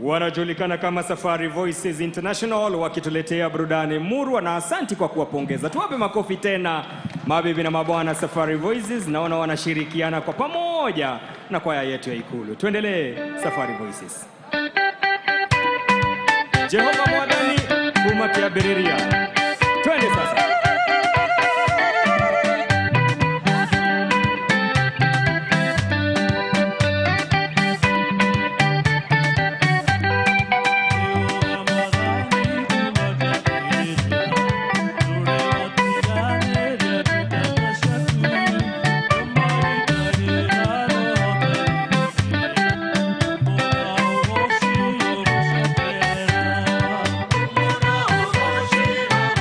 wanajulikana kama Safari Voices International, wakituletea burudani murwa, na asanti kwa kuwapongeza. Tuwape makofi tena mabibi na mabwana. Safari Voices naona wanashirikiana kwa pamoja na kwaya yetu ya Ikulu. Tuendelee. Safari Voices. Jehova mwadani kumaki abiriria. Twende sasa. Shiro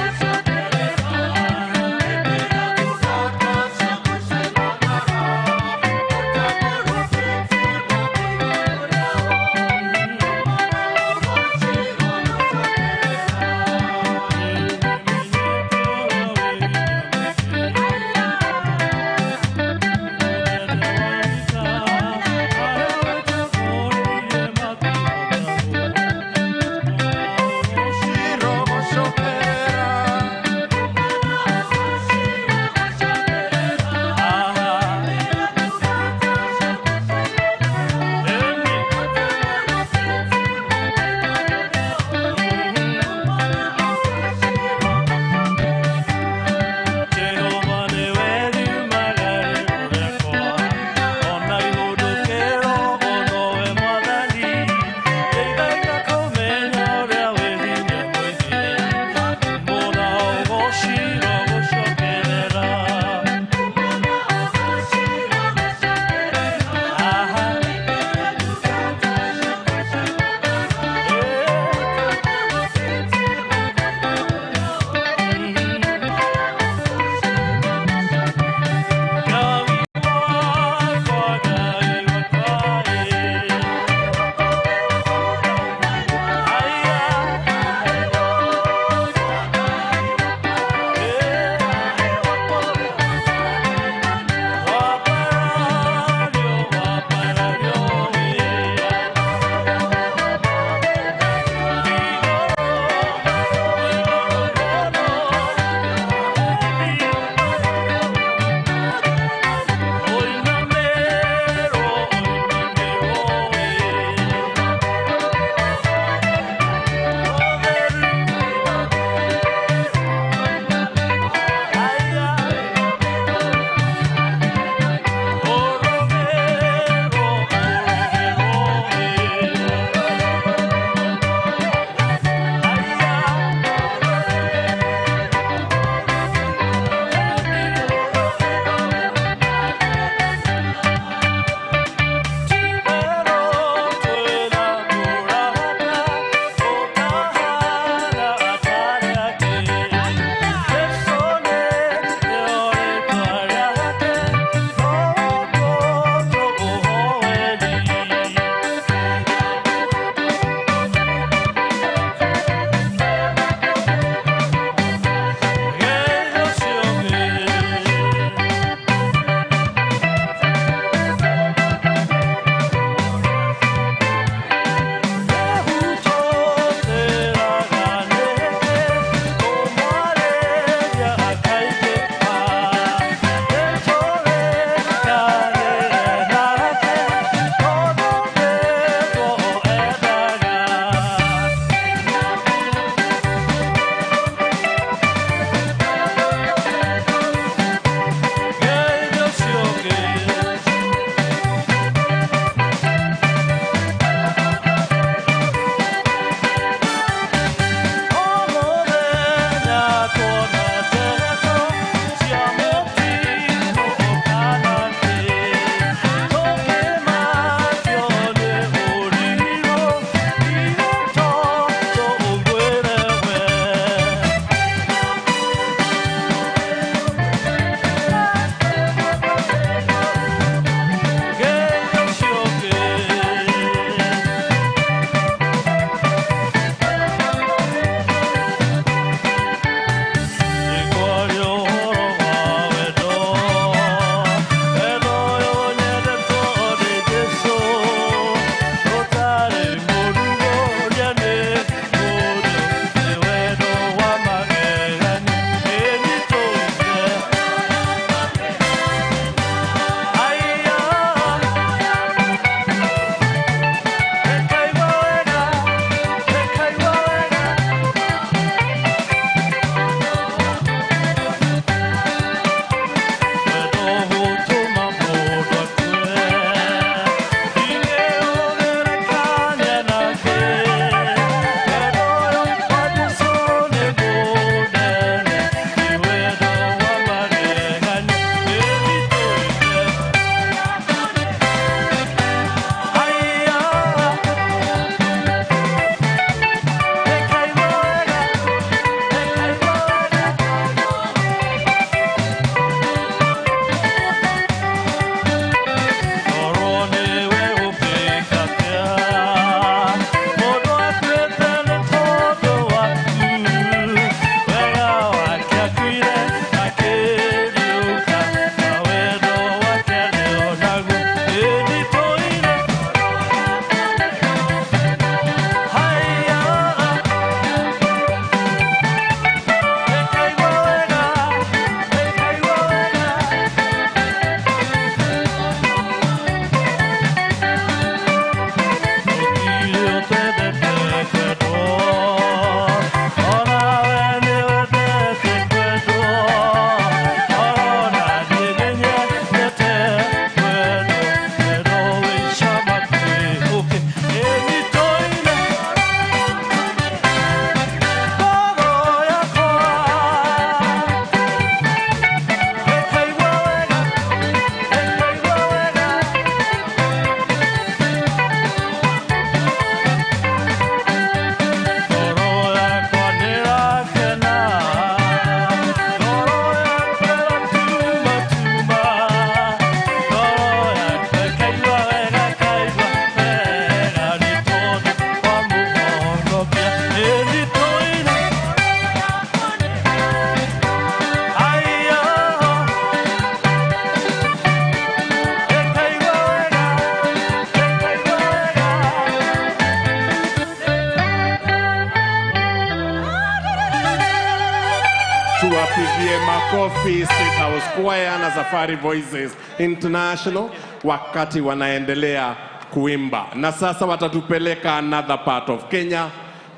makofi State House Choir na Safari Voices International wakati wanaendelea kuimba. Na sasa watatupeleka another part of Kenya.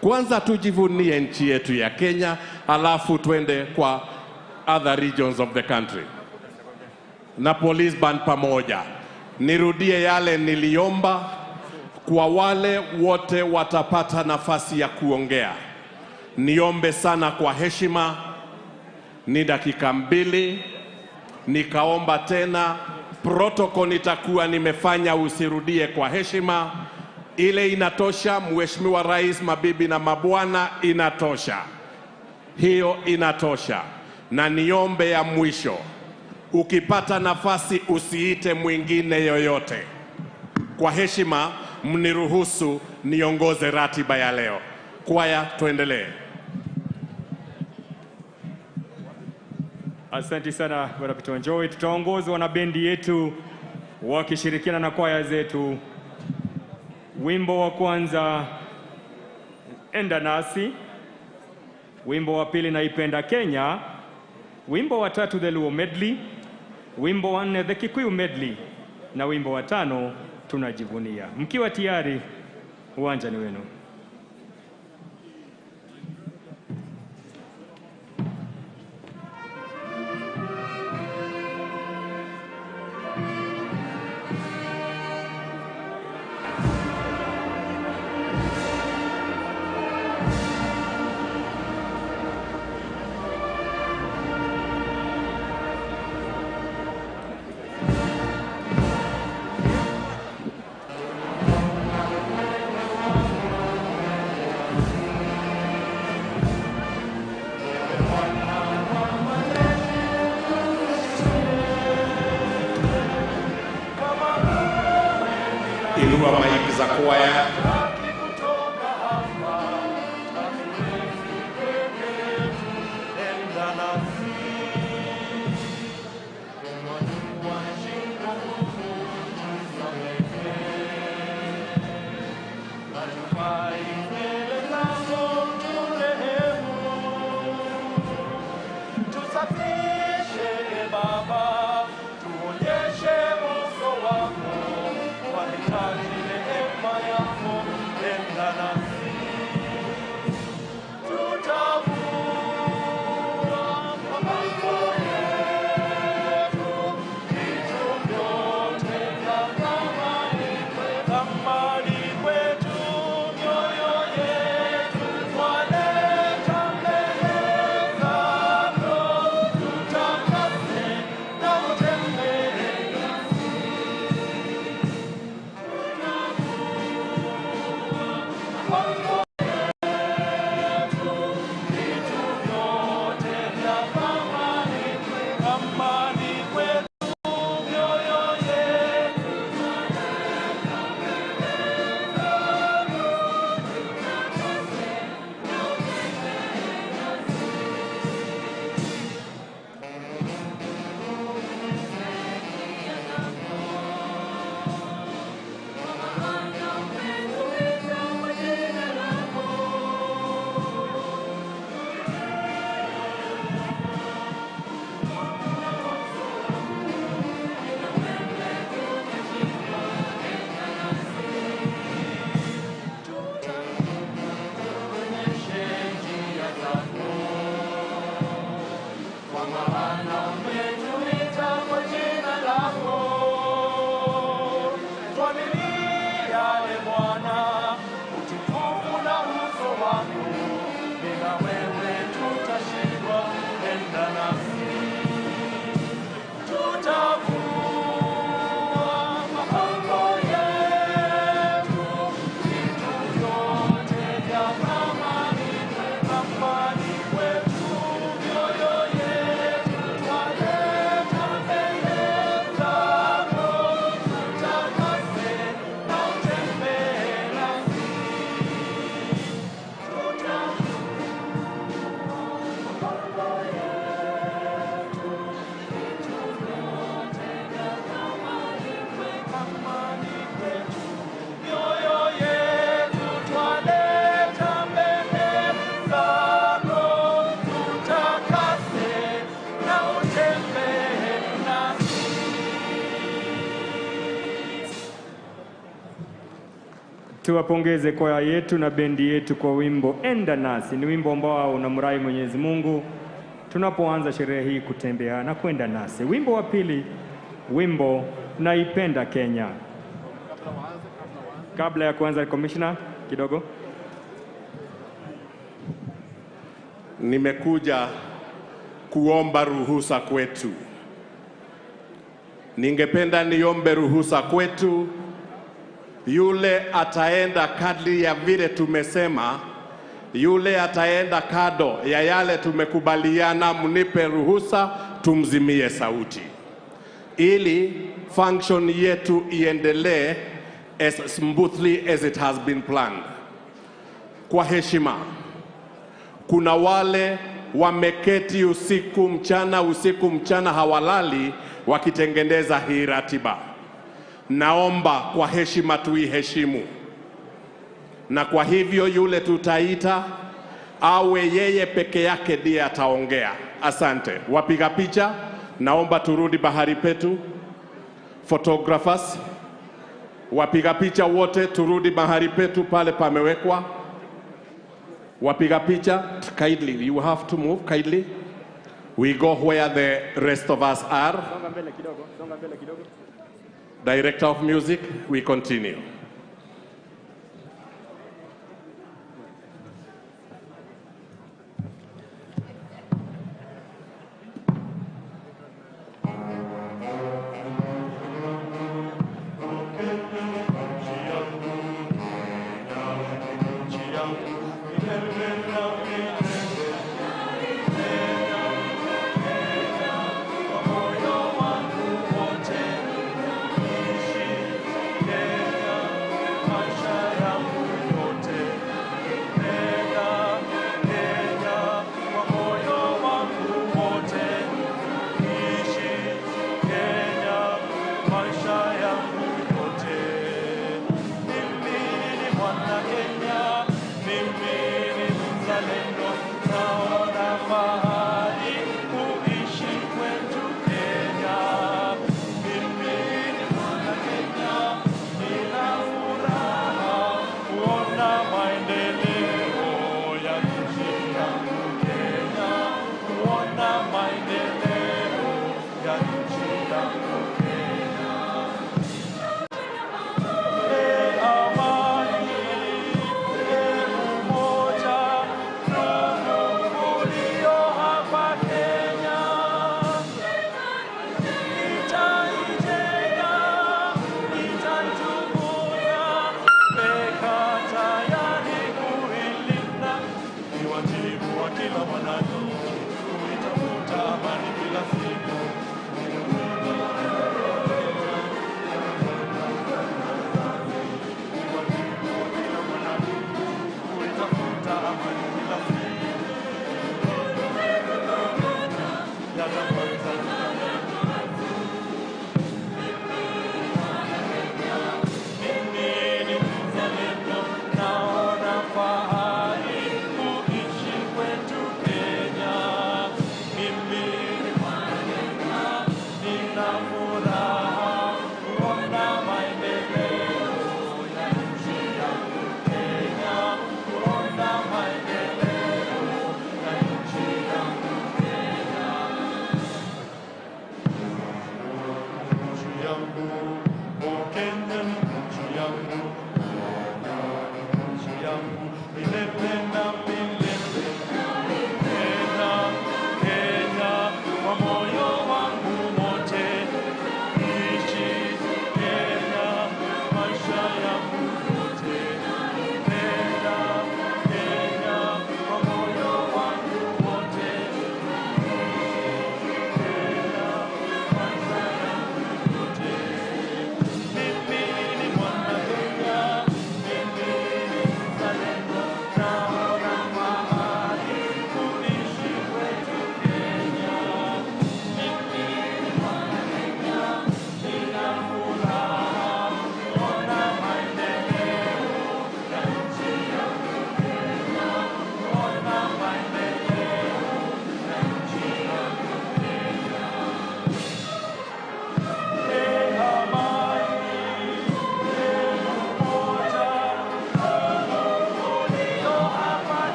Kwanza tujivunie nchi yetu ya Kenya, alafu twende kwa other regions of the country. Na police band pamoja. Nirudie yale niliomba, kwa wale wote watapata nafasi ya kuongea. Niombe sana kwa heshima, ni dakika 2, nikaomba tena, protocol nitakuwa nimefanya usirudie kwa heshima. Ile inatosha, Mheshimiwa Rais, mabibi na mabwana, inatosha. Hiyo inatosha. Na niombe ya mwisho, ukipata nafasi usiite mwingine yoyote. Kwa heshima, mniruhusu niongoze ratiba ya leo. Kwaya, tuendelee. Asante sana Bwana Peter Wanjohi. Tutaongozwa na bendi yetu wakishirikiana na kwaya zetu. Wimbo wa kwanza Enda Nasi, wimbo wa pili Naipenda Kenya, wimbo wa tatu The Luo Medley, wimbo wa 4 The Kikuyu Medley, na wimbo wa 5 Tunajivunia. Mkiwa tayari, uwanja ni wenu. Inua maiki za kwaya. Kwetu mioyo Tuwapongeze kwaya yetu na bendi yetu kwa wimbo Enda Nasi. Ni wimbo ambao unamrai Mwenyezi Mungu tunapoanza sherehe hii kutembea na kwenda nasi. Wimbo wa pili, wimbo Naipenda Kenya. Kabla ya kuanza, Commissioner, kidogo. Nimekuja kuomba ruhusa kwetu. Ningependa niombe ruhusa kwetu. Yule ataenda kadri ya vile tumesema, yule ataenda kado ya yale tumekubaliana, mnipe ruhusa tumzimie sauti, ili function yetu iendelee as smoothly as it has been planned. Kwa heshima, kuna wale wameketi usiku mchana hawalali wakitengeneza hii ratiba. Naomba kwa heshima tuiheshimu, na kwa hivyo yule tutaita awe yeye peke yake ndiye ataongea. Asante. Wapiga picha, naomba turudi bahari petu. Photographers, wapiga picha wote turudi bahari petu, pale pamewekwa. Wapiga picha, kindly, you have to move kindly. We go where the rest of us are. Songa mbele kidogo. Director of music, we continue.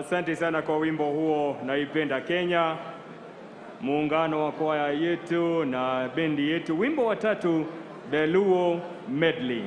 Asante sana kwa wimbo huo, naipenda Kenya, muungano wa kwaya yetu na bendi yetu. Wimbo wa tatu, The Luo Medley.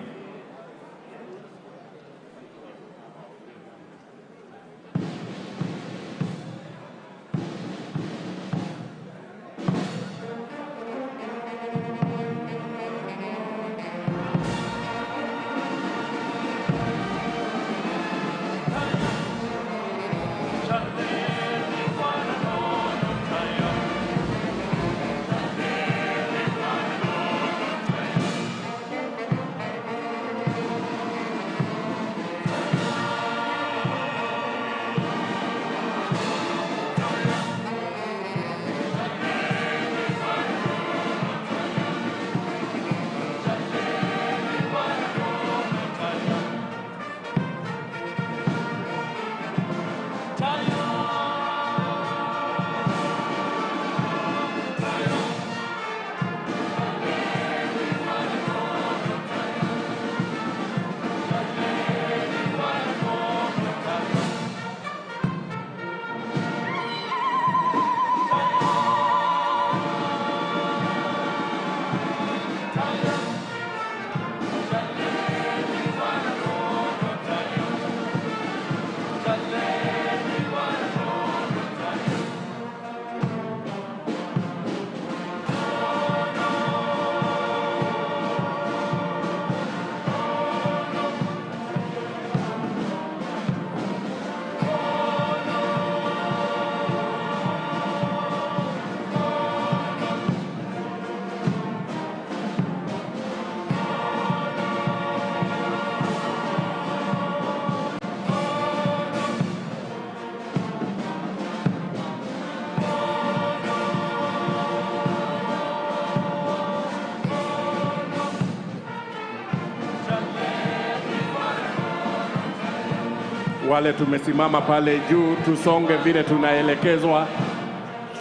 Wale tumesimama pale juu, tusonge vile tunaelekezwa,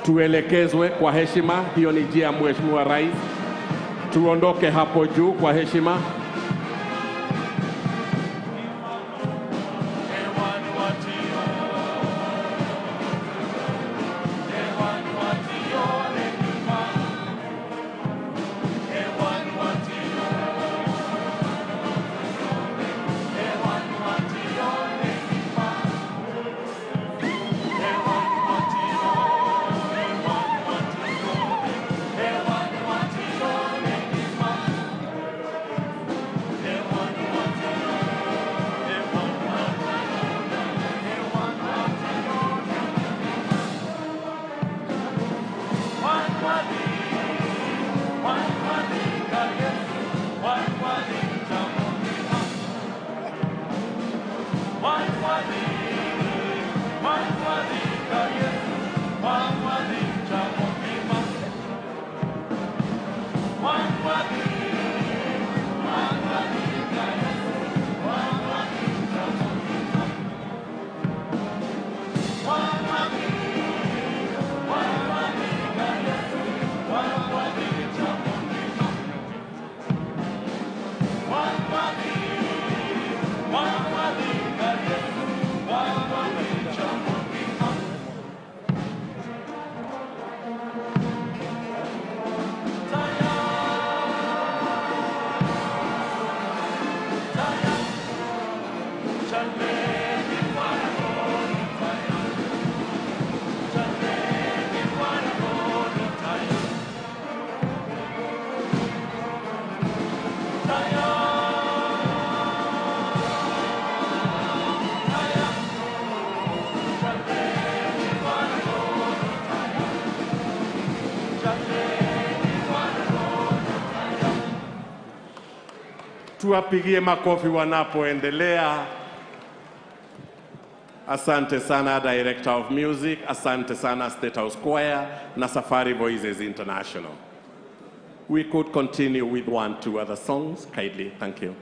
tuelekezwe kwa heshima. Hiyo ni njia ya Mheshimiwa Rais. Tuondoke hapo juu kwa heshima. Tuwapigie makofi wanapoendelea. Asante sana Director of Music, asante sana State House Choir na Safari Voices International. We could continue with 1-2 other songs, kindly. Thank you.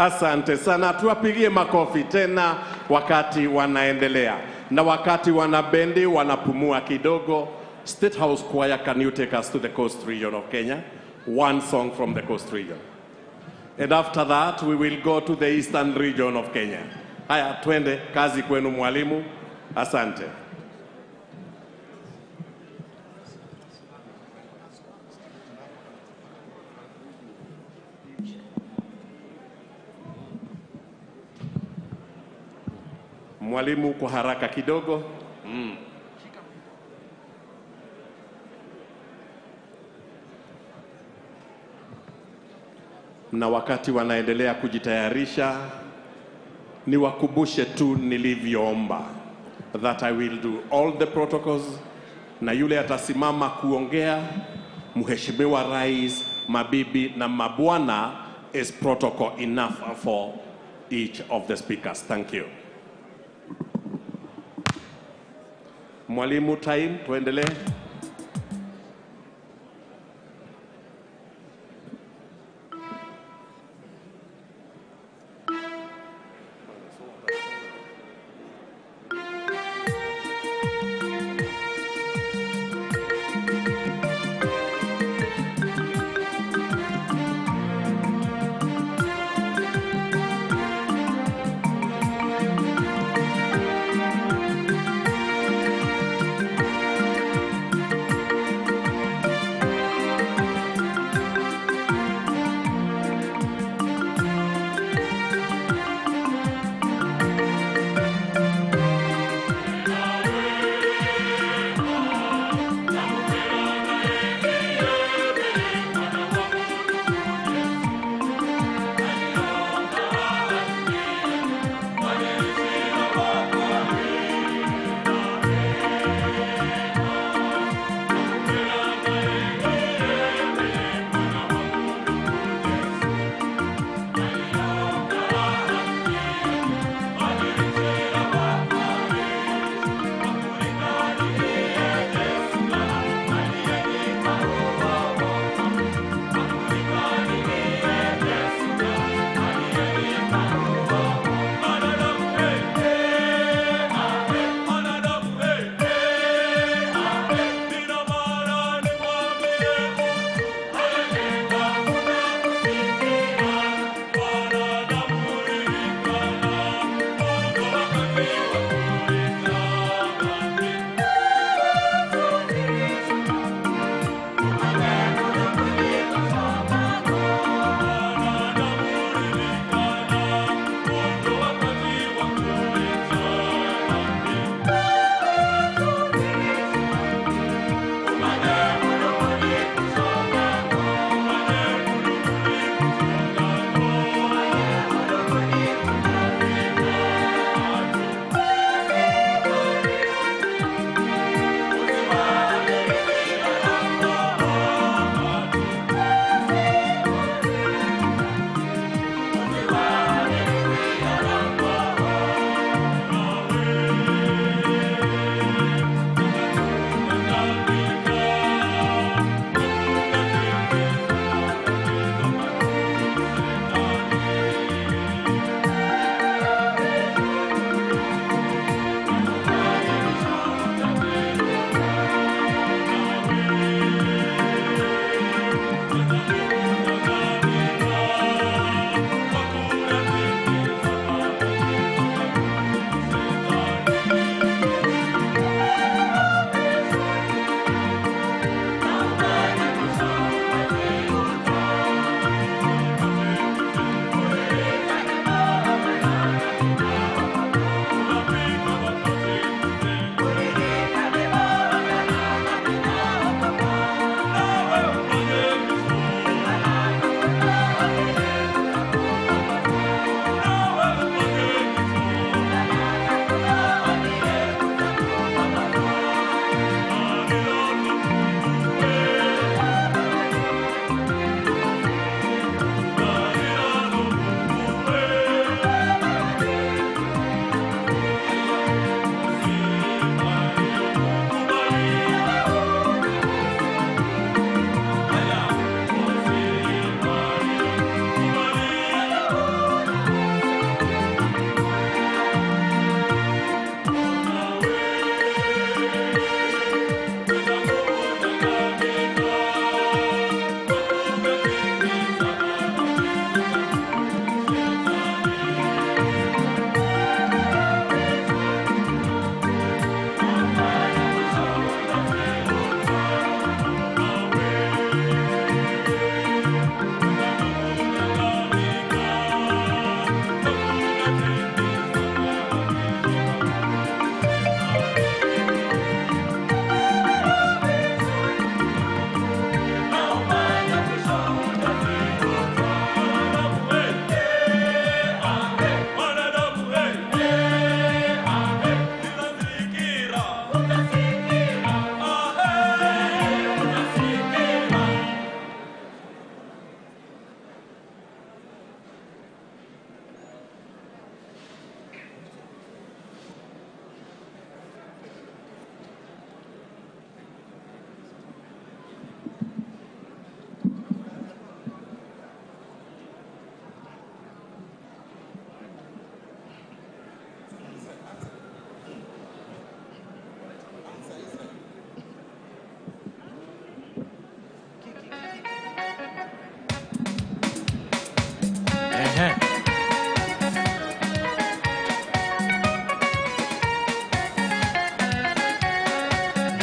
Asante sana, tuwapigie makofi tena wakati wanaendelea. Na wakati wanabendi wanapumua kidogo. State House Choir, can you take us to the coast region of Kenya? One song from the coast region. And after that, we will go to the eastern region of Kenya. Haya, twende, kazi kwenu mwalimu. Asante. Mwalimu kwa haraka kidogo. Na wakati wanaendelea kujitayarisha, niwakumbushe tu nilivyoomba, that I will do all the protocols, na yule atasimama kuongea, Mheshimiwa Rais, mabibi na mabwana, is protocol enough for each of the speakers. Thank you. Mwalimu, time, tuendelee.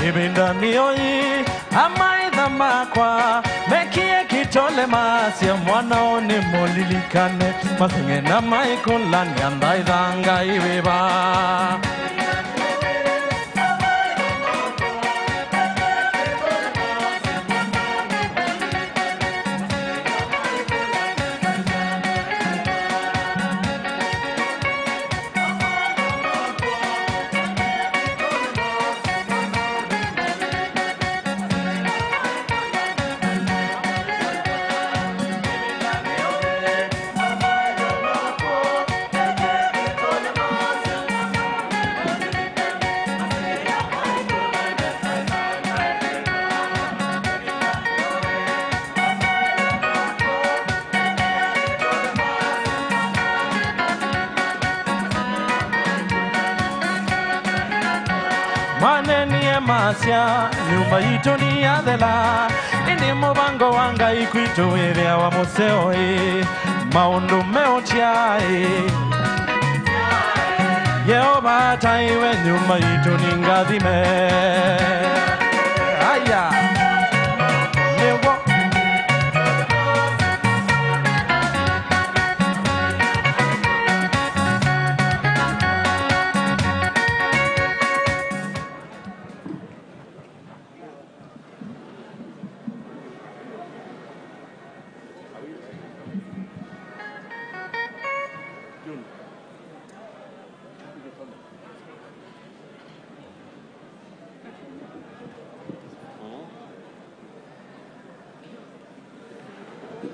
ibinda mioi amaitha makwa mekie kitole masia mwana one molilikane masingena maikulani andaithanga iwiba Masia, nyumba ito ni adela ini mubango wanga ikuito area wa museo maundu meotia Yehova taiwe nyumba ito ni ngadhime Aya Yewo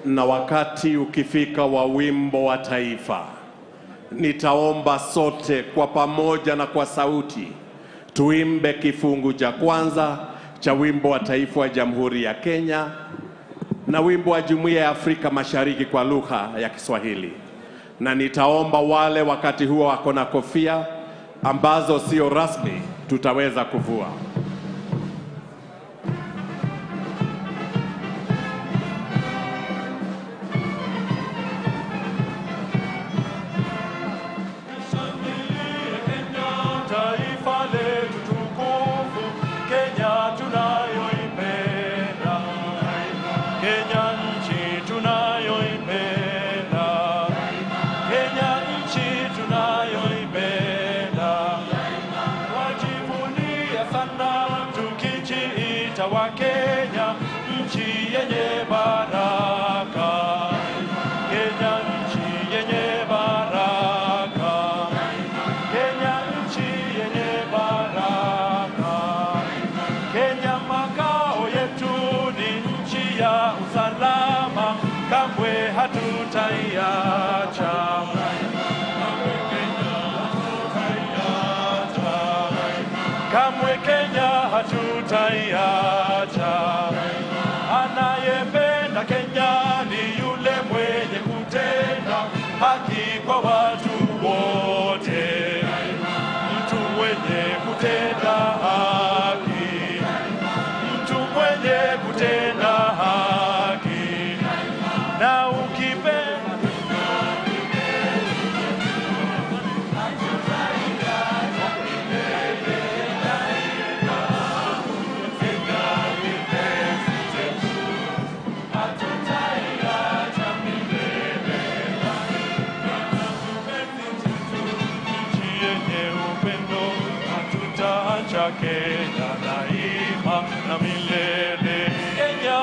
Na wakati ukifika wa wimbo wa taifa, nitaomba sote kwa pamoja na kwa sauti tuimbe kifungu cha kwanza cha wimbo wa taifa wa Jamhuri ya Kenya na wimbo wa Jumuiya ya Afrika Mashariki kwa lugha ya Kiswahili. Na nitaomba wale wakati huo wako na kofia ambazo sio rasmi tutaweza kuvua. Kenya nchi yenye baraka Kenya nchi yenye baraka Kenya nchi yenye baraka Kenya makao yetu ni nchi ya usalama kamwe hatutaiacha kamwe Kenya hatutaiacha anayependa Kenya ni yule mwenye kutenda haki kwa watu wote mtu mwenye kutenda haki mtu mwenye kutenda haki na ukipenda Kenya daima na milele Kenya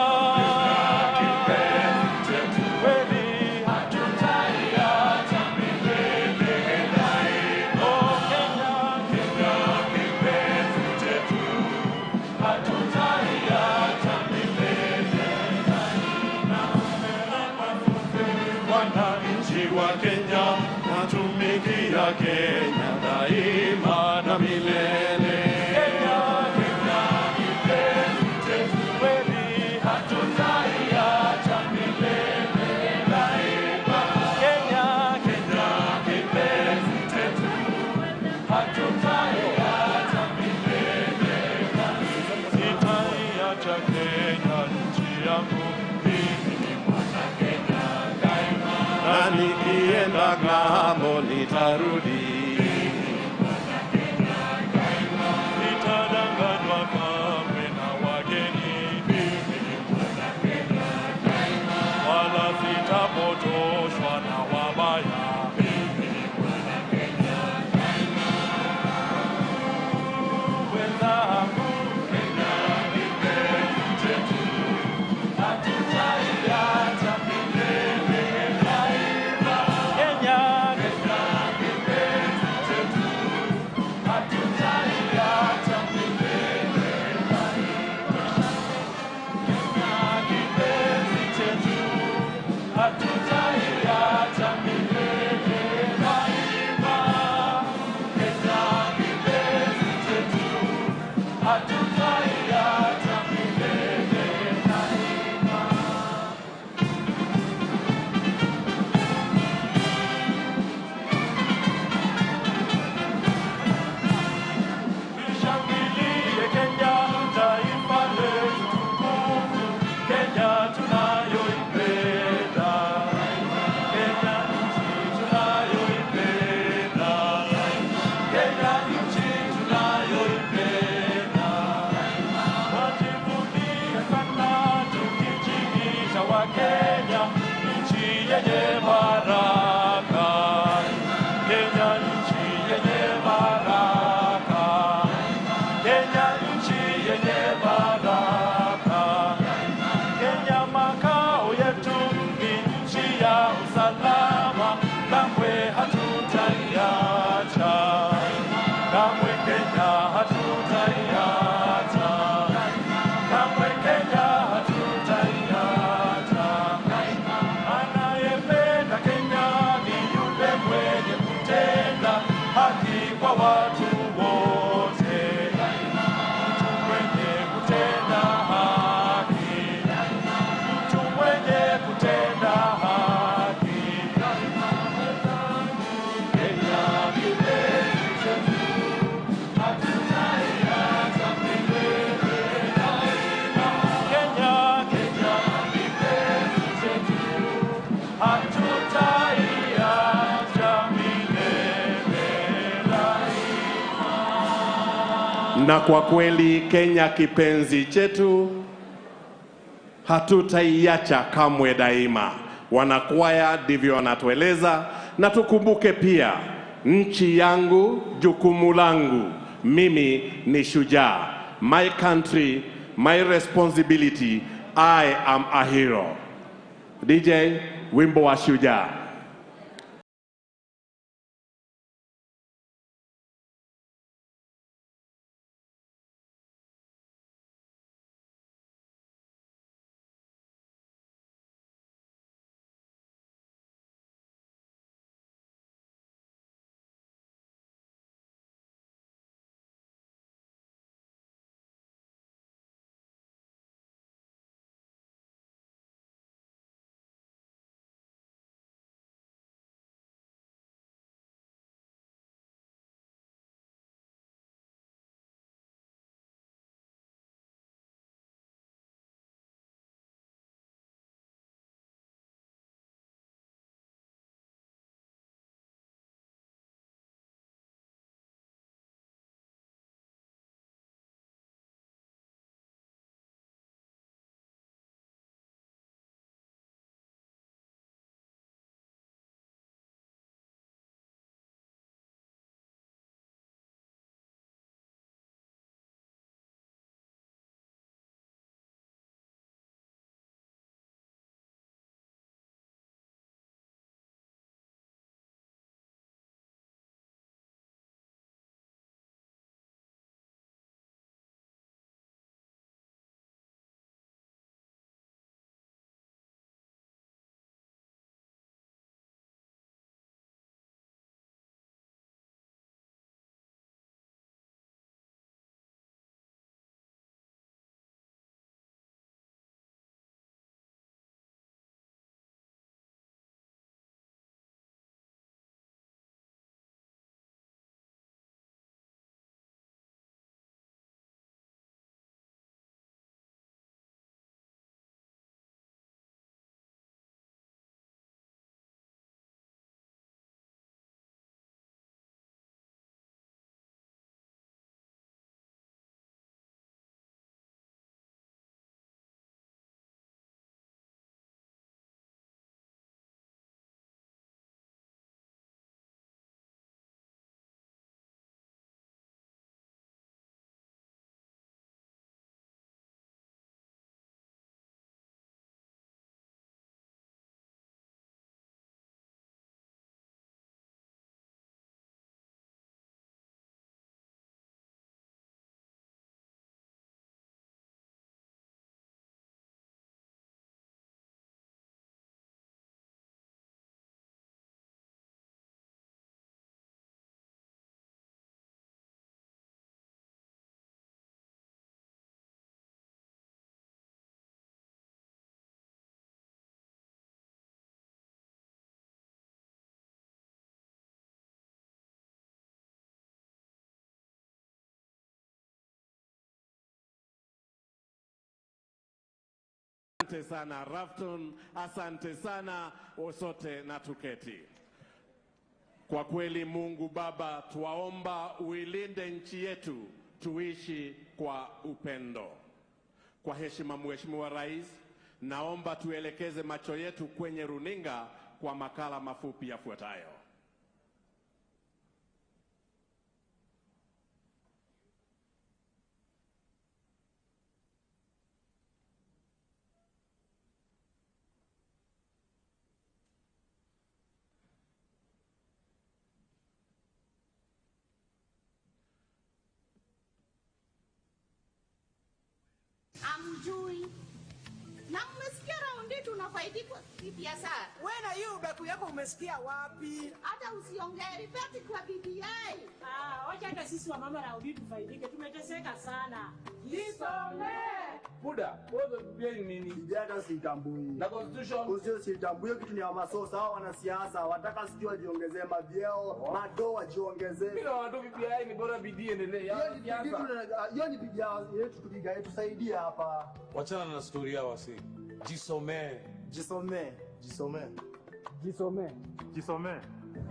kweli hatutaiacha milele daima oh Kenya Kenya kipenzi chetu hatutaiacha milele daima wananchi wa Kenya natumikia Kenya daima na milele nikienda ng'ambo nitarudi, nitadanganywa kamwe hatutaiacha, kamwe Kenya hatutaiacha, kamwe Kenya hatutaiacha. Anayependa Kenya ni yule mwenye kutenda haki kwa watu wote, mtu mwenye kutenda haki, mtu mwenye kutenda haki. Kenya kipenzi chetu, hatutaiacha milele daima. Kenya, Kenya kipenzi chetu, hatutaiacha milele daima. Na kwa kweli Kenya kipenzi chetu hatutaiacha kamwe daima. Wanakwaya ndivyo wanatueleza, na tukumbuke pia, nchi yangu jukumu langu, mimi ni shujaa. My country, my responsibility, I am a hero. DJ, wimbo wa shujaa. Asante sana Rafton, asante sana Osote na tuketi. Kwa kweli Mungu Baba, tuwaomba uilinde nchi yetu, tuishi kwa upendo. Kwa heshima Mheshimiwa Rais, naomba tuelekeze macho yetu kwenye runinga kwa makala mafupi yafuatayo. Amjui. Na mmesikia raundi tunafaidika BBI sana. Wewe na hiyo udaku yako umesikia wapi? Hata usiongee ripoti kwa BBI. Wacha hata sisi wa mama raundi tufaidike. Tumeteseka sana. Jisome. Buda, wewe BBI nini? BBI hata sitambui. Na constitution? Constitution sitambui, kitu ni ya masosa. Hao wanasiasa wataka sijui wajiongezee mavyeo, mado wajiongezee. Mimi na watu BBI ni bora bidii endelee. Hiyo ni BBI yetu tupiga yetu tusaidie hapa. Wachana na story yao wasi. Jisome. Jisome. Jisome. Jisome. Jisome.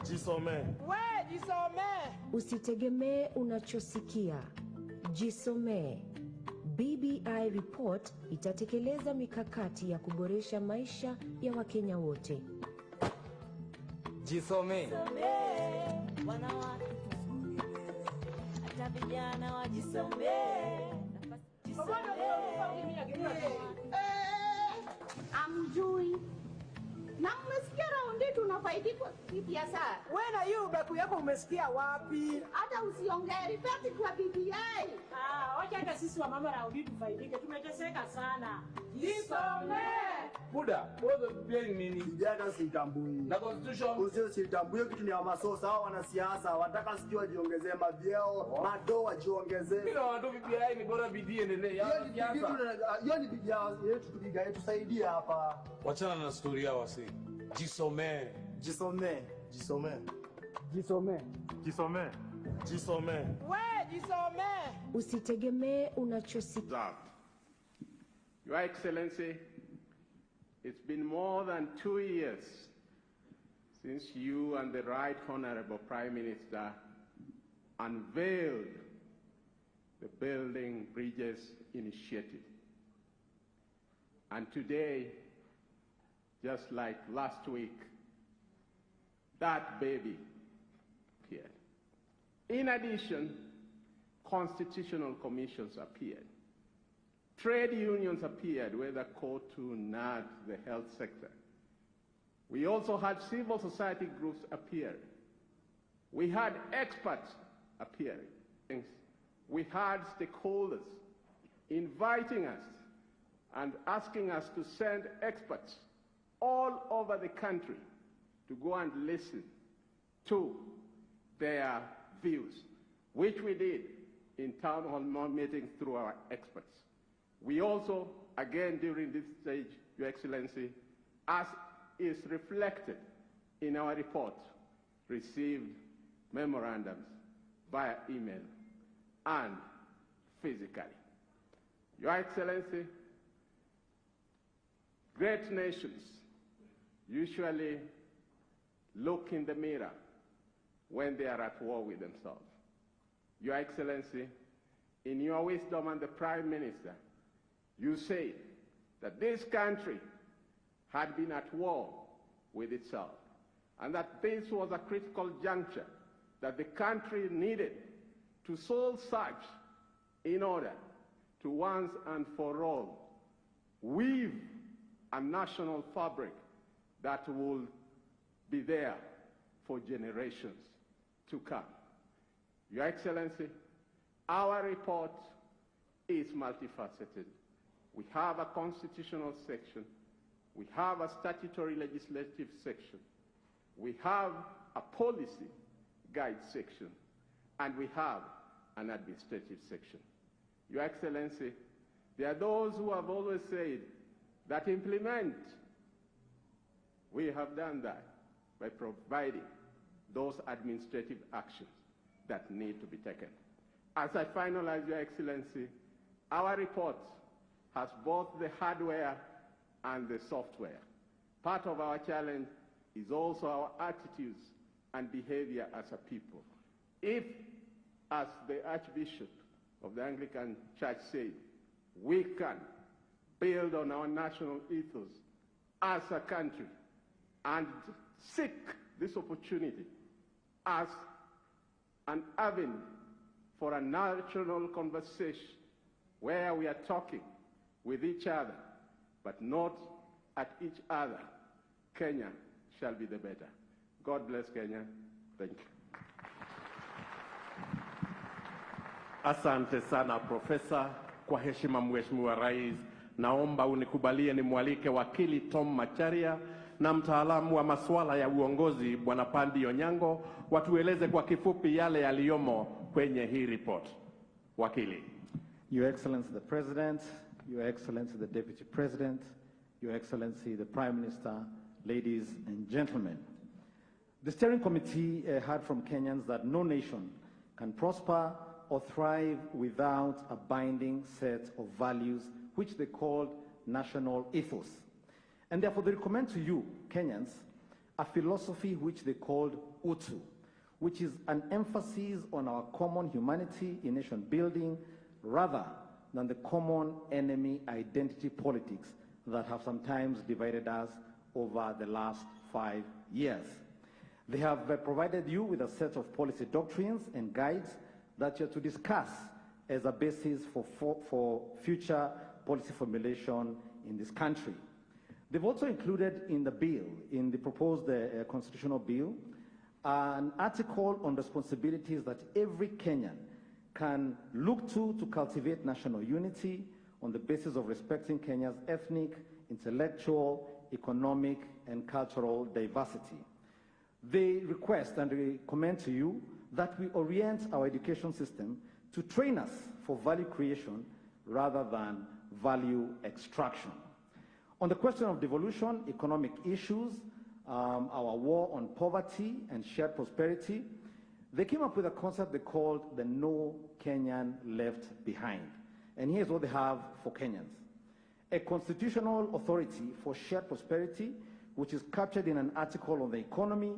Jisome. We jisome. Usitegemee unachosikia. Jisome. BBI report itatekeleza mikakati ya kuboresha maisha ya Wakenya wote. Jisome. Wanawake tusonge mbele. Hata vijana wajisome. Amjui. Na mmesikia raundi tunafaidika BBI sana. Wewe na hiyo udaku yako umesikia wapi? Hata usiongee ripoti kwa BBI. Wacha hata sisi wa mama raundi tufaidike. Tumeteseka sana. Jisome. Buda, wewe BBI nini? BBI hata sitambui. Na constitution? Constitution sitambui, kitu ni ya masosa. Hao wanasiasa wataka sijui wajiongezee mavyeo, mado wajiongezee. Mimi na watu BBI ni bora bidii endelee. Hiyo ni BBI yetu tupiga yetu tusaidie hapa. Wachana na story yao wasi. Jisome. Jisome. Jisome. Jisome. Jisome. Jisome. We jisome. Usitegemee unachosikia. Your Excellency, it's been more than 2 years since you and the Right Honorable Prime Minister unveiled the Building Bridges Initiative. And today, just like last week, that baby appeared. In addition, constitutional commissions appeared. Trade unions appeared, whether COTU, NAD, the health sector. We also had civil society groups appear. We had experts appearing. We had stakeholders inviting us and asking us to send experts all over the country to go and listen to their views, which we did in town hall meetings through our experts. We also, again during this stage, Your Excellency, as is reflected in our report, received memorandums via email and physically. Your Excellency, great nations usually look in the mirror when they are at war with themselves. Your Excellency, in your wisdom and the Prime Minister, you say that this country had been at war with itself, and that this was a critical juncture that the country needed to soul search in order to once and for all weave a national fabric that will be there for generations to come. Your Excellency, our report is multifaceted. We have a constitutional section, we have a statutory legislative section, we have a policy guide section, and we have an administrative section. Your Excellency, there are those who have always said that implement. We have done that by providing those administrative actions that need to be taken. As I finalize, Your Excellency, our report has both the hardware and the software. Part of our challenge is also our attitudes and behavior as a people. If, as the Archbishop of the Anglican Church said, we can build on our national ethos as a country and seek this opportunity as an avenue for a national conversation where we are talking with each other, but not at each other, Kenya shall be the better. God bless Kenya. Thank you. Asante sana Profesa. Kwa heshima Mheshimiwa Rais, naomba unikubalie nimwalike wakili Tom Macharia na mtaalamu wa masuala ya uongozi Bwana Pandi Onyango watueleze kwa kifupi yale yaliyomo kwenye hii report. Wakili. Your Excellency the President, Your Excellency the Deputy President, Your Excellency the Prime Minister, ladies and gentlemen. The steering committee heard from Kenyans that no nation can prosper or thrive without a binding set of values which they called national ethos. And therefore they recommend to you, Kenyans, a philosophy which they called Utu, which is an emphasis on our common humanity in nation building rather than the common enemy identity politics that have sometimes divided us over the last 5 years. They have provided you with a set of policy doctrines and guides that you are to discuss as a basis for future policy formulation in this country. They've also included in the bill, in the proposed constitutional bill, an article on responsibilities that every Kenyan can look to cultivate national unity on the basis of respecting Kenya's ethnic, intellectual, economic, and cultural diversity. They request and recommend to you that we orient our education system to train us for value creation rather than value extraction. On the question of devolution, economic issues, our war on poverty and shared prosperity, they came up with a concept they called the No Kenyan Left Behind. And here's what they have for Kenyans. A constitutional authority for shared prosperity, which is captured in an article on the economy,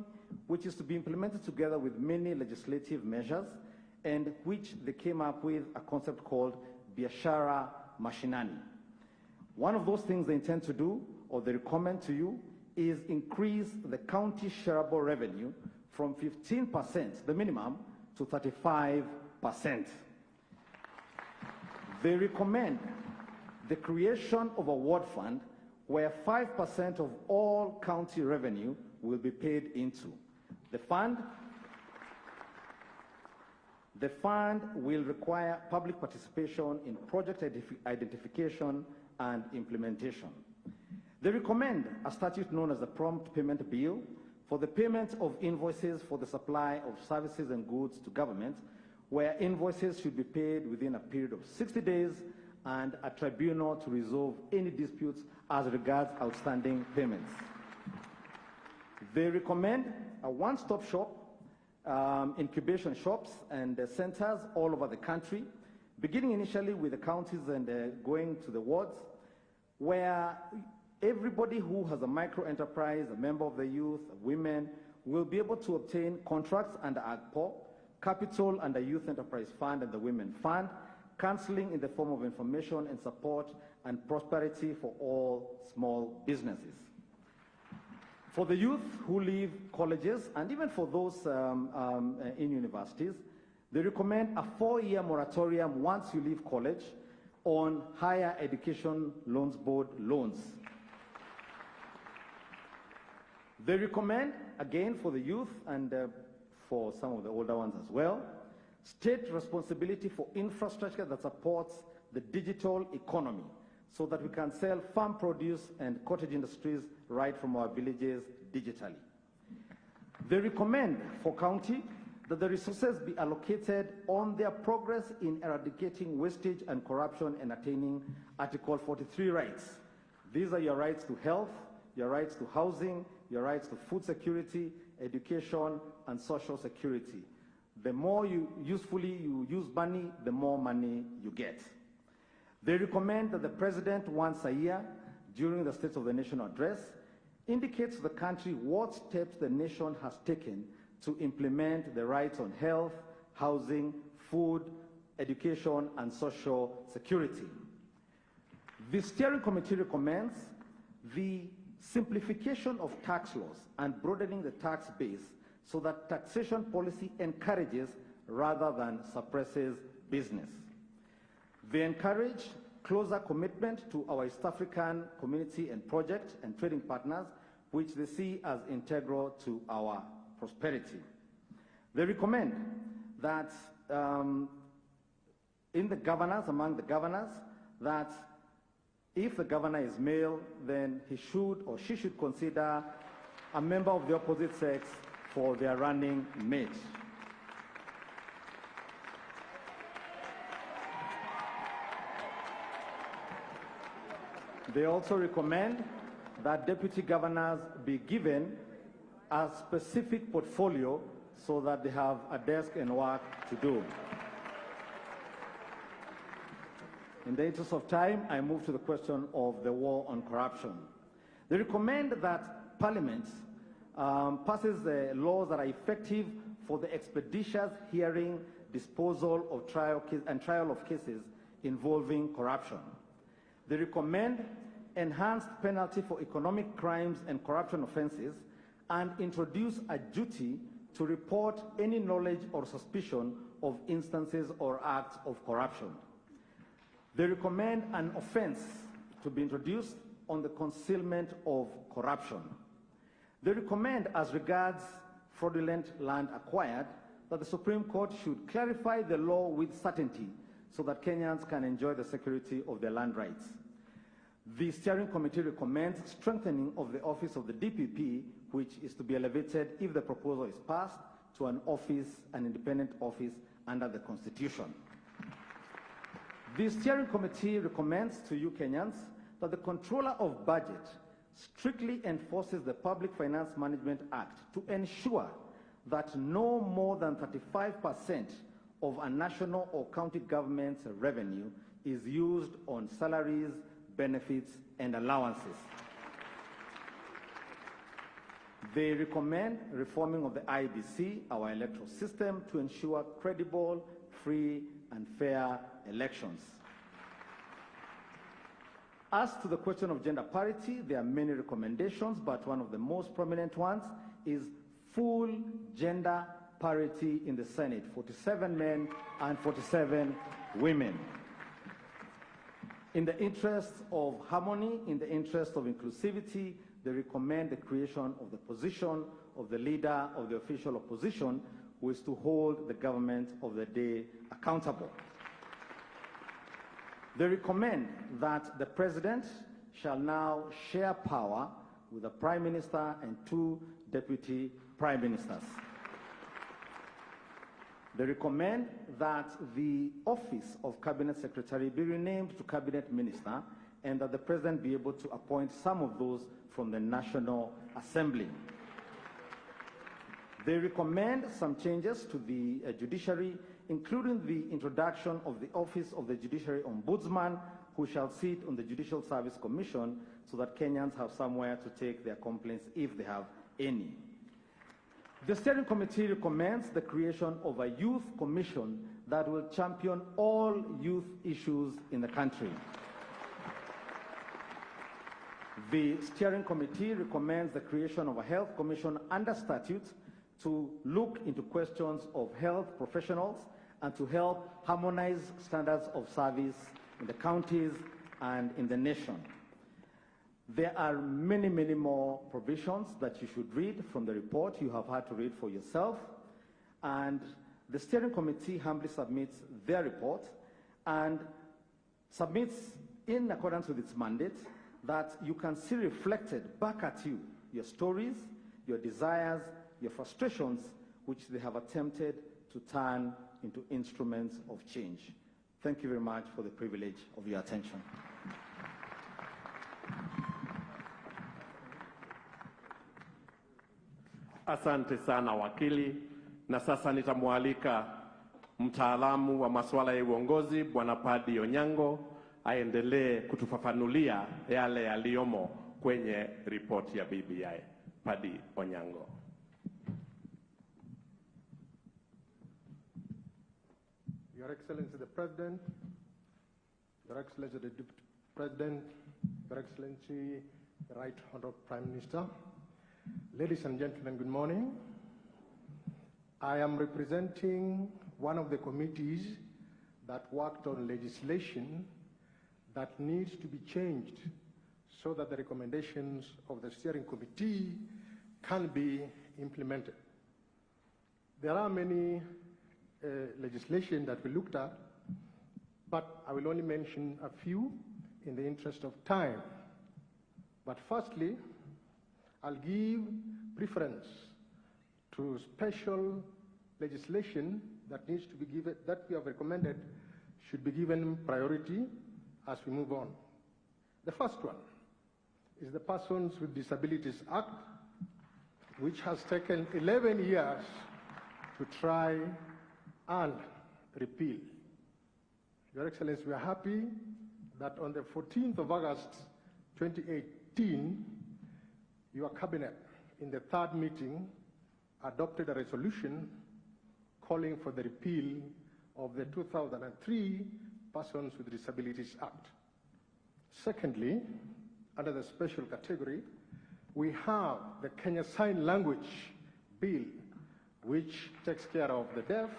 which is to be implemented together with many legislative measures, and which they came up with a concept called Biashara Mashinani. One of those things they intend to do, or they recommend to you, is increase the county shareable revenue from 15%, the minimum, to 35%. They recommend the creation of a ward fund where 5% of all county revenue will be paid into. The fund will require public participation in project identification and implementation. They recommend a statute known as the Prompt Payment Bill for the payment of invoices for the supply of services and goods to government, where invoices should be paid within a period of 60 days and a tribunal to resolve any disputes as regards outstanding payments. They recommend a one-stop shop, incubation shops and centers all over the country, beginning initially with the counties and going to the wards, where everybody who has a micro-enterprise, a member of the youth, women, will be able to obtain contracts under AGPO, capital under Youth Enterprise Fund and the Women Fund, counseling in the form of information and support and prosperity for all small businesses. For the youth who leave colleges and even for those in universities, they recommend a 4-year moratorium once you leave college on higher education loans board loans. They recommend, again for the youth and for some of the older ones as well, state responsibility for infrastructure that supports the digital economy so that we can sell farm produce and cottage industries right from our villages digitally. They recommend for county that the resources be allocated on their progress in eradicating wastage and corruption and attaining Article 43 rights. These are your rights to health, your rights to housing, your rights to food security, education, and social security. The more you use money, the more money you get. They recommend that the President once a year, during the State of the Nation address, indicates to the country what steps the nation has taken to implement the rights on health, housing, food, education, and social security. The steering committee recommends the simplification of tax laws and broadening the tax base so that taxation policy encourages rather than suppresses business. They encourage closer commitment to our East African community and project and trading partners, which they see as integral to our prosperity. They recommend that in the governors, among the governors, that if the governor is male, then he should or she should consider a member of the opposite sex for their running mate. They also recommend that deputy governors be given a specific portfolio so that they have a desk and work to do. In the interest of time, I move to the question of the war on corruption. They recommend that Parliament passes the laws that are effective for the expeditious hearing, disposal of trial of cases involving corruption. They recommend enhanced penalty for economic crimes and corruption offenses and introduce a duty to report any knowledge or suspicion of instances or acts of corruption. They recommend an offense to be introduced on the concealment of corruption. They recommend, as regards fraudulent land acquired, that the Supreme Court should clarify the law with certainty so that Kenyans can enjoy the security of their land rights. The steering committee recommends strengthening of the office of the DPP, which is to be elevated, if the proposal is passed, to an independent office under the Constitution. The steering committee recommends to you Kenyans that the Controller of Budget strictly enforces the Public Finance Management Act to ensure that no more than 35% of a national or county government's revenue is used on salaries, benefits, and allowances. They recommend reforming of the IBC, our electoral system, to ensure credible, free, and fair elections. As to the question of gender parity, there are many recommendations, but one of the most prominent ones is full gender parity in the Senate, 47 men and 47 women. In the interest of harmony, in the interest of inclusivity, they recommend the creation of the position of the leader of the official opposition, who is to hold the government of the day accountable. They recommend that the president shall now share power with the prime minister and 2 deputy prime ministers. They recommend that the office of cabinet secretary be renamed to cabinet minister and that the president be able to appoint some of those from the National Assembly. They recommend some changes to the judiciary, including the introduction of the office of the Judiciary Ombudsman, who shall sit on the Judicial Service Commission so that Kenyans have somewhere to take their complaints if they have any. The steering committee recommends the creation of a youth commission that will champion all youth issues in the country. The steering committee recommends the creation of a health commission under statute to look into questions of health professionals and to help harmonize standards of service in the counties and in the nation. There are many, many more provisions that you should read from the report. You have had to read for yourself. And the steering committee humbly submits their report and submits, in accordance with its mandate, that you can see reflected back at you your stories, your desires, your frustrations, which they have attempted to turn into instruments of change. Thank you very much for the privilege of your attention. Asante sana wakili, na sasa nitamwalika mtaalamu wa masuala ya uongozi Bwana Padi Onyango aendelee kutufafanulia yale yaliyomo kwenye ripoti ya BBI. Padi Onyango. Your Excellency the President, Your Excellency the Deputy President, Your Excellency the Right Honorable Prime Minister, ladies and gentlemen, good morning. I am representing one of the committees that worked on legislation that needs to be changed so that the recommendations of the steering committee can be implemented. There are many legislation that we looked at, but I will only mention a few in the interest of time. But firstly, I'll give preference to special legislation that needs to be given, that we have recommended should be given priority as we move on. The first one is the Persons with Disabilities Act, which has taken 11 years to try and repeal. Your Excellency, we are happy that on the 14th of August 2018, your cabinet, in the third meeting, adopted a resolution calling for the repeal of the 2003 Persons with Disabilities Act. Secondly, under the special category, we have the Kenya Sign Language Bill, which takes care of the deaf,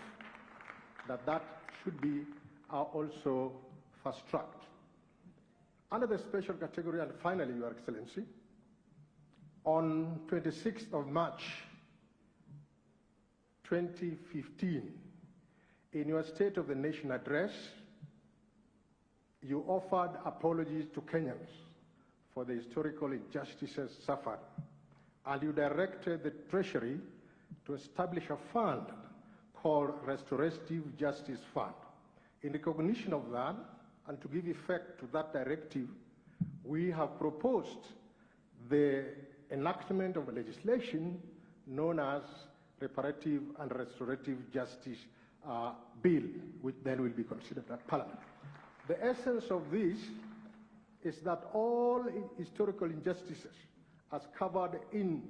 that should be also fast-tracked. Under the special category, and finally, Your Excellency, on 26th of March 2015, in your State of the Nation address, you offered apologies to Kenyans for the historical injustices suffered, and you directed the Treasury to establish a fund called Restorative Justice Fund. In recognition of that, and to give effect to that directive, we have proposed the enactment of a legislation known as Reparative and Restorative Justice Bill, which then will be considered at Parliament. The essence of this is that all historical injustices, as covered in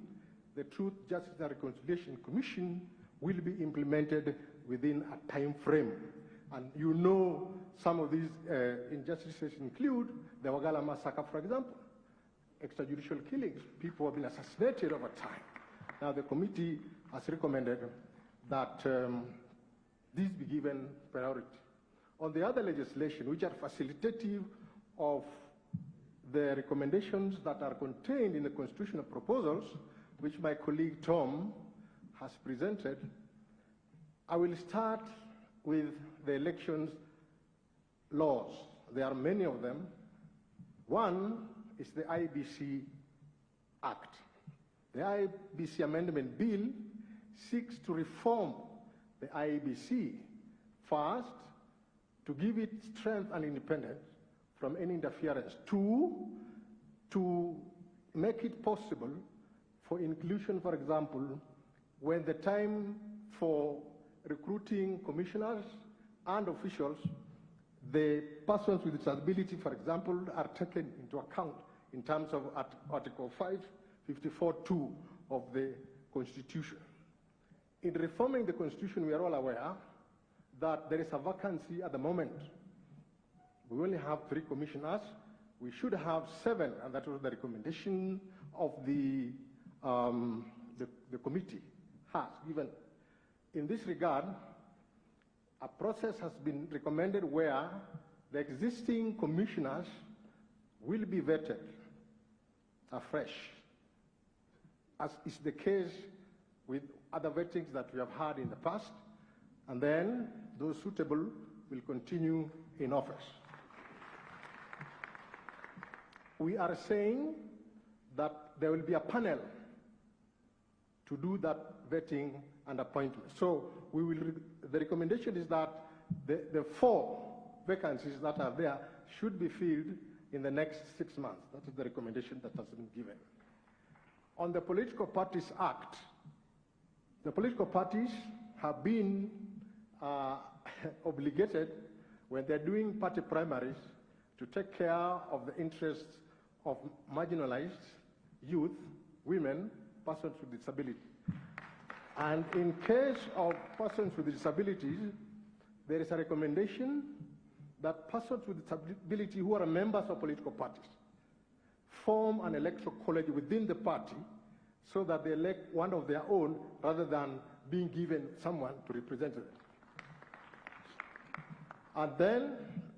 the Truth, Justice and Reconciliation Commission, will be implemented within a time frame. And you know some of these injustices include the Wagala massacre, for example, extrajudicial killings. People have been assassinated over time. Now the committee has recommended that these be given priority. On the other legislation, which are facilitative of the recommendations that are contained in the constitutional proposals, which my colleague Tom has presented, I will start with the elections laws. There are many of them. One is the IBC Act. The IBC Amendment Bill seeks to reform the IBC, first, to give it strength and independence from any interference. Two, to make it possible for inclusion, for example, when the time for recruiting commissioners and officials, the persons with disability, for example, are taken into account in terms of Article 554(2) of the Constitution. In reforming the Constitution, we are all aware that there is a vacancy at the moment. We only have 3 commissioners. We should have 7, and that was the recommendation of the committee has given. In this regard, a process has been recommended where the existing commissioners will be vetted afresh, as is the case with other vettings that we have had in the past, and then those suitable will continue in office. We are saying that there will be a panel to do that vetting and appointment. So the recommendation is that the 4 vacancies that are there should be filled in the next 6 months. That is the recommendation that has been given. On the Political Parties Act, the political parties have been obligated, when they're doing party primaries, to take care of the interests of marginalized youth, women, persons with disability. And in case of persons with disabilities, there is a recommendation that persons with disability who are members of political parties form an electoral college within the party so that they elect one of their own rather than being given someone to represent them. And then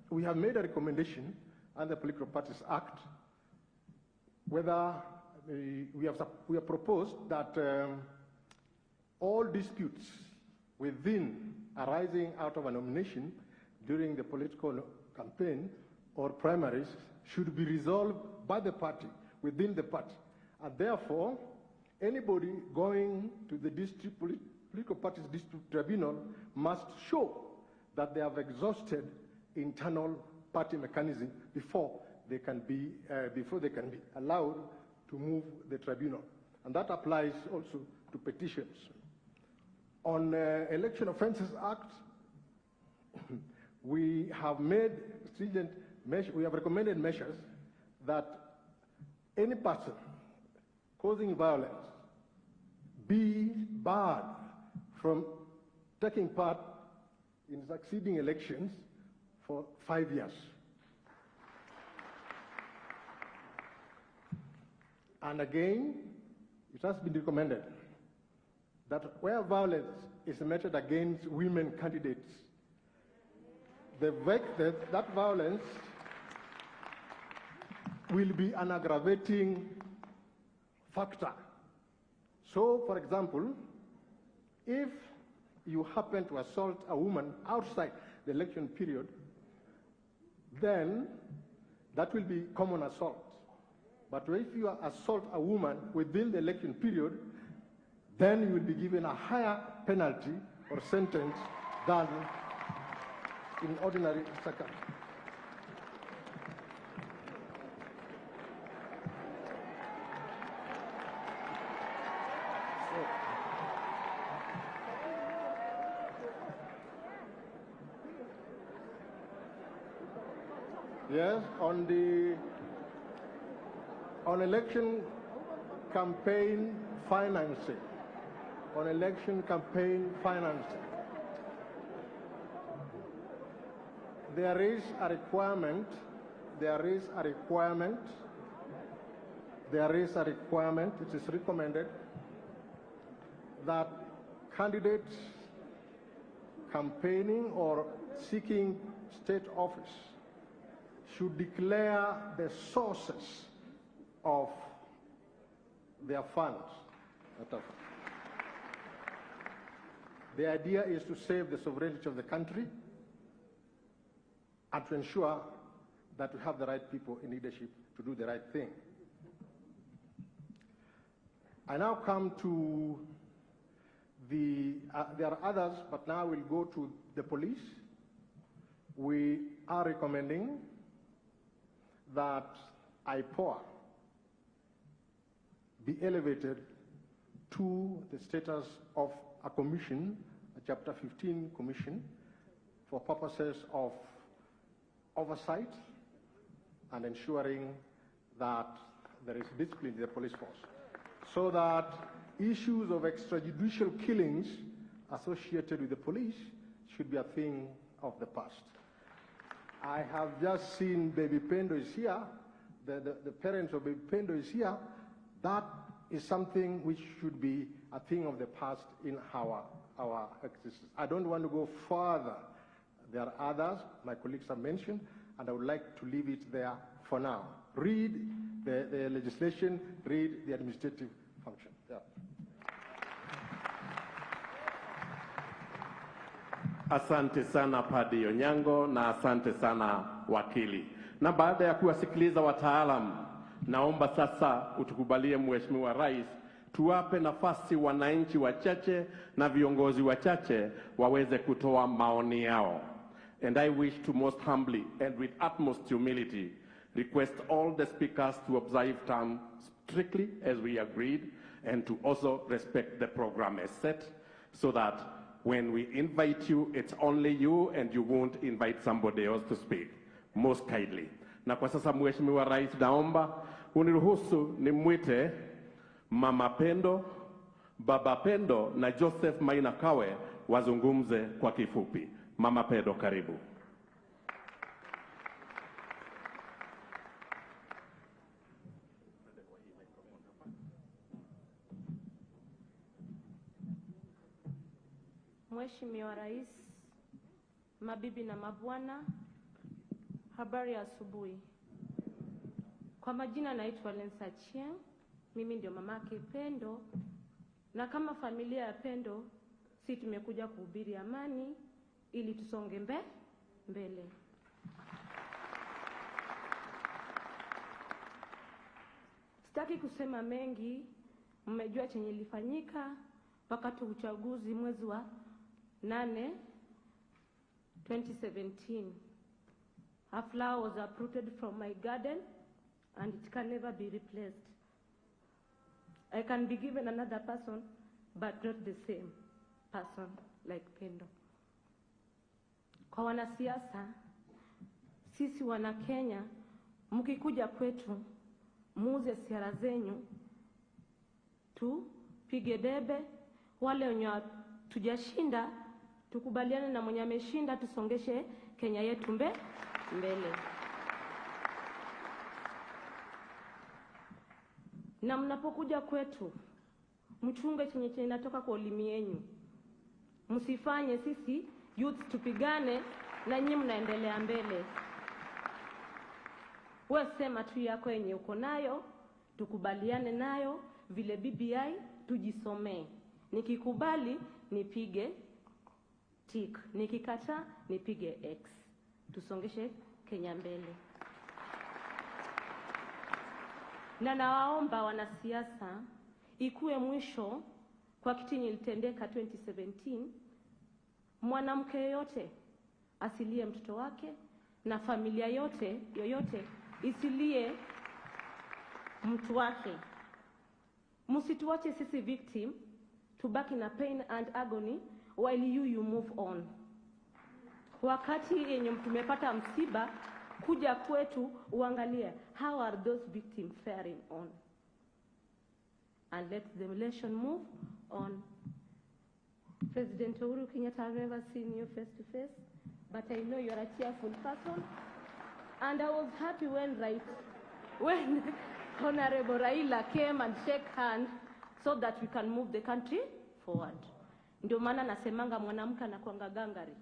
we have made a recommendation under the Political Parties Act whether we have proposed that all disputes arising out of a nomination during the political campaign or primaries should be resolved by the party, within the party. And therefore, anybody going to the political party's district tribunal must show that they have exhausted internal party mechanism before they can be allowed to move the tribunal. And that applies also to petitions. On Election Offences Act, we have made stringent measures, we have recommended measures that any person causing violence be barred from taking part in succeeding elections for 5 years. And again, it has been recommended that where violence is meted against women candidates, that violence will be an aggravating factor. So, for example, if you happen to assault a woman outside the election period, then that will be common assault. But if you assault a woman within the election period, then you will be given a higher penalty or sentence than in ordinary circumstances. Yes, on election campaign financing, there is a requirement, it is recommended that candidates campaigning or seeking state office should declare the sources of their funds. The idea is to save the sovereignty of the country and to ensure that we have the right people in leadership to do the right thing. I now come to there are others, but now we'll go to the police. We are recommending that IPOA be elevated to the status of a commission, a Chapter 15 commission, for purposes of oversight and ensuring that there is discipline in the police force, so that issues of extrajudicial killings associated with the police should be a thing of the past. I have just seen Baby Pendo is here, the parents of Baby Pendo is here. That is something which should be a thing of the past in our existence. I don't want to go further. There are others my colleagues have mentioned, and I would like to leave it there for now. Read the legislation, read the administrative function. Yeah. Asante sana Padi Onyango na asante sana wakili. Na baada ya kuwasikiliza wataalam, naomba sasa utukubalie Mheshimiwa Rais tuwape nafasi wananchi wachache na viongozi wachache waweze kutoa maoni yao. And I wish to most humbly and with utmost humility request all the speakers to observe time strictly as we agreed, and to also respect the program as set, so that when we invite you, it's only you and you won't invite somebody else to speak. Most kindly. Na kwa sasa Mheshimiwa Rais, naomba uniruhusu nimwite Mama Pendo, Baba Pendo na Joseph Maina Kawe wazungumze kwa kifupi. Mama Pendo, karibu. Mheshimiwa Rais, mabibi na mabwana, habari ya asubuhi. Kwa majina naitwa Lensa Chieng, mimi ndio mamake Pendo, na kama familia ya Pendo, si tumekuja kuhubiri amani ili tusonge mbele. Sitaki kusema mengi, mmejua chenye ilifanyika wakati wa uchaguzi mwezi wa 8 2017. A flower was uprooted from my garden and it can never be replaced. I can be given another person but not the same person like Pendo. Kwa wanasiasa, sisi wana Kenya, mkikuja kwetu, muuze siara zenyu, tupige debe, wale wenye tujashinda, tukubaliane na mwenye ameshinda, tusongeshe Kenya yetu mbele. Na mnapokuja kwetu, mchunge chenye inatoka kwa ulimi yenu. Msifanye sisi youth tupigane na nyinyi mnaendelea mbele. Wewe sema tu yako yenye uko nayo, tukubaliane nayo, vile BBI tujisomee. Nikikubali nipige tick, nikikataa nipige X. Tusongeshe Kenya mbele. Na nawaomba wanasiasa, ikuwe mwisho kwa kitu ilitendeka 2017, mwanamke yoyote asilie mtoto wake na familia yoyote isilie mtu wake. Msituache sisi victim tubaki na pain and agony while you move on. Wakati yenye tumepata msiba, kuja kwetu uangalie how are those victims faring on, and let the nation move on. President Uhuru Kenyatta, I've never seen you face to face, but I know you're a cheerful person, and I was happy when Honorable Raila came and shake hands so that we can move the country forward. Ndio maana nasemanga mwanamke anakuanga gangari.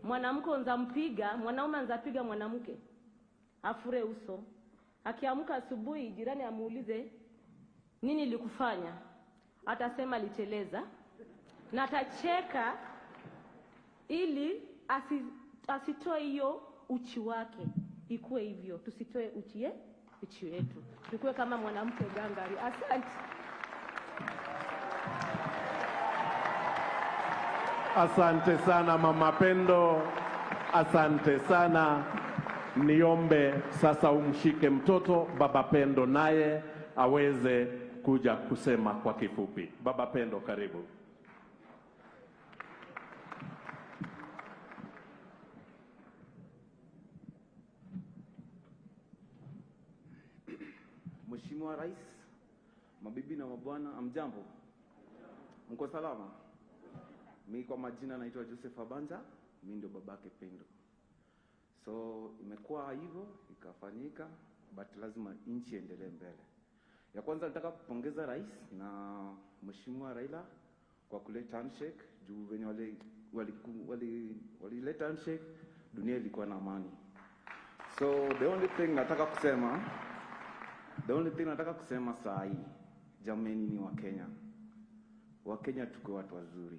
Mwanamke unzampiga, mwanaume anzapiga mwanamke, afure uso. Akiamka asubuhi jirani amuulize nini nilikufanya, atasema liteleza, na atacheka ili asitoe hiyo uchi wake. Ikuwe hivyo, tusitoe uchi wetu, tukue kama mwanamke gangari. Asante. Asante sana Mama Pendo, asante sana. Niombe sasa umshike mtoto Baba Pendo naye aweze kuja kusema kwa kifupi. Baba Pendo, karibu. Mheshimiwa Rais, mabibi na mabwana, amjambo? Mko salama? Mimi kwa majina naitwa Joseph Abanja, mimi ndio babake Pendo. So imekuwa hivyo, ikafanyika, but lazima nchi endelee mbele. Ya kwanza nataka kupongeza Rais na Mheshimiwa Raila kwa kuleta handshake, juu wenye walileta handshake, dunia ilikuwa na amani. So the only thing nataka kusema saa hii, jameni ni Wakenya. Wakenya tuko watu wazuri.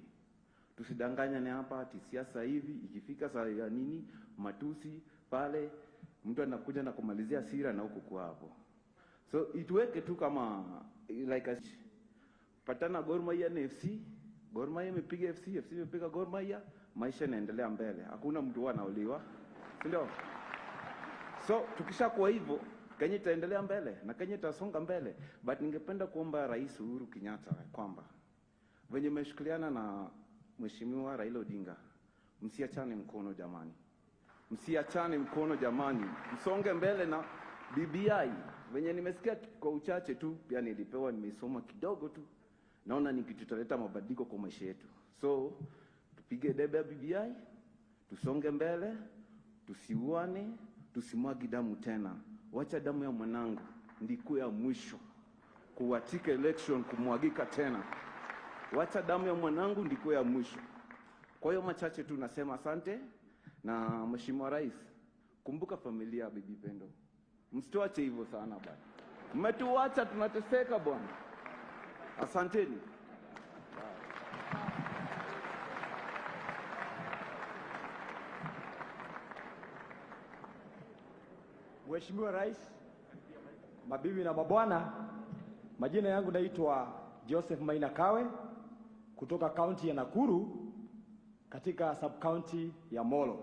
Tusidanganyane hapa ati siasa hivi, ikifika saa ya nini, matusi pale, mtu anakuja na kumalizia hasira na huko kwa hapo. So ituweke tu kama like patana Gor Mahia na FC, Gor Mahia imepiga FC imepiga Gor Mahia, maisha yanaendelea mbele. Hakuna mtu anauliwa. Si ndio? So tukishakuwa hivyo, Kenya itaendelea mbele na Kenya itasonga mbele. But ningependa kuomba Rais Uhuru Kenyatta kwamba wenye mmeshikiliana na Mheshimiwa Raila Odinga, msiachane mkono jamani. Msiachane mkono jamani. Msonge mbele na BBI. Wenye nimesikia kwa uchache tu, pia nilipewa nimesoma kidogo tu. Naona ni kitu tutaleta mabadiliko kwa maisha yetu. So tupige debe ya BBI, tusonge mbele, tusiuane, tusimwagi damu tena. Wacha damu ya mwanangu ndikuwe ya mwisho kuwatika election kumwagika tena. Wacha damu ya mwanangu ndikuwe ya mwisho. Kwa hiyo machache tu nasema asante. Na Mheshimiwa Rais, kumbuka familia ya Bibi Pendo. Msituache hivyo sana bwana. Mmetuacha tunateseka bwana. Asanteni. Mheshimiwa Rais, mabibi na mabwana, Majina yangu naitwa Joseph Maina Kawe kutoka kaunti ya Nakuru katika sub-county ya Molo.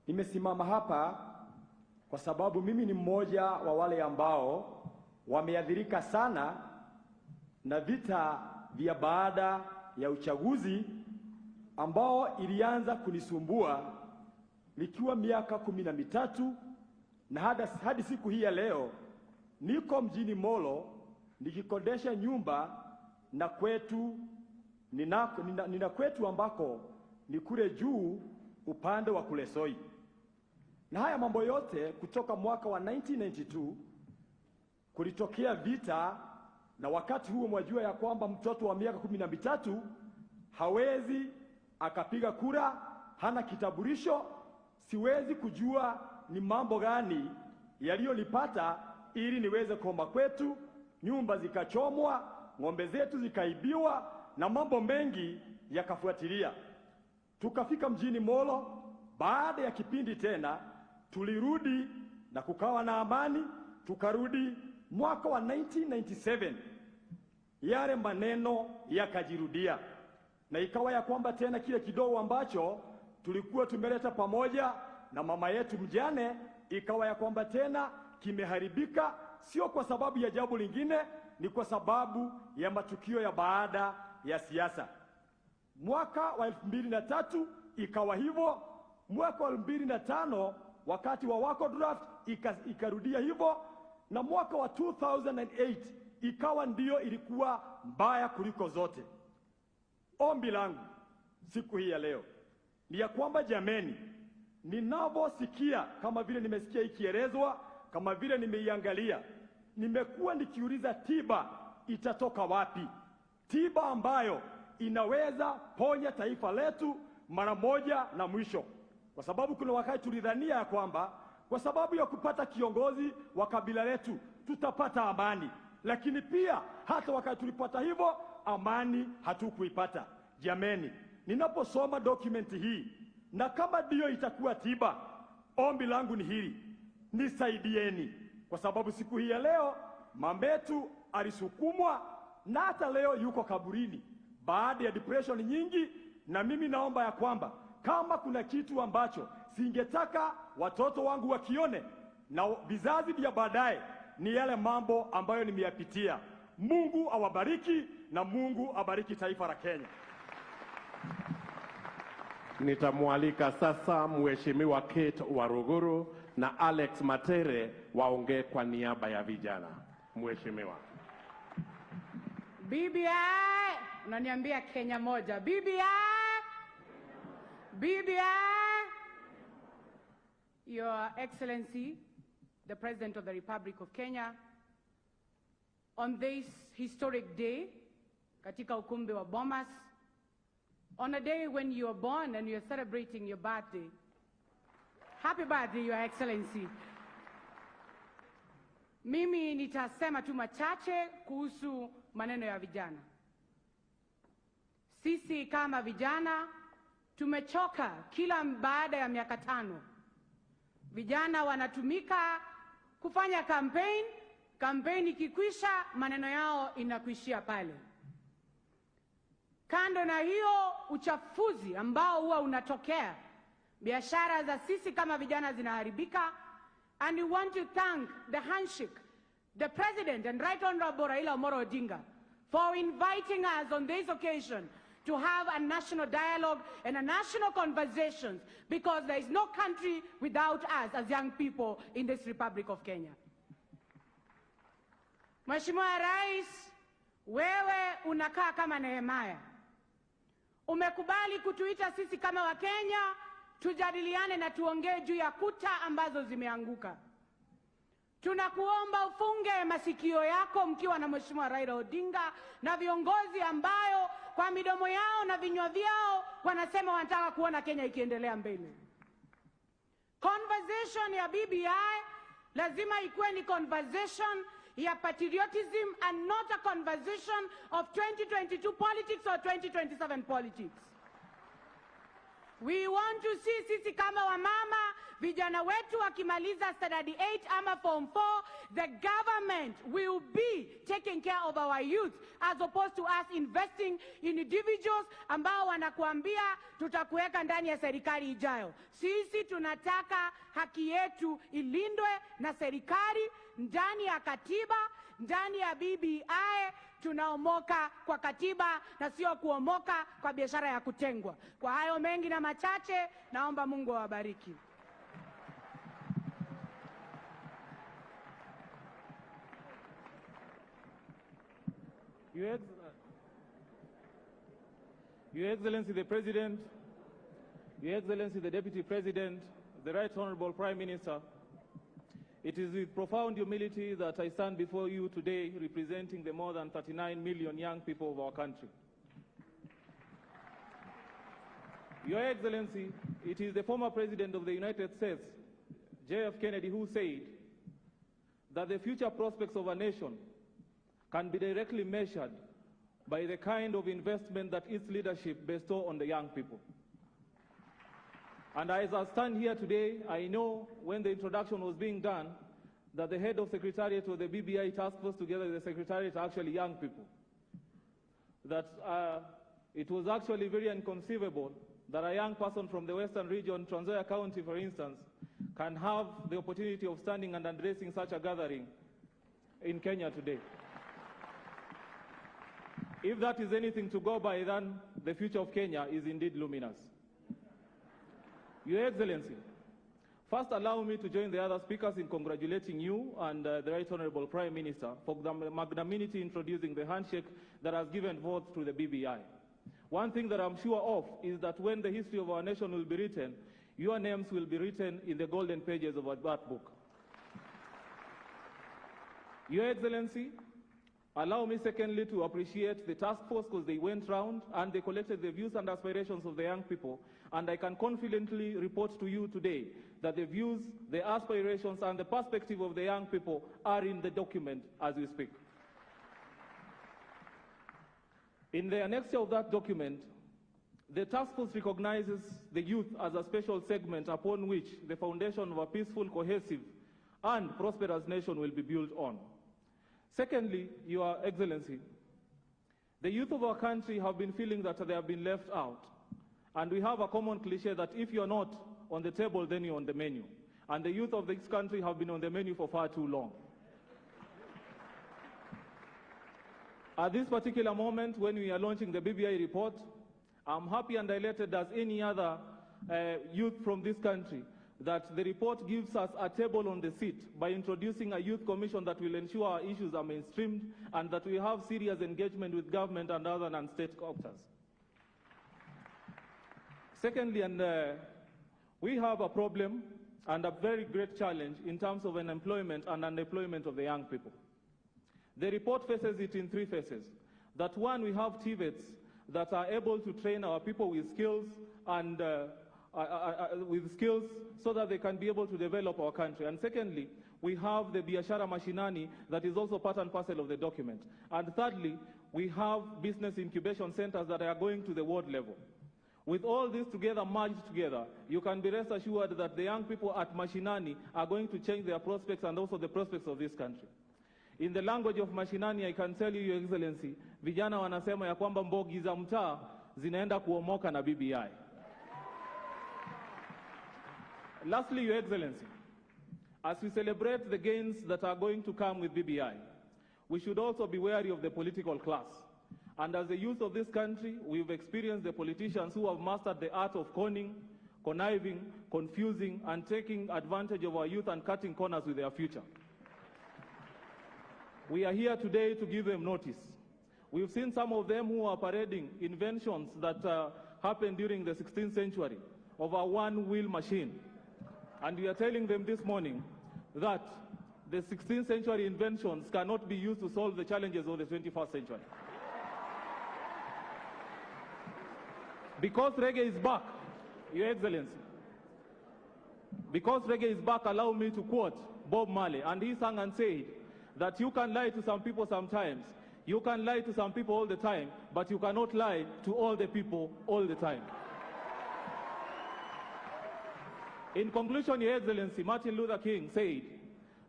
Nimesimama hapa kwa sababu mimi ni mmoja wa wale ambao wameathirika sana na vita vya baada ya uchaguzi ambao ilianza kunisumbua nikiwa miaka 13 na hadi siku hii ya leo niko mjini Molo nikikodesha nyumba na kwetu nina kwetu ambako ni kule juu upande wa Kulesoi. Na haya mambo yote kutoka mwaka wa 1992 kulitokea vita, na wakati huo mwajua ya kwamba mtoto wa miaka 13 hawezi akapiga kura, hana kitambulisho. Siwezi kujua ni mambo gani yaliyonipata ili niweze kuomba kwetu, nyumba zikachomwa, ng'ombe zetu zikaibiwa na mambo mengi yakafuatilia. Tukafika mjini Molo, baada ya kipindi tena tulirudi na kukawa na amani. Tukarudi mwaka wa 1997, yale maneno yakajirudia, na ikawa ya kwamba tena kile kidogo ambacho tulikuwa tumeleta pamoja na mama yetu mjane, ikawa ya kwamba tena kimeharibika, sio kwa sababu ya jambo lingine, ni kwa sababu ya matukio ya baada ya siasa. Mwaka wa 2003 ikawa hivyo, mwaka wa 2005 wakati wa wako draft ikarudia hivyo, na mwaka wa 2008 ikawa ndio ilikuwa mbaya kuliko zote. Ombi langu siku hii ya leo ni ya kwamba jameni, ninavyosikia kama vile nimesikia ikielezwa, kama vile nimeiangalia, nimekuwa nikiuliza tiba itatoka wapi? Tiba ambayo inaweza ponya taifa letu mara moja na mwisho. Kwa sababu kuna wakati tulidhania ya kwamba kwa sababu ya kupata kiongozi wa kabila letu tutapata amani, lakini pia hata wakati tulipata hivyo amani hatukuipata. Jameni, ninaposoma dokumenti hii na kama ndio itakuwa tiba, ombi langu ni hili: nisaidieni, kwa sababu siku hii ya leo mametu alisukumwa na hata leo yuko kaburini baada ya depression nyingi. Na mimi naomba ya kwamba kama kuna kitu ambacho singetaka watoto wangu wakione na vizazi vya baadaye, ni yale mambo ambayo nimeyapitia. Mungu awabariki na Mungu abariki taifa la Kenya. Nitamwalika sasa Mheshimiwa Kate Waruguru na Alex Matere waongee kwa niaba ya vijana. Mheshimiwa. BBI, unaniambia Kenya moja. BBI, Your Excellency, the President of the Republic of Kenya, on this historic day, katika ukumbi wa Bomas, on a day when you are born and you are celebrating your birthday. Happy birthday, Your Excellency. Mimi nitasema tu machache kuhusu maneno ya vijana. Sisi kama vijana tumechoka kila baada ya miaka 5. Vijana wanatumika kufanya kampeni ikikwisha maneno yao inakuishia pale. Kando na hiyo uchafuzi ambao huwa unatokea, biashara za sisi kama vijana zinaharibika. And we want to thank the handshake, the President and Right Honorable Raila Amolo Odinga for inviting us on this occasion to have a national dialogue and a national conversation, because there is no country without us as young people in this Republic of Kenya. Mheshimiwa Rais, wewe unakaa kama Nehemia. Umekubali kutuita sisi kama Wakenya tujadiliane na tuongee juu ya kuta ambazo zimeanguka. Tunakuomba ufunge masikio yako mkiwa na Mheshimiwa Raila Odinga na viongozi ambayo kwa midomo yao na vinywa vyao wanasema wanataka kuona Kenya ikiendelea mbele. Conversation ya BBI lazima ikuwe ni conversation ya patriotism and not a conversation of 2022 politics or 2027 politics. We want to see sisi kama wamama, vijana wetu wakimaliza standard 8 ama form 4, the government will be taking care of our youth as opposed to us investing in individuals ambao wanakuambia tutakuweka ndani ya serikali ijayo. Sisi tunataka haki yetu ilindwe na serikali ndani ya katiba, ndani ya BBI. Tunaomoka kwa katiba na sio kuomoka kwa biashara ya kutengwa. Kwa hayo mengi na machache, naomba Mungu awabariki. Your Excellency the President, Your Excellency the Deputy President, the Right Honorable Prime Minister, it is with profound humility that I stand before you today representing the more than 39 million young people of our country. Your Excellency, it is the former President of the United States, J.F. Kennedy, who said that the future prospects of a nation can be directly measured by the kind of investment that its leadership bestow on the young people. And as I stand here today, I know when the introduction was being done that the head of Secretariat of the BBI task force together with the Secretariat are actually young people. That it was actually very inconceivable that a young person from the western region, Trans Nzoia County for instance, can have the opportunity of standing and addressing such a gathering in Kenya today. If that is anything to go by, then the future of Kenya is indeed luminous. Your Excellency, first allow me to join the other speakers in congratulating you and the Right Honorable Prime Minister for the magnanimity introducing the handshake that has given voice to the BBI. One thing that I'm sure of is that when the history of our nation will be written, your names will be written in the golden pages of that book. Your Excellency, allow me secondly to appreciate the task force because they went round and they collected the views and aspirations of the young people. And I can confidently report to you today that the views, the aspirations, and the perspective of the young people are in the document as we speak. In the annexure of that document, the task force recognizes the youth as a special segment upon which the foundation of a peaceful, cohesive, and prosperous nation will be built on. Secondly, Your Excellency, the youth of our country have been feeling that they have been left out. And we have a common cliche that if you're not on the table, then you're on the menu. And the youth of this country have been on the menu for far too long. At this particular moment, when we are launching the BBI report, I'm happy and elated as any other youth from this country that the report gives us a table on the seat by introducing a youth commission that will ensure our issues are mainstreamed and that we have serious engagement with government and other non-state actors. Secondly, we have a problem and a very great challenge in terms of unemployment and unemployment of the young people. The report faces it in three phases. That one, we have TVETs that are able to train our people with skills and so that they can be able to develop our country. And secondly, we have the Biashara Mashinani that is also part and parcel of the document. And thirdly, we have business incubation centers that are going to the ward level. With all this together, merged together, you can be rest assured that the young people at Mashinani are going to change their prospects and also the prospects of this country. In the language of Mashinani, I can tell you, Your Excellency, vijana wanasema ya kwamba mbogi za mtaa zinaenda kuomoka na BBI. Lastly, Your Excellency, as we celebrate the gains that are going to come with BBI, we should also be wary of the political class. And as the youth of this country, we've experienced the politicians who have mastered the art of conning, conniving, confusing, and taking advantage of our youth and cutting corners with their future. We are here today to give them notice. We've seen some of them who are parading inventions that happened during the 16th century of a one-wheel machine. And we are telling them this morning that the 16th century inventions cannot be used to solve the challenges of the 21st century. Because reggae is back, Your Excellency, because reggae is back, allow me to quote Bob Marley, and he sang and said that you can lie to some people sometimes, you can lie to some people all the time, but you cannot lie to all the people all the time. In conclusion, Your Excellency, Martin Luther King said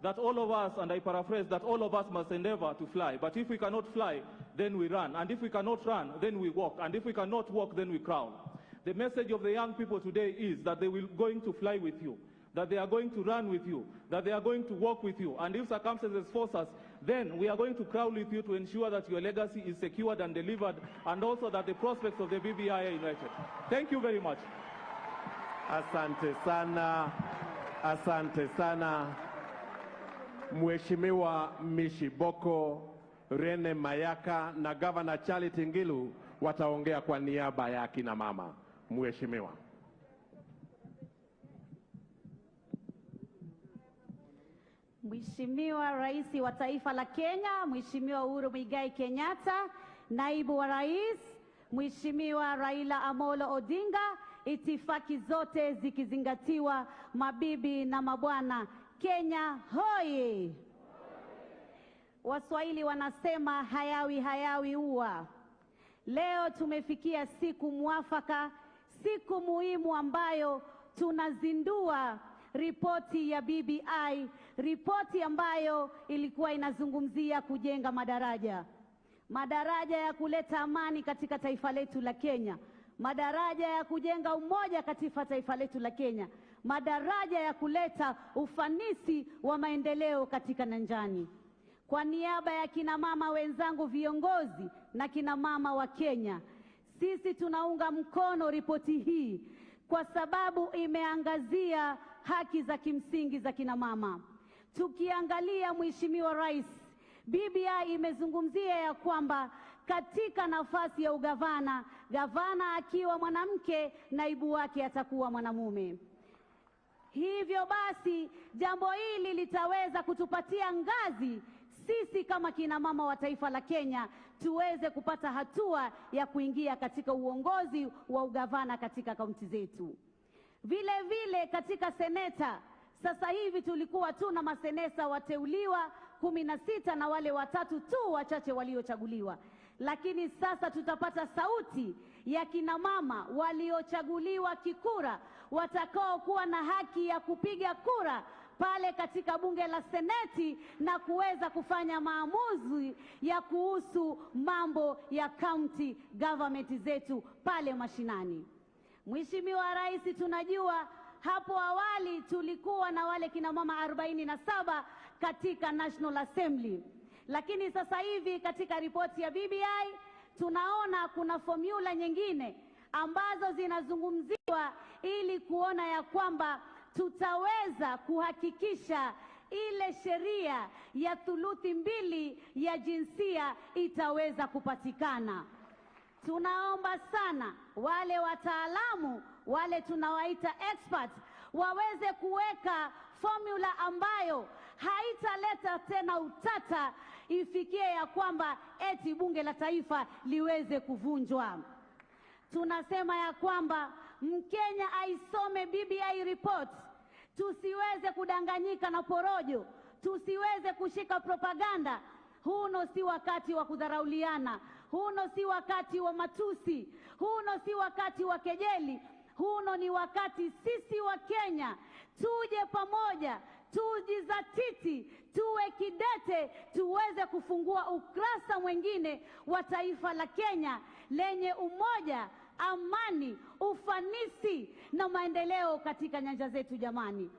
that all of us, and I paraphrase, that all of us must endeavor to fly. But if we cannot fly, then we run. And if we cannot run, then we walk. And if we cannot walk, then we crawl. The message of the young people today is that they will going to fly with you, that they are going to run with you, that they are going to walk with you. And if circumstances force us, then we are going to crawl with you to ensure that your legacy is secured and delivered, and also that the prospects of the BBI are united. Thank you very much. Asante sana, asante sana. Mheshimiwa Mishiboko, Rene Mayaka na Governor Charity Ngilu wataongea kwa niaba ya kina mama. Mheshimiwa. Mheshimiwa Rais wa Taifa la Kenya, Mheshimiwa Uhuru Muigai Kenyatta, Naibu wa Rais, Mheshimiwa Raila Amolo Odinga, itifaki zote zikizingatiwa, mabibi na mabwana, Kenya hoye! Waswahili wanasema hayawi hayawi huwa. Leo tumefikia siku mwafaka, siku muhimu ambayo tunazindua ripoti ya BBI, ripoti ambayo ilikuwa inazungumzia kujenga madaraja. Madaraja ya kuleta amani katika taifa letu la Kenya. Madaraja ya kujenga umoja katika taifa letu la Kenya. Madaraja ya kuleta ufanisi wa maendeleo katika nyanjani. Kwa niaba ya kina mama wenzangu viongozi na kina mama wa Kenya, sisi tunaunga mkono ripoti hii kwa sababu imeangazia haki za kimsingi za kina mama. Tukiangalia Mheshimiwa Rais, BBI imezungumzia ya kwamba katika nafasi ya ugavana, gavana akiwa mwanamke, naibu wake atakuwa mwanamume. Hivyo basi, jambo hili litaweza kutupatia ngazi sisi kama kina mama wa taifa la Kenya tuweze kupata hatua ya kuingia katika uongozi wa ugavana katika kaunti zetu. Vile vile katika seneta, sasa hivi tulikuwa tu na maseneta wateuliwa 16 na wale watatu tu wachache waliochaguliwa. Lakini sasa tutapata sauti ya kina mama waliochaguliwa kikura, watakao kuwa na haki ya kupiga kura pale katika bunge la seneti na kuweza kufanya maamuzi ya kuhusu mambo ya county government zetu pale mashinani. Mheshimiwa Rais, tunajua hapo awali tulikuwa na wale kina mama 47 katika National Assembly. Lakini sasa hivi katika ripoti ya BBI tunaona kuna formula nyingine ambazo zinazungumziwa ili kuona ya kwamba tutaweza kuhakikisha ile sheria ya thuluthi mbili ya jinsia itaweza kupatikana. Tunaomba sana wale wataalamu, wale tunawaita experts, waweze kuweka formula ambayo haitaleta tena utata ifikie ya kwamba eti bunge la taifa liweze kuvunjwa. Tunasema ya kwamba Mkenya aisome BBI report, tusiweze kudanganyika na porojo, tusiweze kushika propaganda. Huno si wakati wa kudharauliana, huno si wakati wa matusi, huno si wakati wa kejeli. Huno ni wakati sisi wa Kenya tuje pamoja, tujizatiti, tuwe kidete, tuweze kufungua ukurasa mwingine wa taifa la Kenya lenye umoja, amani, ufanisi na maendeleo katika nyanja zetu. Jamani,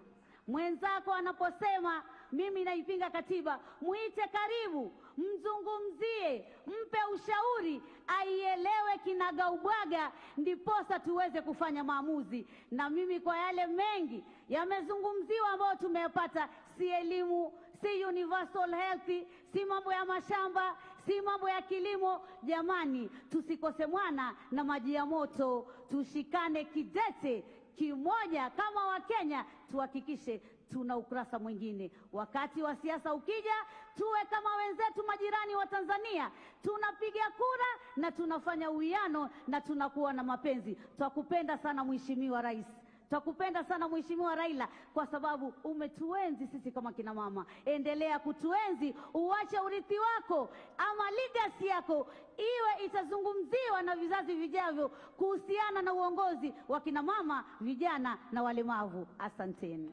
mwenzako anaposema mimi naipinga katiba, muite karibu, mzungumzie, mpe ushauri, aielewe kinagaubwaga, ndiposa tuweze kufanya maamuzi. Na mimi kwa yale mengi yamezungumziwa ambayo tumeyapata, si elimu, si universal health, si mambo ya mashamba, si mambo ya kilimo. Jamani, tusikose mwana na maji ya moto, tushikane kidete kimoja kama Wakenya, tuhakikishe tuna ukurasa mwingine. Wakati wa siasa ukija, tuwe kama wenzetu majirani wa Tanzania, tunapiga kura na tunafanya uwiano na tunakuwa na mapenzi. Twakupenda sana Mheshimiwa Rais, Twakupenda sana Mheshimiwa Raila kwa sababu umetuenzi sisi kama kina mama. Endelea kutuenzi, uache urithi wako ama legacy yako iwe itazungumziwa na vizazi vijavyo kuhusiana na uongozi wa kina mama, vijana na walemavu. Asanteni.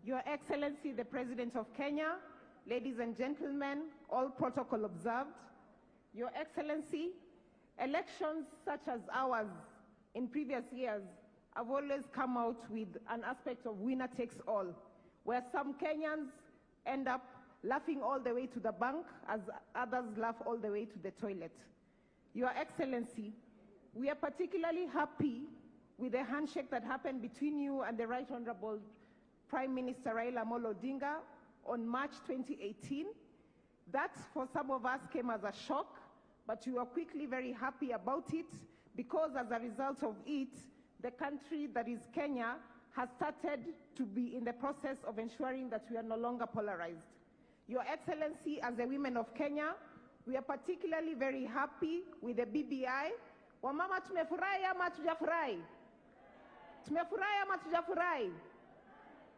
Your Excellency, the President of Kenya, ladies and gentlemen, all protocol observed. Your Excellency, elections such as ours in previous years have always come out with an aspect of winner takes all, where some Kenyans end up laughing all the way to the bank as others laugh all the way to the toilet. Your Excellency, we are particularly happy with the handshake that happened between you and the Right Honorable Prime Minister Raila Amolo Odinga on March 2018. That, for some of us, came as a shock, but we were quickly very happy about it because as a result of it, the country that is Kenya has started to be in the process of ensuring that we are no longer polarized. Your Excellency, as the women of Kenya, we are particularly very happy with the BBI. Wamama tumefurahi ama tujafurahi? Tumefurahi ama tujafurahi?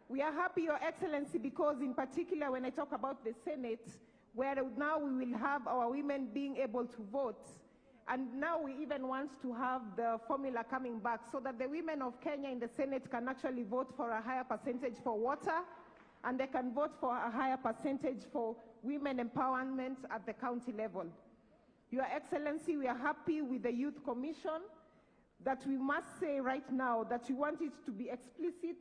We are happy, Your Excellency, because in particular when I talk about the Senate, where now we will have our women being able to vote, and now we even want to have the formula coming back so that the women of Kenya in the Senate can actually vote for a higher percentage for water, and they can vote for a higher percentage for women empowerment at the county level. Your Excellency, we are happy with the Youth Commission, that we must say right now that we want it to be explicit,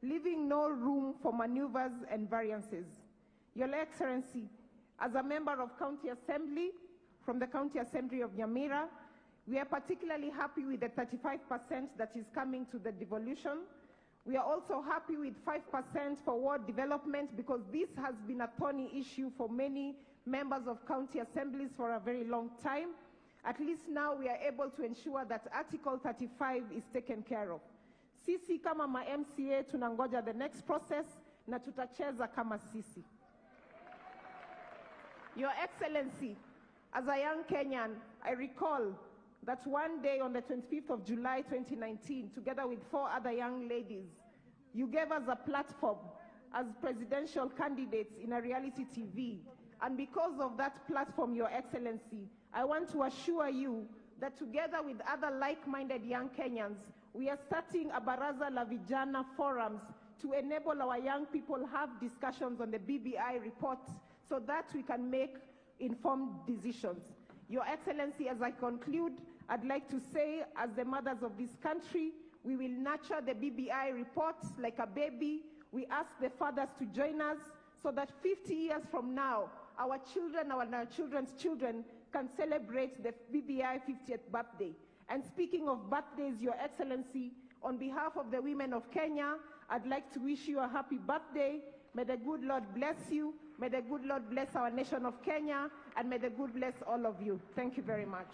leaving no room for maneuvers and variances. Your Excellency, as a member of County Assembly, from the County Assembly of Nyamira, we are particularly happy with the 35% that is coming to the devolution. We are also happy with 5% for ward development because this has been a thorny issue for many members of county assemblies for a very long time. At least now we are able to ensure that Article 35 is taken care of. Sisi kama ma MCA tunangoja the next process na tutacheza kama sisi. Your Excellency, as a young Kenyan, I recall that one day on the 25th of July 2019, together with 4 other young ladies, you gave us a platform as presidential candidates in a reality TV. And because of that platform, Your Excellency, I want to assure you that together with other like-minded young Kenyans, we are starting a Baraza la Vijana forums to enable our young people have discussions on the BBI report so that we can make informed decisions. Your Excellency, as I conclude, I'd like to say, as the mothers of this country, we will nurture the BBI reports like a baby. We ask the fathers to join us so that 50 years from now, our children, our children's children can celebrate the BBI 50th birthday. And speaking of birthdays, Your Excellency, on behalf of the women of Kenya, I'd like to wish you a happy birthday. May the good Lord bless you. May the good Lord bless our nation of Kenya. And may the good bless all of you. Thank you very much.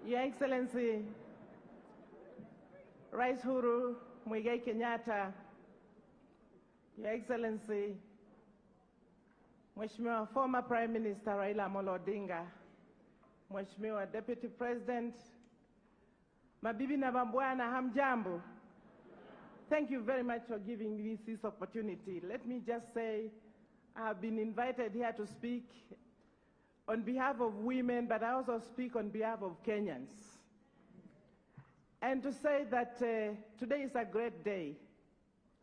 Your Excellency, Rais Uhuru Muigai Kenyatta, Your Excellency, Mheshimiwa former Prime Minister Raila Amolo Odinga, Mheshimiwa Deputy President, mabibi na mabwana, hamjambo. Thank you very much for giving me this opportunity. Let me just say I have been invited here to speak on behalf of women, but I also speak on behalf of Kenyans. And to say that today is a great day.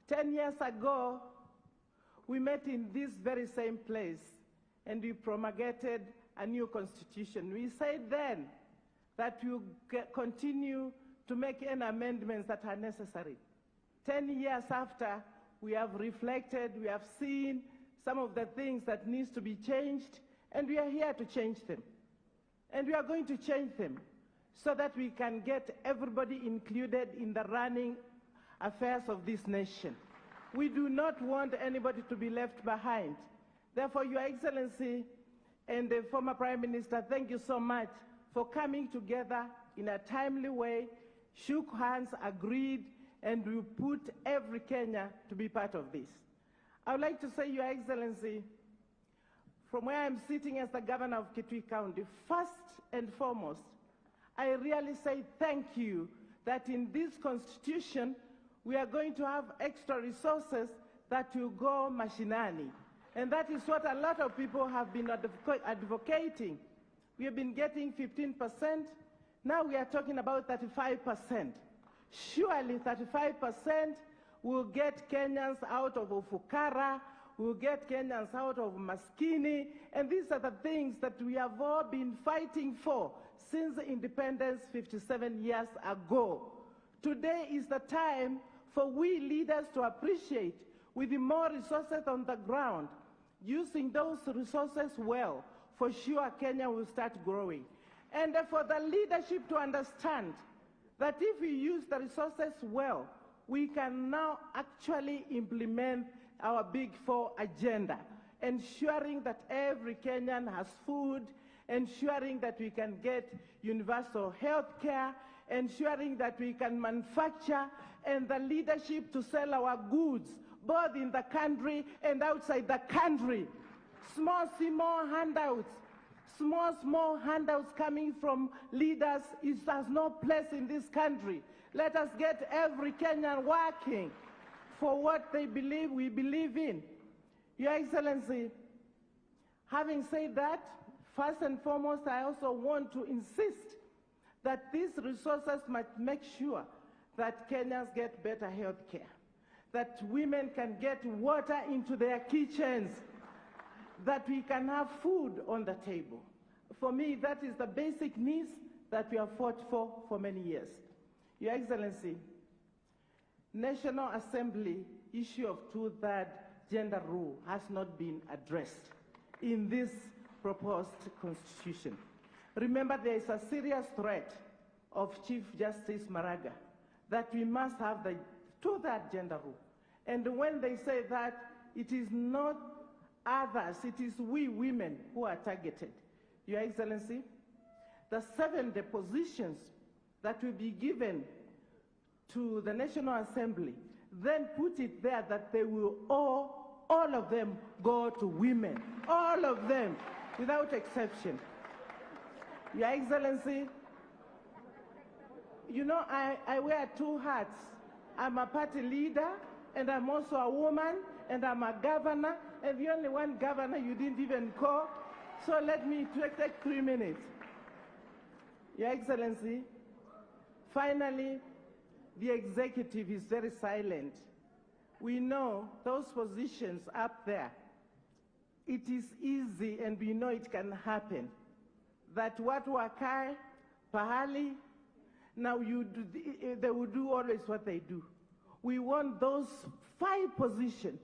10 years ago, we met in this very same place and we promulgated a new constitution. We said then that we continue to make any amendments that are necessary. 10 years after, we have reflected, we have seen some of the things that needs to be changed, and we are here to change them. And we are going to change them so that we can get everybody included in the running affairs of this nation. We do not want anybody to be left behind. Therefore, Your Excellency and the former Prime Minister, thank you so much for coming together in a timely way, shook hands, agreed, and we put every Kenya to be part of this. I would like to say, Your Excellency, from where I'm sitting as the Governor of Kitui County, first and foremost, I really say thank you that in this constitution, we are going to have extra resources that will go mashinani. And that is what a lot of people have been advocating. We have been getting 15%. Now we are talking about 35%. Surely 35% will get Kenyans out of ufukara, will get Kenyans out of maskini, and these are the things that we have all been fighting for since independence 57 years ago. Today is the time for we leaders to appreciate, with the more resources on the ground, using those resources well, for sure Kenya will start growing. And for the leadership to understand that if we use the resources well, we can now actually implement our Big Four agenda, ensuring that every Kenyan has food, ensuring that we can get universal health care, ensuring that we can manufacture, and the leadership to sell our goods, both in the country and outside the country. Small handouts, small handouts coming from leaders has no place in this country. Let us get every Kenyan working for what they believe we believe in. Your Excellency, having said that, first and foremost, I also want to insist that these resources must make sure that Kenyans get better health care, that women can get water into their kitchens, that we can have food on the table. For me, that is the basic needs that we have fought for many years. Your Excellency, National Assembly issue of 2/3 gender rule has not been addressed in this proposed constitution. Remember, there is a serious threat of Chief Justice Maraga that we must have the 2/3 gender rule. And when they say that, it is not others, it is we women who are targeted. Your Excellency, the 7 depositions that will be given to the National Assembly, then put it there that they will all of them go to women. All of them, without exception. Your Excellency, you know, I wear 2 hats. I'm a party leader, and I'm also a woman, and I'm a governor, and the only one governor you didn't even call. So let me take 3 minutes. Your Excellency, finally, the executive is very silent. We know those positions up there, it is easy, and we know it can happen, that what wakai, pahali, now they will do always what they do. We want those 5 positions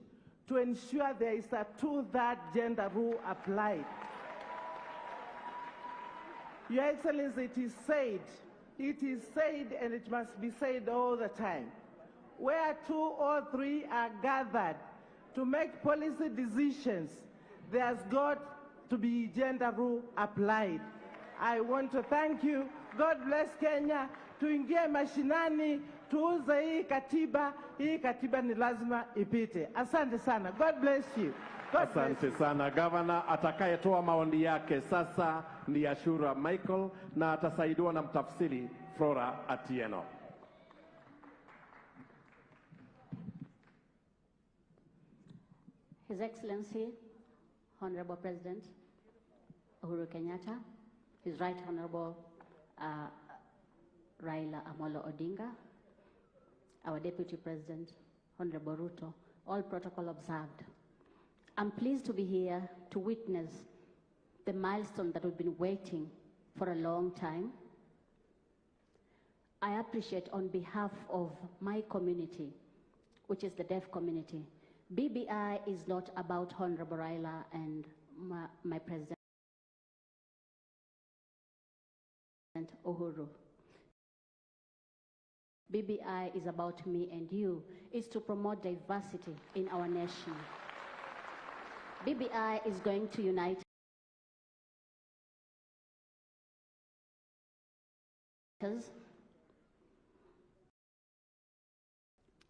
to ensure there is a 2/3 gender rule applied. Your Excellency, it is said, and it must be said all the time, where 2 or 3 are gathered to make policy decisions, there's got to be gender rule applied. I want to thank you. God bless Kenya. Tuingie mashinani, tuuze hii katiba. Hii katiba ni lazima ipite. Asante sana. God bless you. Asante sana. Governor atakayetoa maoni yake sasa ni Ashura Michael na atasaidiwa na mtafsiri Flora Atieno. His Excellency, Honorable President, Uhuru Kenyatta, His Right Honorable Raila Amolo Odinga, our Deputy President, Honorable Ruto, all protocol observed. I'm pleased to be here to witness the milestone that we've been waiting for a long time. I appreciate on behalf of my community, which is the deaf community, BBI is not about Honorable Raila and my President Uhuru. BBI is about me and you. It's to promote diversity in our nation. BBI is going to unite us.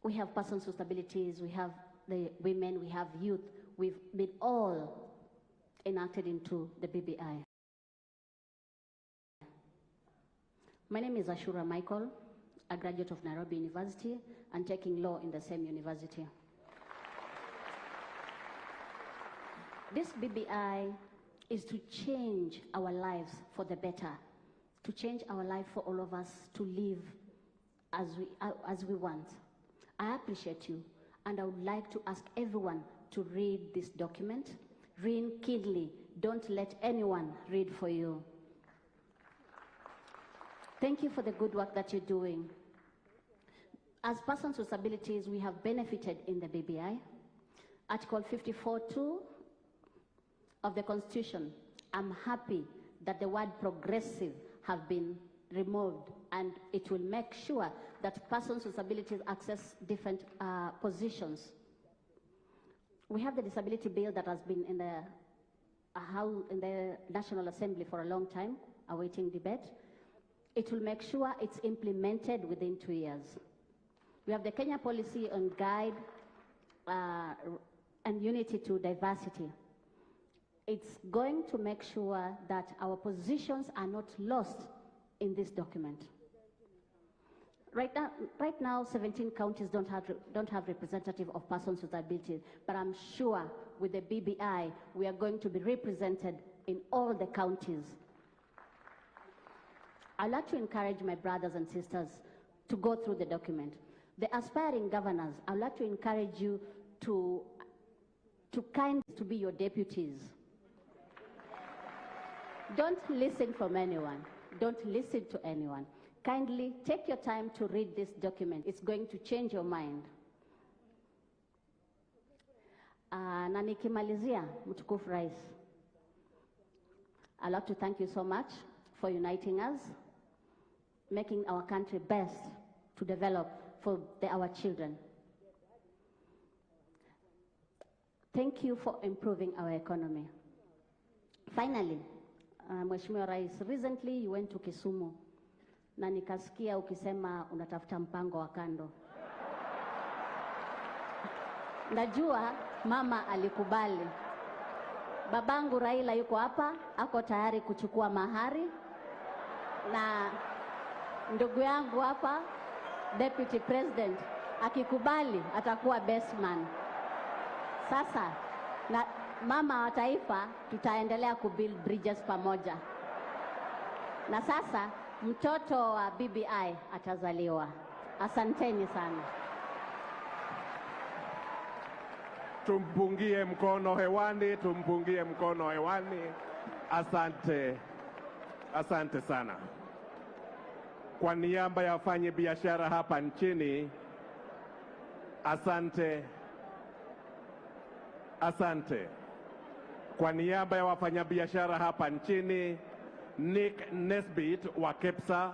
We have persons with disabilities, we have the women, we have youth. We've been all enacted into the BBI. My name is Ashura Michael, a graduate of Nairobi University and taking law in the same university. This BBI is to change our lives for the better, to change our life for all of us to live as we want. I appreciate you, and I would like to ask everyone to read this document. Read keenly. Don't let anyone read for you. Thank you for the good work that you're doing. As persons with disabilities, we have benefited in the BBI. Article 54(2) of the Constitution, I'm happy that the word progressive have been removed, and it will make sure that persons with disabilities access different positions. We have the disability bill that has been in the National Assembly for a long time, awaiting debate. It will make sure it's implemented within 2 years. We have the Kenya policy on guide and unity to diversity. It's going to make sure that our positions are not lost in this document. Right now, 17 counties don't have representative of persons with disabilities, but I'm sure with the BBI, we are going to be represented in all the counties. I'd like to encourage my brothers and sisters to go through the document. The aspiring governors, I'd like to encourage you to be your deputies. Don't listen from anyone. Don't listen to anyone. Kindly take your time to read this document. It's going to change your mind. Na nikimalizia, mtukufu Rais, I'd like to thank you so much for uniting us, making our country best to develop for our children. Thank you for improving our economy. Finally, Mheshimiwa Rais, recently you went to Kisumu na nikasikia ukisema unatafuta mpango wa kando. Najua mama alikubali. Babangu Raila yuko hapa, ako tayari kuchukua mahari, na ndugu yangu hapa Deputy President akikubali atakuwa best man. Sasa na mama wa taifa tutaendelea kubuild bridges pamoja. Na sasa mtoto wa BBI atazaliwa. Asanteni sana. Tumpungie mkono hewani, tumpungie mkono hewani. Asante. Asante sana. Kwa niaba ya wafanya biashara hapa nchini, asante. Asante. Kwa niaba ya wafanyabiashara hapa nchini, Nick Nesbitt wa Kepsa,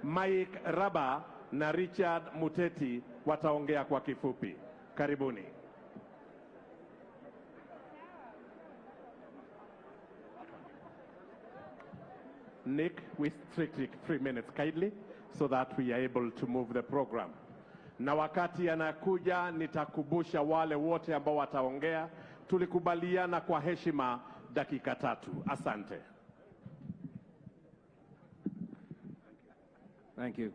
Mike Raba na Richard Muteti wataongea kwa kifupi. Karibuni. Nick, we strictly 3 minutes kindly so that we are able to move the program. Na wakati anakuja nitakubusha wale wote ambao wataongea, tulikubaliana kwa heshima dakika 3. Asante. Thank you.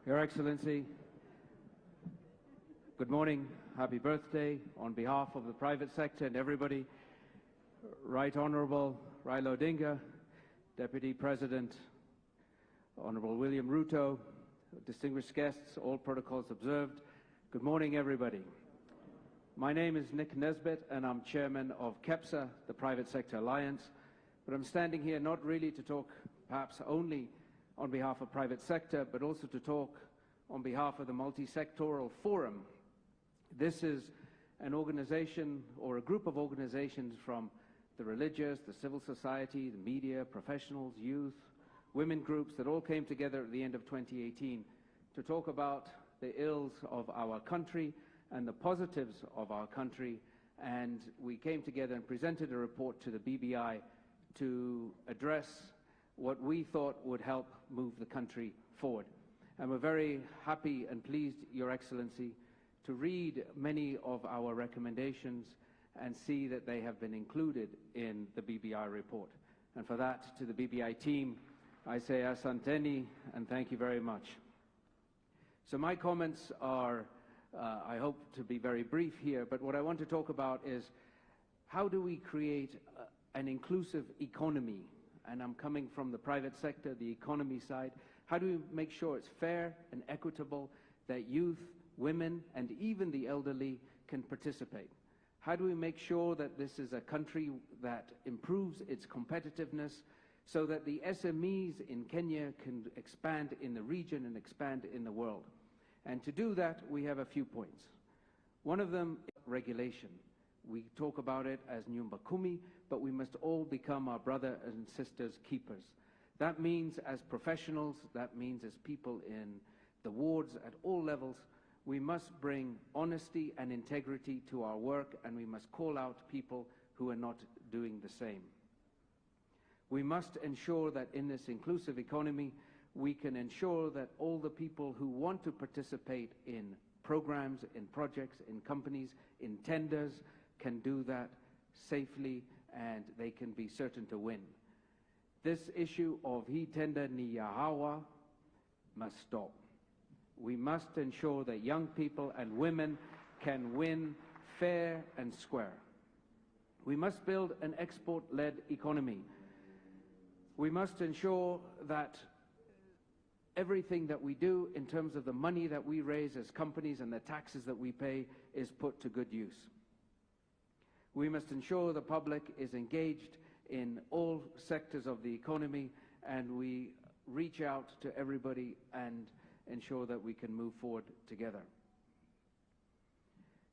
Your Excellency, good morning, happy birthday on behalf of the private sector and everybody. Right Honourable Raila Odinga, Deputy President, Honorable William Ruto, distinguished guests, all protocols observed. Good morning, everybody. My name is Nick Nesbitt, and I'm chairman of KEPSA, the Private Sector Alliance. But I'm standing here not really to talk perhaps only on behalf of private sector, but also to talk on behalf of the Multi-Sectoral Forum. This is an organization or a group of organizations from the religious, the civil society, the media, professionals, youth, women groups that all came together at the end of 2018 to talk about the ills of our country and the positives of our country. And we came together and presented a report to the BBI to address what we thought would help move the country forward. And we're very happy and pleased, Your Excellency, to read many of our recommendations and see that they have been included in the BBI report. And for that, to the BBI team, I say asanteni and thank you very much. So my comments are, I hope to be very brief here, but what I want to talk about is how do we create an inclusive economy? And I'm coming from the private sector, the economy side. How do we make sure it's fair and equitable, that youth, women, and even the elderly can participate? How do we make sure that this is a country that improves its competitiveness so that the SMEs in Kenya can expand in the region and expand in the world? And to do that, we have a few points. One of them is regulation. We talk about it as Nyumba Kumi, but we must all become our brother and sisters keepers. That means as professionals, that means as people in the wards at all levels, we must bring honesty and integrity to our work, and we must call out people who are not doing the same. We must ensure that in this inclusive economy, we can ensure that all the people who want to participate in programs, in projects, in companies, in tenders, can do that safely, and they can be certain to win. This issue of hii tender ni ya hawa must stop. We must ensure that young people and women can win fair and square. We must build an export-led economy. We must ensure that everything that we do in terms of the money that we raise as companies and the taxes that we pay is put to good use. We must ensure the public is engaged in all sectors of the economy, and we reach out to everybody and ensure that we can move forward together.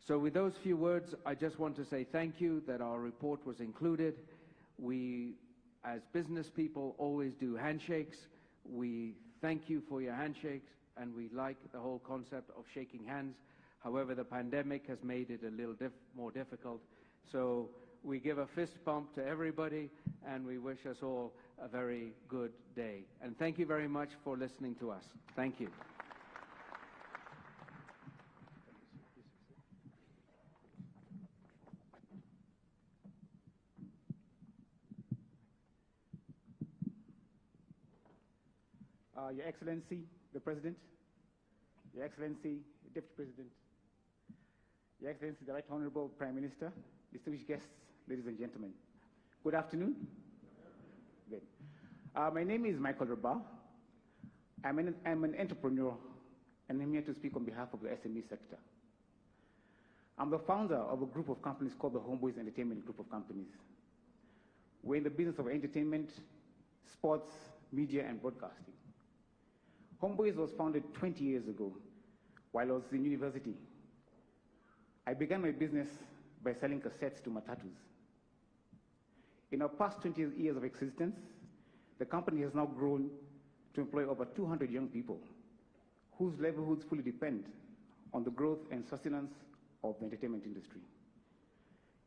So with those few words, I just want to say thank you that our report was included. We, as business people, always do handshakes. We thank you for your handshakes, and we like the whole concept of shaking hands. However, the pandemic has made it a little more difficult. So we give a fist bump to everybody, and we wish us all a very good day. And thank you very much for listening to us. Thank you. Your Excellency, the President, Your Excellency, Deputy President, Your Excellency, the Right Honorable Prime Minister, distinguished guests, ladies and gentlemen. Good afternoon. Good. My name is Michael Rabah. I'm an entrepreneur, and I'm here to speak on behalf of the SME sector. I'm the founder of a group of companies called the Homeboys Entertainment Group of Companies. We're in the business of entertainment, sports, media, and broadcasting. Homeboys was founded 20 years ago while I was in university. I began my business by selling cassettes to matatus. In our past 20 years of existence, the company has now grown to employ over 200 young people whose livelihoods fully depend on the growth and sustenance of the entertainment industry.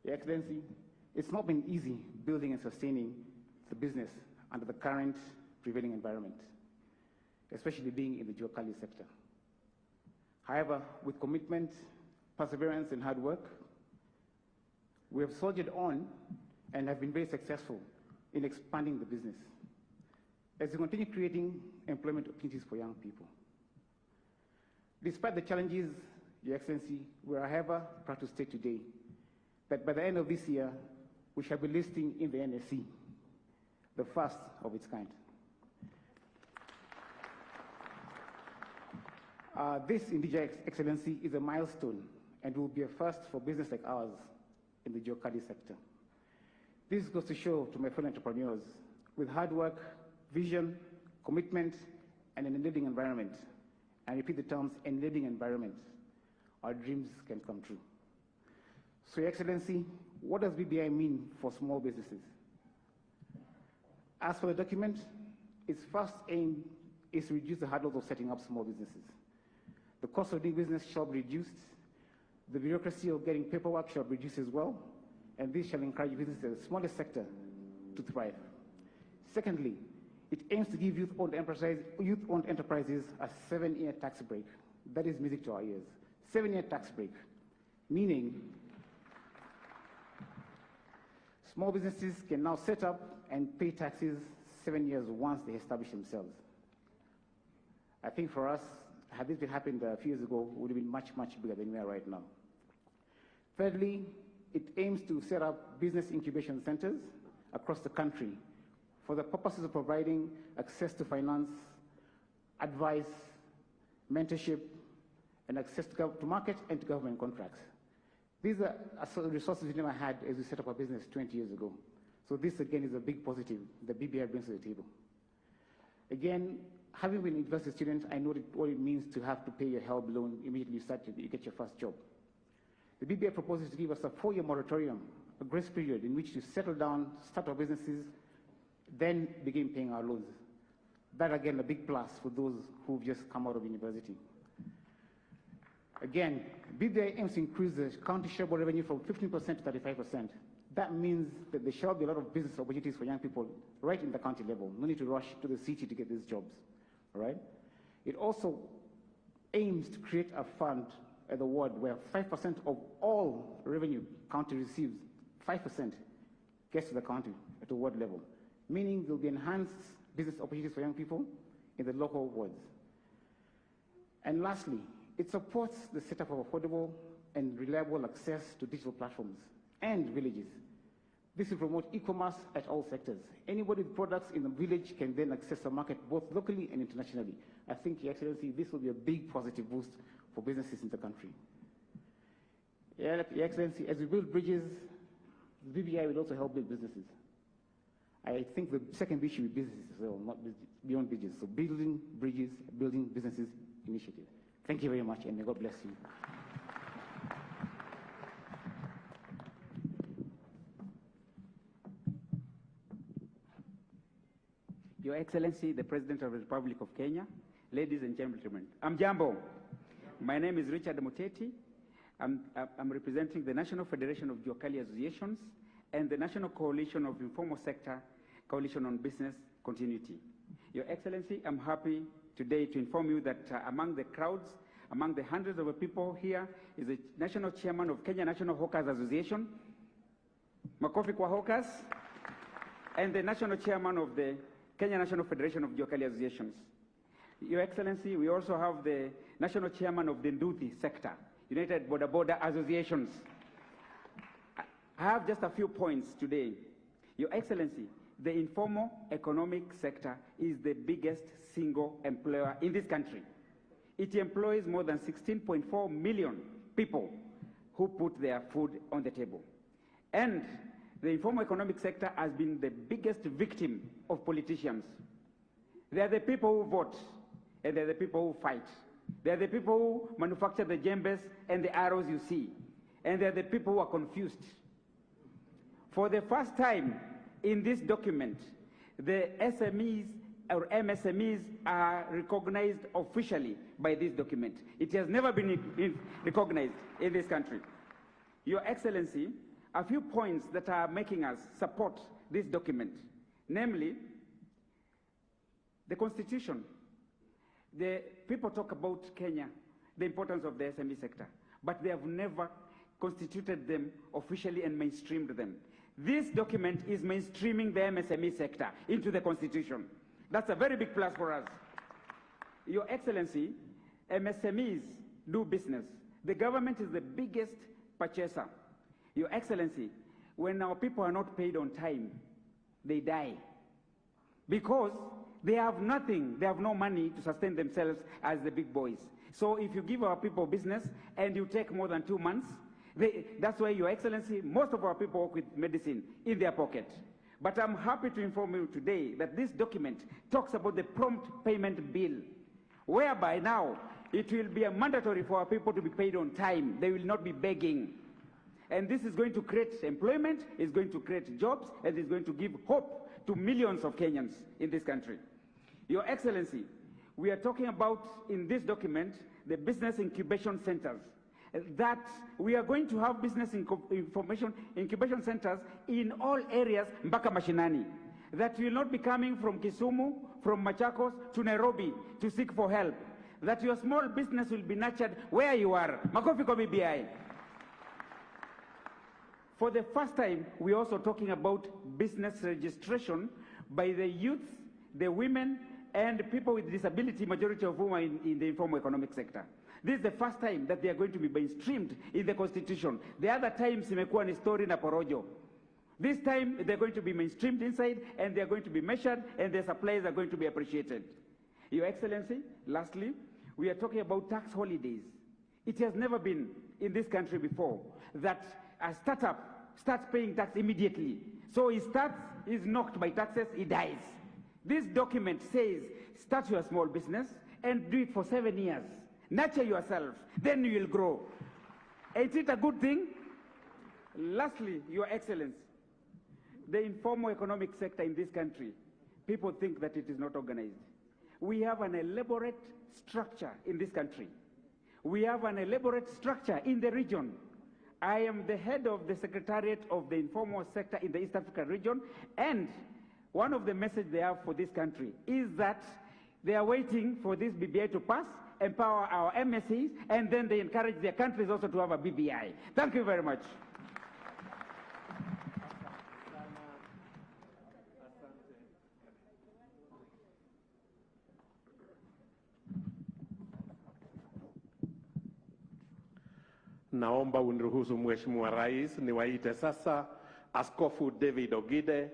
Your Excellency, it's not been easy building and sustaining the business under the current prevailing environment, especially being in the Juakali sector. However, with commitment, perseverance, and hard work, we have soldiered on and have been very successful in expanding the business as we continue creating employment opportunities for young people. Despite the challenges, Your Excellency, we are, however, proud to state today that by the end of this year, we shall be listing in the NSE. the first of its kind. This indeed, Your Excellency, is a milestone and will be a first for business like ours in the geocadi sector. This goes to show to my fellow entrepreneurs, with hard work, vision, commitment, and an enabling environment, and repeat the terms, enabling environment, our dreams can come true. So, Your Excellency, what does BBI mean for small businesses? As for the document, its first aim is to reduce the hurdles of setting up small businesses. The cost of doing business shall be reduced, the bureaucracy of getting paperwork shall be reduced as well, and this shall encourage businesses in the smallest sector to thrive. Secondly, it aims to give youth-owned enterprises a 7-year tax break. That is music to our ears. 7-year tax break, meaning small businesses can now set up and pay taxes 7 years once they establish themselves. I think for us, had this been happened a few years ago, it would have been much, much bigger than we are right now. Thirdly, it aims to set up business incubation centers across the country for the purposes of providing access to finance, advice, mentorship, and access to market and to government contracts. These are resources we never had as we set up our business 20 years ago. So this, again, is a big positive that BBI brings to the table. Again, having been a university student, I know what it means to have to pay your HELB loan immediately you get your first job. The BBI proposes to give us a 4-year moratorium, a grace period in which to settle down, start our businesses, then begin paying our loans. That, again, a big plus for those who've just come out of university. Again, BBI aims to increase the county shareable revenue from 15% to 35%. That means that there shall be a lot of business opportunities for young people right in the county level. No need to rush to the city to get these jobs. All right? It also aims to create a fund at the ward where 5% of all revenue county receives, 5% gets to the county at the ward level, meaning there will be enhanced business opportunities for young people in the local wards. And lastly, it supports the setup of affordable and reliable access to digital platforms and villages. This will promote e-commerce at all sectors. Anybody with products in the village can then access the market both locally and internationally. I think, Your Excellency, this will be a big positive boost for businesses in the country. Your Excellency, as we build bridges, the BBI will also help build businesses. I think the second bit should be businesses as well, not beyond bridges. So building bridges, building businesses initiative. Thank you very much, and may God bless you. Your Excellency, the President of the Republic of Kenya, ladies and gentlemen, I'm Jambo. My name is Richard Muteti. I'm representing the National Federation of Geocali Associations and the National Coalition of Informal Sector Coalition on Business Continuity. Your Excellency, I'm happy today to inform you that among the crowds, among the hundreds of people here, is the National Chairman of Kenya National Hawkers Association, Makofi kwa Hawkers, and the National Chairman of the Kenya National Federation of Geocali Associations. Your Excellency, we also have the National Chairman of the Nduthi sector, United Border Associations. I have just a few points today. Your Excellency, the informal economic sector is the biggest single employer in this country. It employs more than 16.4 million people who put their food on the table. And the informal economic sector has been the biggest victim of politicians. They are the people who vote, and they are the people who fight. They are the people who manufacture the jembes and the arrows you see. And they are the people who are confused. For the first time in this document, the SMEs or MSMEs are recognized officially by this document. It has never been recognized in this country. Your Excellency, a few points that are making us support this document, namely the Constitution. The people talk about Kenya, the importance of the SME sector, but they have never constituted them officially and mainstreamed them. This document is mainstreaming the MSME sector into the Constitution. That's a very big plus for us. Your Excellency, MSMEs do business. The government is the biggest purchaser. Your Excellency, when our people are not paid on time, they die. because they have nothing, they have no money to sustain themselves as the big boys. So if you give our people business and you take more than 2 months, that's why, Your Excellency, most of our people work with medicine in their pocket. But I'm happy to inform you today that this document talks about the prompt payment bill, whereby now it will be mandatory for our people to be paid on time. They will not be begging. And this is going to create employment, it's going to create jobs, and it's going to give hope to millions of Kenyans in this country. Your Excellency, we are talking about, in this document, the business incubation centers. That we are going to have business information incubation centers in all areas, mpaka mashinani. That will not be coming from Kisumu, from Machakos to Nairobi to seek for help. That your small business will be nurtured where you are. Makofi kwa BBI. For the first time, we're also talking about business registration by the youth, the women, and people with disability, majority of whom are in the informal economic sector. This is the first time that they are going to be mainstreamed in the Constitution. The other times, imekuwa ni story na porojo. This time, they're going to be mainstreamed inside, and they're going to be measured, and their supplies are going to be appreciated. Your Excellency, lastly, we are talking about tax holidays. It has never been in this country before that a startup starts paying tax immediately. So he starts, is knocked by taxes, he dies. This document says, start your small business and do it for 7 years. Nurture yourself, then you will grow. Is it a good thing? Lastly, Your Excellency, the informal economic sector in this country, people think that it is not organized. We have an elaborate structure in this country. We have an elaborate structure in the region. I am the head of the Secretariat of the Informal Sector in the East Africa region, and one of the messages they have for this country is that they are waiting for this BBI to pass, empower our MSEs, and then they encourage their countries also to have a BBI. Thank you very much. Naomba uniruhusu Mheshimiwa Rais niwaite sasa Askofu David Ogide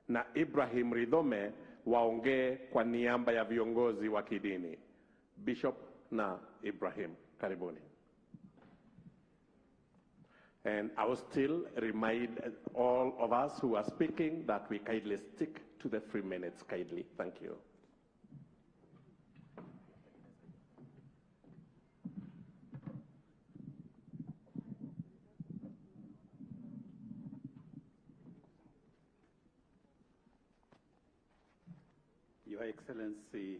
na Ibrahim Ridhome waongee kwa niaba ya viongozi wa kidini. Bishop na Ibrahim, karibuni. And I will still remind all of us who are speaking that we kindly stick to the 3 minutes, kindly. Thank you. Your Excellency,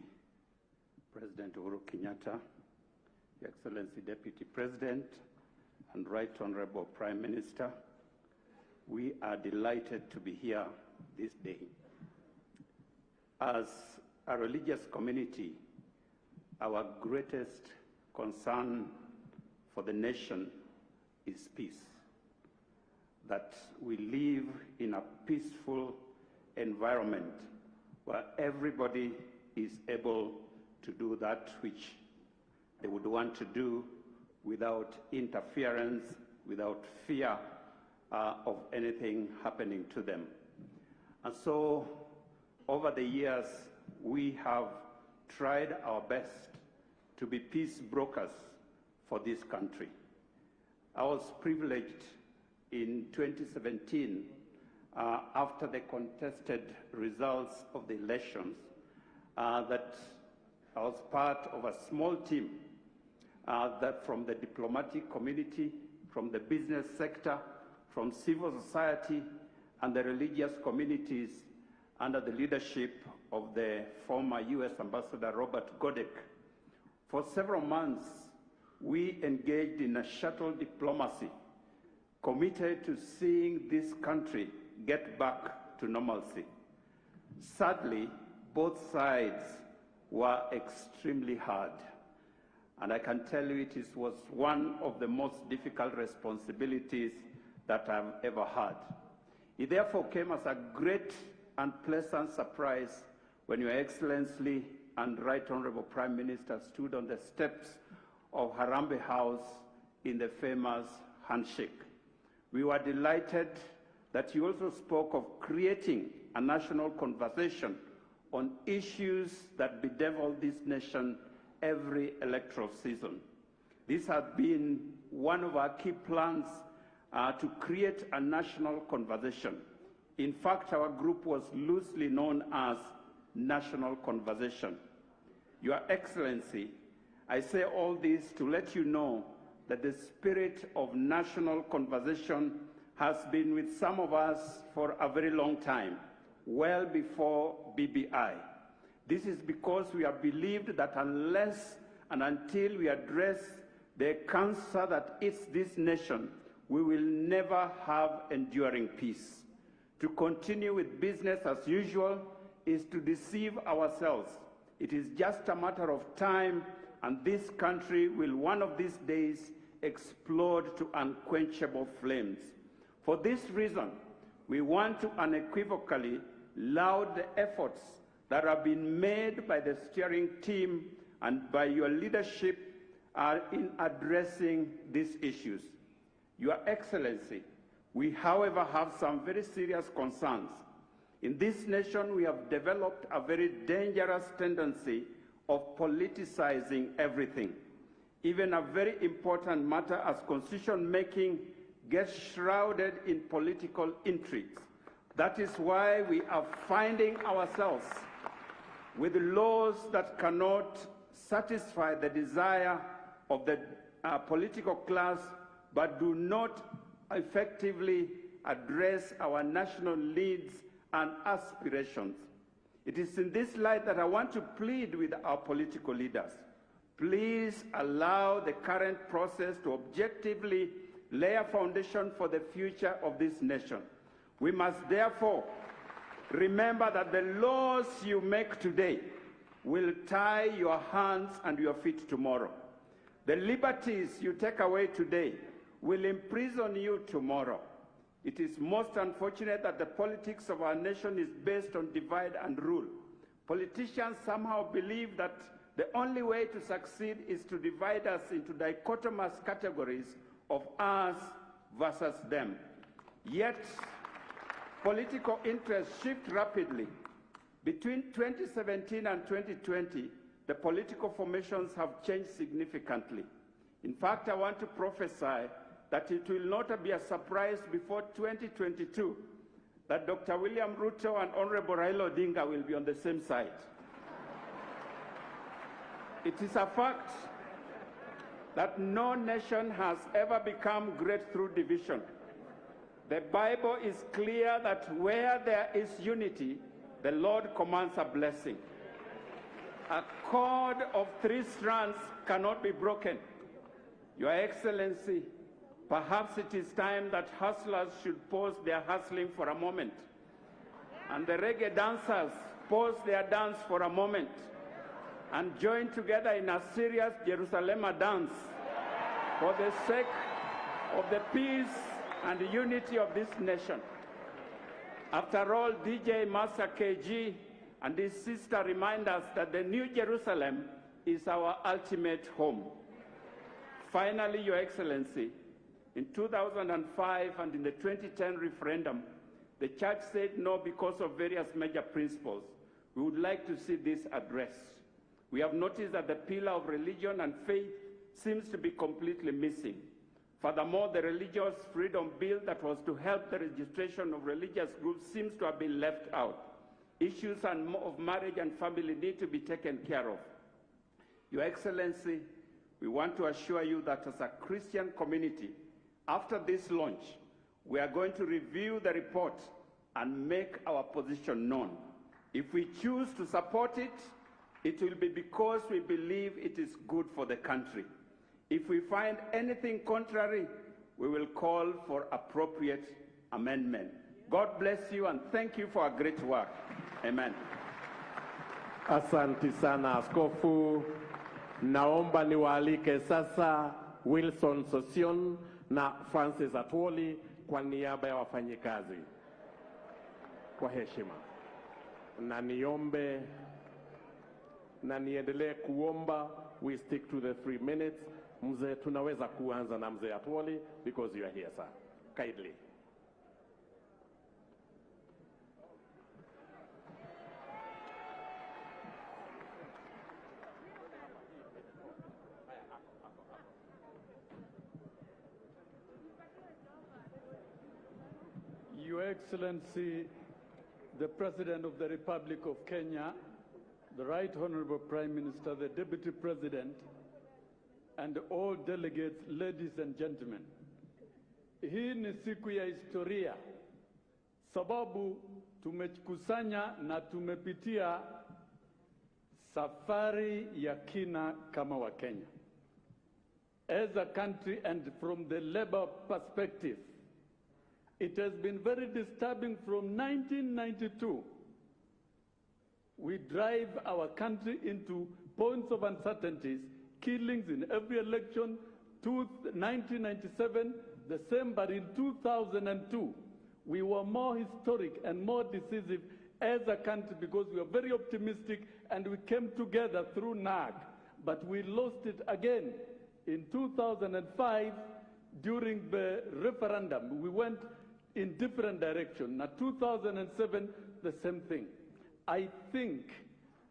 President Uhuru Kenyatta, Your Excellency Deputy President, and Right Honorable Prime Minister, we are delighted to be here this day. As a religious community, our greatest concern for the nation is peace. That we live in a peaceful environment where everybody is able to do that which they would want to do without interference, without fear of anything happening to them. And so, over the years, we have tried our best to be peace brokers for this country. I was privileged in 2017 after the contested results of the elections, that I was part of a small team that from the diplomatic community, from the business sector, from civil society, and the religious communities under the leadership of the former U.S. Ambassador Robert Godek. For several months, we engaged in a shuttle diplomacy, committed to seeing this country get back to normalcy. Sadly, both sides were extremely hard, and I can tell you it was one of the most difficult responsibilities that I've ever had. It therefore came as a great and pleasant surprise when Your Excellency and Right Honorable Prime Minister stood on the steps of Harambee House in the famous handshake. We were delighted that you also spoke of creating a national conversation on issues that bedevil this nation every electoral season. This has been one of our key plans to create a national conversation. In fact, our group was loosely known as National Conversation. Your Excellency, I say all this to let you know that the spirit of national conversation has been with some of us for a very long time, well before BBI. This is because we have believed that unless and until we address the cancer that eats this nation, we will never have enduring peace. To continue with business as usual is to deceive ourselves. It is just a matter of time, and this country will one of these days explode to unquenchable flames. For this reason, we want to unequivocally laud the efforts that have been made by the steering team and by your leadership in addressing these issues. Your Excellency, we, however, have some very serious concerns. In this nation, we have developed a very dangerous tendency of politicizing everything. Even a very important matter as constitution making gets shrouded in political intrigues. That is why we are finding ourselves with laws that cannot satisfy the desire of the political class, but do not effectively address our national needs and aspirations. It is in this light that I want to plead with our political leaders. Please allow the current process to objectively lay a foundation for the future of this nation. We must therefore remember that the laws you make today will tie your hands and your feet tomorrow. The liberties you take away today will imprison you tomorrow. It is most unfortunate that the politics of our nation is based on divide and rule. Politicians somehow believe that the only way to succeed is to divide us into dichotomous categories of us versus them. Yet, political interests shift rapidly. Between 2017 and 2020, the political formations have changed significantly. In fact, I want to prophesy that it will not be a surprise before 2022 that Dr. William Ruto and Honorable Raila Odinga will be on the same side. It is a fact that no nation has ever become great through division. The Bible is clear that where there is unity, the Lord commands a blessing. A cord of 3 strands cannot be broken. Your Excellency, perhaps it is time that hustlers should pause their hustling for a moment, and the reggae dancers pause their dance for a moment, and join together in a serious Jerusalem dance for the sake of the peace and the unity of this nation. After all, DJ Master KG and his sister remind us that the New Jerusalem is our ultimate home. Finally, Your Excellency, in 2005 and in the 2010 referendum, the church said no because of various major principles. We would like to see this addressed. We have noticed that the pillar of religion and faith seems to be completely missing. Furthermore, the Religious Freedom Bill that was to help the registration of religious groups seems to have been left out. Issues of marriage and family need to be taken care of. Your Excellency, we want to assure you that as a Christian community, after this launch, we are going to review the report and make our position known. If we choose to support it, it will be because we believe it is good for the country. If we find anything contrary, we will call for appropriate amendment. God bless you and thank you for a great work. Amen. Asante sana Askofu. Naomba niwaalike sasa Wilson Sosion na Francis Atwoli kwa niaba ya wafanyikazi. Kwa heshima. Na niombe na niendelee kuomba, we stick to the 3 minutes. Mzee, tunaweza kuanza na Mzee Atwoli because you are here, sir. Kindly. Excellency, the President of the Republic of Kenya, the Right Honorable Prime Minister, the Deputy President, and all delegates, ladies and gentlemen. Hii ni siku ya historia, sababu tumekusanya na tumepitia safari ya kina kama wa Kenya. As a country and from the labor perspective, it has been very disturbing from 1992. We drive our country into points of uncertainties, killings in every election, 1997, the same, but in 2002, we were more historic and more decisive as a country because we were very optimistic and we came together through NAG. But we lost it again in 2005 during the referendum. We went in different direction. Now 2007, the same thing. I think,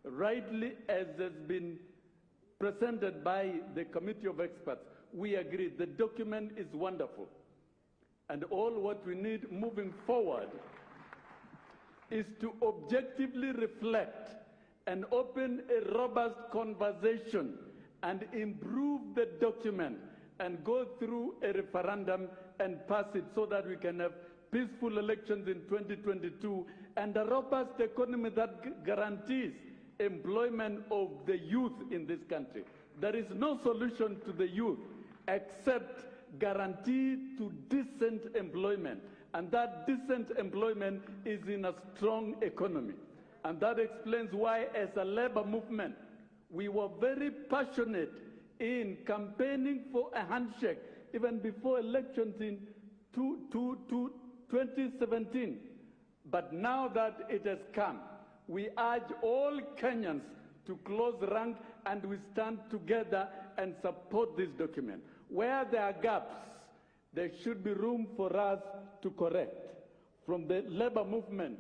rightly as has been presented by the committee of experts, we agree the document is wonderful. And all what we need moving forward is to objectively reflect and open a robust conversation and improve the document and go through a referendum and pass it so that we can have peaceful elections in 2022 and a robust economy that guarantees employment of the youth in this country. There is no solution to the youth except guarantee to decent employment. And that decent employment is in a strong economy. And that explains why, as a labor movement, we were very passionate in campaigning for a handshake even before elections in 2017. But now that it has come, we urge all Kenyans to close rank and we stand together and support this document. Where there are gaps, there should be room for us to correct. From the labor movement,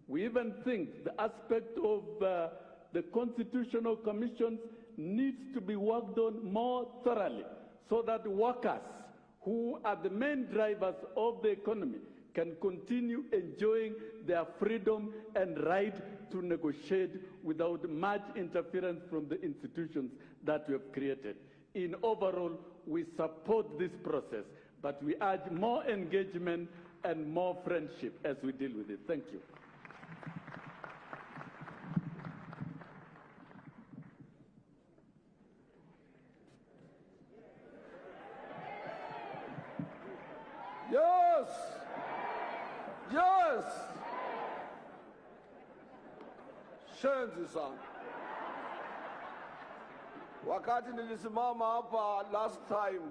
we even think the aspect of the constitutional commissions needs to be worked on more thoroughly so that workers who are the main drivers of the economy can continue enjoying their freedom and right to negotiate without much interference from the institutions that we have created. In overall, we support this process, but we urge more engagement and more friendship as we deal with it. Thank you. Yes! Yes! Shenzi sana. Wakati nilisimama hapa last time,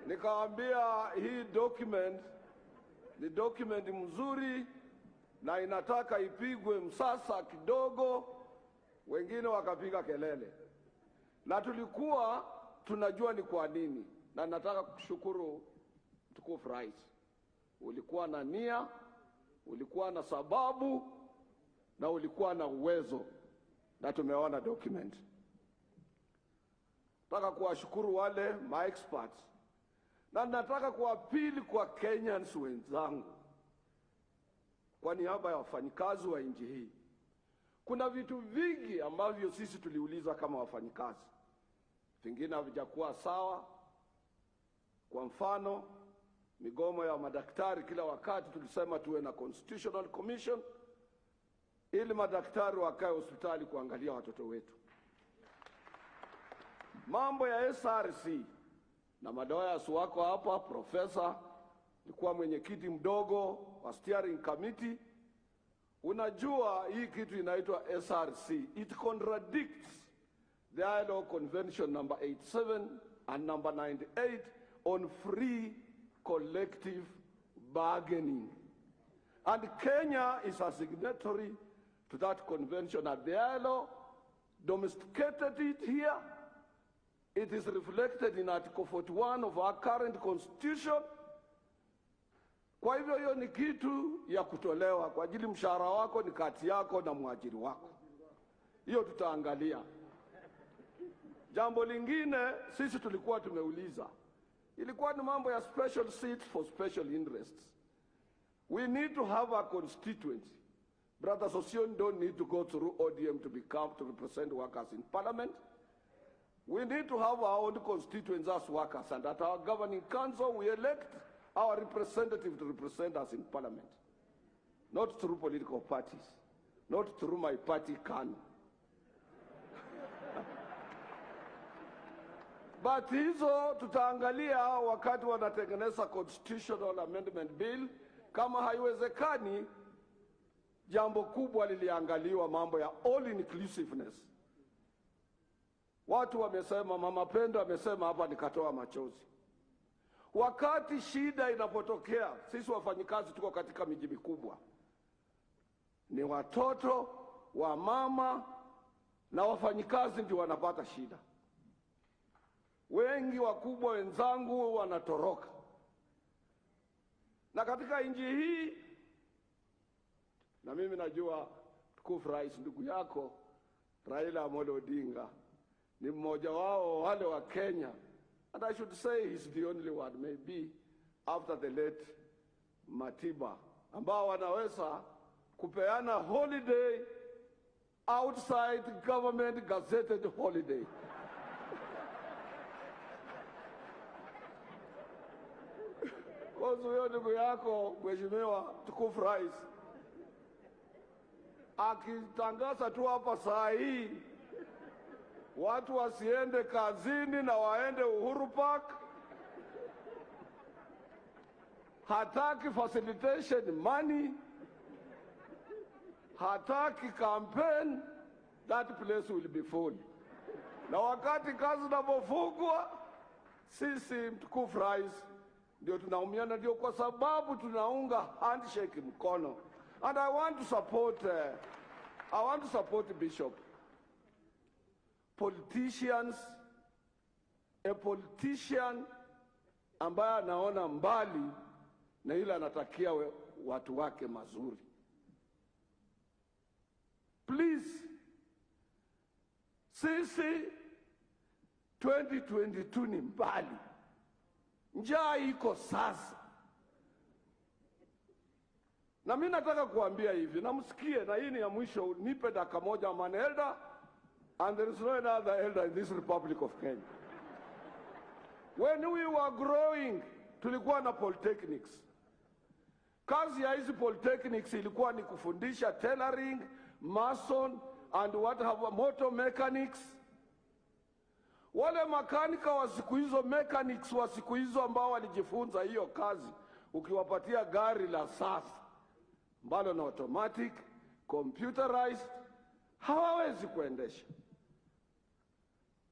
nikaambia hii document ni document mzuri na inataka ipigwe msasa kidogo, wengine wakapiga kelele. Na tulikuwa tunajua ni kwa nini, na nataka kushukuru mtukufu rais. Ulikuwa na nia, ulikuwa na sababu, na ulikuwa na uwezo, na tumeona document. Nataka kuwashukuru wale ma-experts, na nataka kuapili kwa Kenyans wenzangu kwa niaba ya wafanyikazi wa nchi hii. Kuna vitu vingi ambavyo sisi tuliuliza kama wafanyikazi, vingine havijakuwa sawa. Kwa mfano, migomo ya madaktari, kila wakati tulisema tuwe na constitutional commission ili madaktari wakae hospitali kuangalia watoto wetu. Mambo ya SRC na madoyas wako hapa, profesa, nilikuwa mwenyekiti mdogo wa steering committee. Unajua hii kitu inaitwa SRC, it contradicts the ILO Convention number 87 and number 98 on free collective bargaining. And Kenya is a signatory to that convention, and the ILO domesticated it here. It is reflected in Article 41 of our current constitution. Kwa hivyo hiyo ni kitu ya kutolewa kwa ajili mshahara wako ni kati yako na mwajiri wako. Hiyo tutaangalia. Jambo lingine sisi tulikuwa tumeuliza, ilikuwa ni mambo ya special seats for special interests. We need to have a constituency. Brothers Osion don't need to go through ODM to represent workers in parliament. We need to have our own constituents as workers, and at our governing council we elect our representative to represent us in parliament. Not through political parties, not through my party can. But hizo tutaangalia wakati wanatengeneza constitutional amendment bill. Kama haiwezekani, jambo kubwa liliangaliwa, mambo ya all inclusiveness. Watu wamesema, Mama Pendo amesema hapa, nikatoa machozi. Wakati shida inapotokea, sisi wafanyikazi tuko katika miji mikubwa, ni watoto wa mama na wafanyikazi ndio wanapata shida. Wengi wakubwa wenzangu wanatoroka. Na katika nchi hii, na mimi najua tukufu rais ndugu yako Raila Amolo Odinga ni mmoja wao wale wa Kenya, and I should say he's the only one maybe after the late Matiba, ambao wanaweza kupeana holiday outside government gazetted holiday. Kwa hiyo ndugu yako mheshimiwa tukufu rais akitangaza tu hapa saa hii watu wasiende kazini na waende Uhuru Park, hataki facilitation money, hataki campaign, that place will be full. Na wakati kazi zinapofungwa, sisi mtukufu rais ndio tunaumiana, ndio kwa sababu tunaunga handshake mkono. And I want to support Bishop. A politician ambaye anaona mbali na ile anatakia watu wake mazuri. Please, sisi 2022 ni mbali. Njaa iko sasa. Na mimi nataka kuambia hivi, na msikie, na hii ni ya mwisho, nipe dakika moja. I'm an elder, and there is no another elder in this Republic of Kenya. When we were growing, tulikuwa na polytechnics. Kazi ya hizi polytechnics ilikuwa ni kufundisha tailoring, mason, and motor mechanics. Wale makanika wa siku hizo, mechanics wa siku hizo ambao walijifunza hiyo kazi, ukiwapatia gari la sasa ambalo na automatic, computerized, hawawezi kuendesha.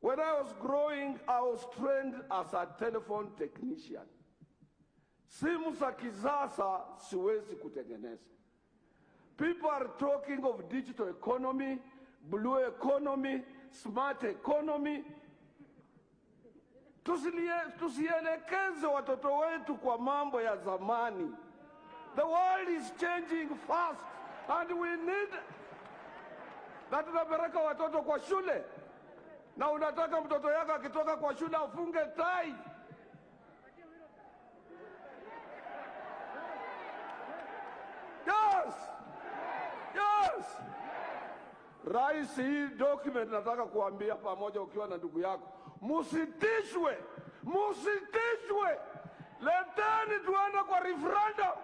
When I was growing, I was trained as a telephone technician. Simu za kisasa siwezi kutengeneza. People are talking of digital economy, blue economy, smart economy. Tusielekeze watoto wetu kwa mambo ya zamani. The world is changing fast, and we need that. Tunapeleka watoto kwa shule, na unataka mtoto yako akitoka kwa shule afunge tai. Yes. Rais, hii document nataka kuambia pamoja ukiwa na ndugu yako, musitishwe. Leteni tuende kwa referendum.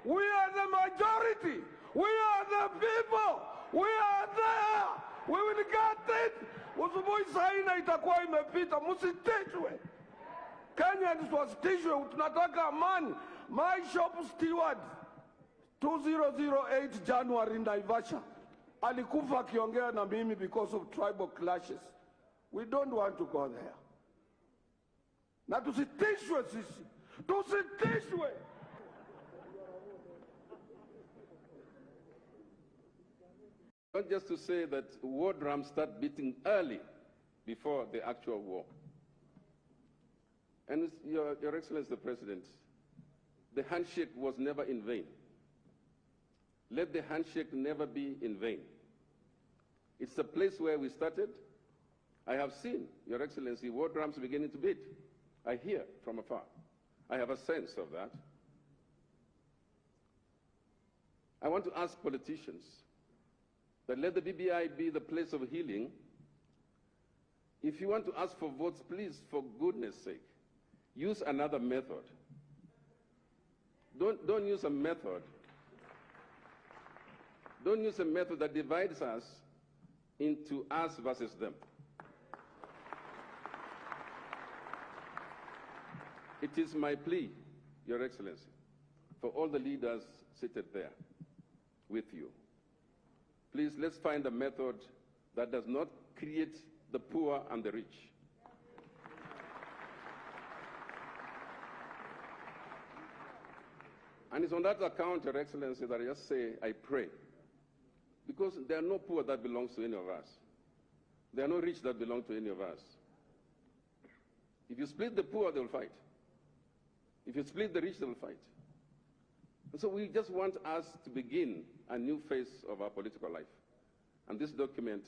We are the majority. We are the people. We are there. We will get it. Usubuhi saina itakuwa imepita. Musitishwe. Kenyans wasitishwe. Tunataka amani. My shop steward 2008 January in Naivasha alikufa akiongea na mimi because of tribal clashes. We don't want to go there. Na tusitishwe sisi. Tusitishwe. Not just to say that war drums start beating early before the actual war. And Your Excellency the President, the handshake was never in vain. Let the handshake never be in vain. It's the place where we started. I have seen, Your Excellency, war drums beginning to beat. I hear from afar. I have a sense of that. I want to ask politicians that let the BBI be the place of healing. If you want to ask for votes, please, for goodness sake, use another method. Don't use a method. Don't use a method that divides us into us versus them. It is my plea, Your Excellency, for all the leaders seated there with you. Please, let's find a method that does not create the poor and the rich. And it's on that account, Your Excellency, that I just say, I pray. Because there are no poor that belongs to any of us. There are no rich that belong to any of us. If you split the poor, they'll fight. If you split the rich, they'll fight. And so we just want us to begin a new phase of our political life. And this document,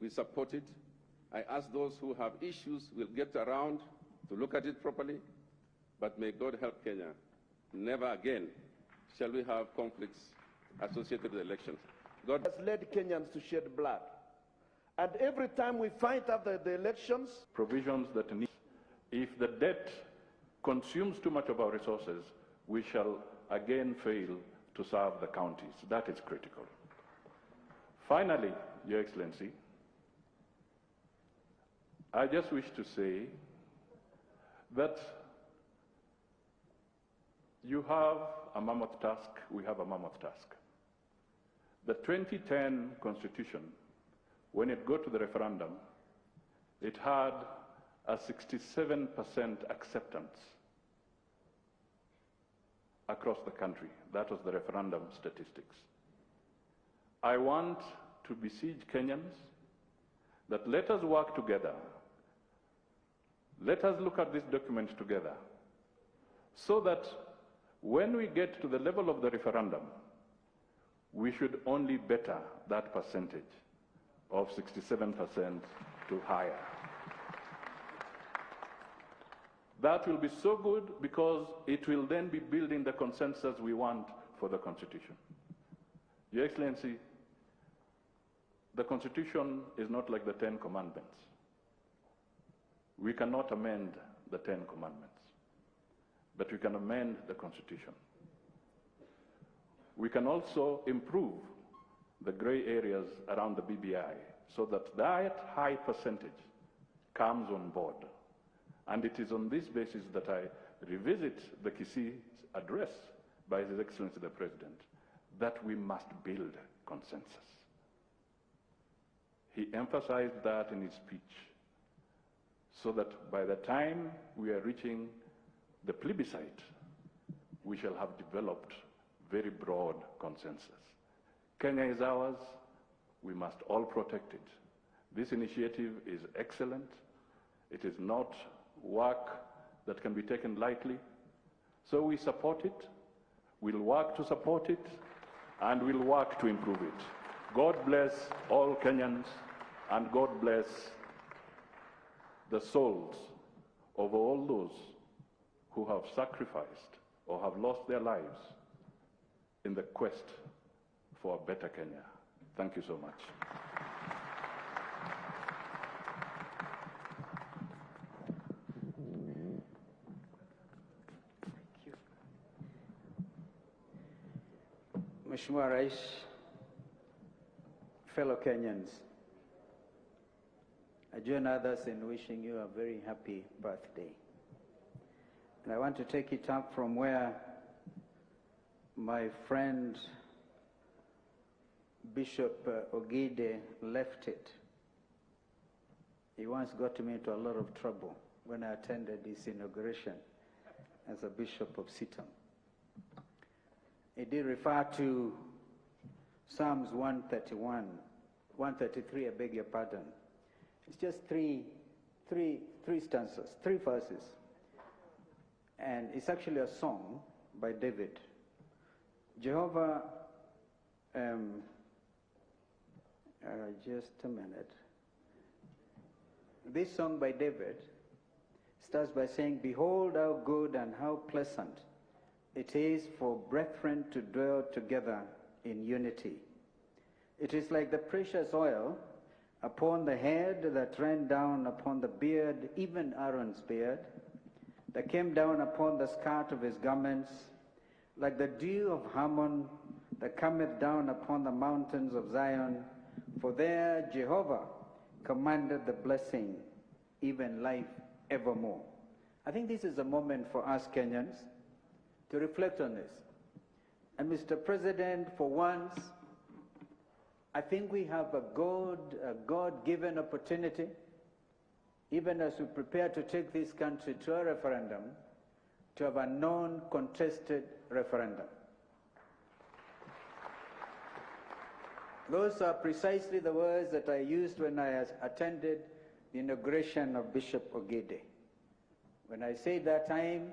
we support it. I ask those who have issues, we'll get around to look at it properly. But may God help Kenya. Never again shall we have conflicts associated with elections. God has led Kenyans to shed blood. And every time we fight after the elections, provisions that need, if the debt consumes too much of our resources, we shall again fail to serve the counties. That is critical. Finally, Your Excellency, I just wish to say that you have a mammoth task, we have a mammoth task. The 2010 Constitution, when it got to the referendum, it had a 67% acceptance across the country. That was the referendum statistics. I want to beseech Kenyans that let us work together. Let us look at this document together so that when we get to the level of the referendum, we should only better that percentage of 67% to higher. That will be so good because it will then be building the consensus we want for the Constitution. Your Excellency, the Constitution is not like the 10 Commandments. We cannot amend the 10 Commandments, but we can amend the Constitution. We can also improve the gray areas around the BBI so that that high percentage comes on board. And it is on this basis that I revisit the Kisii address by His Excellency the President, that we must build consensus. He emphasized that in his speech, so that by the time we are reaching the plebiscite, we shall have developed very broad consensus. Kenya is ours. We must all protect it. This initiative is excellent. It is not work that can be taken lightly. So we support it. We'll work to support it, and we'll work to improve it. God bless all Kenyans, and God bless the souls of all those who have sacrificed or have lost their lives in the quest for a better Kenya. Thank you so much. Mheshimiwa Rais, fellow Kenyans, I join others in wishing you a very happy birthday. And I want to take it up from where my friend Bishop Ogide left it. He once got me into a lot of trouble when I attended his inauguration as a Bishop of Sitam. He did refer to Psalms 133, I beg your pardon. It's just three stanzas, 3 verses. And it's actually a song by David. Jehovah, just a minute. This song by David starts by saying, "Behold how good and how pleasant it is for brethren to dwell together in unity. It is like the precious oil upon the head that ran down upon the beard, even Aaron's beard, that came down upon the skirt of his garments, like the dew of Hermon that cometh down upon the mountains of Zion. For there Jehovah commanded the blessing, even life evermore. I think this is a moment for us Kenyans to reflect on this. And Mr. President, for once, I think we have a God-given opportunity, even as we prepare to take this country to a referendum, to have a non-contested referendum. Those are precisely the words that I used when I attended the inauguration of Bishop Ogede. When I said that time,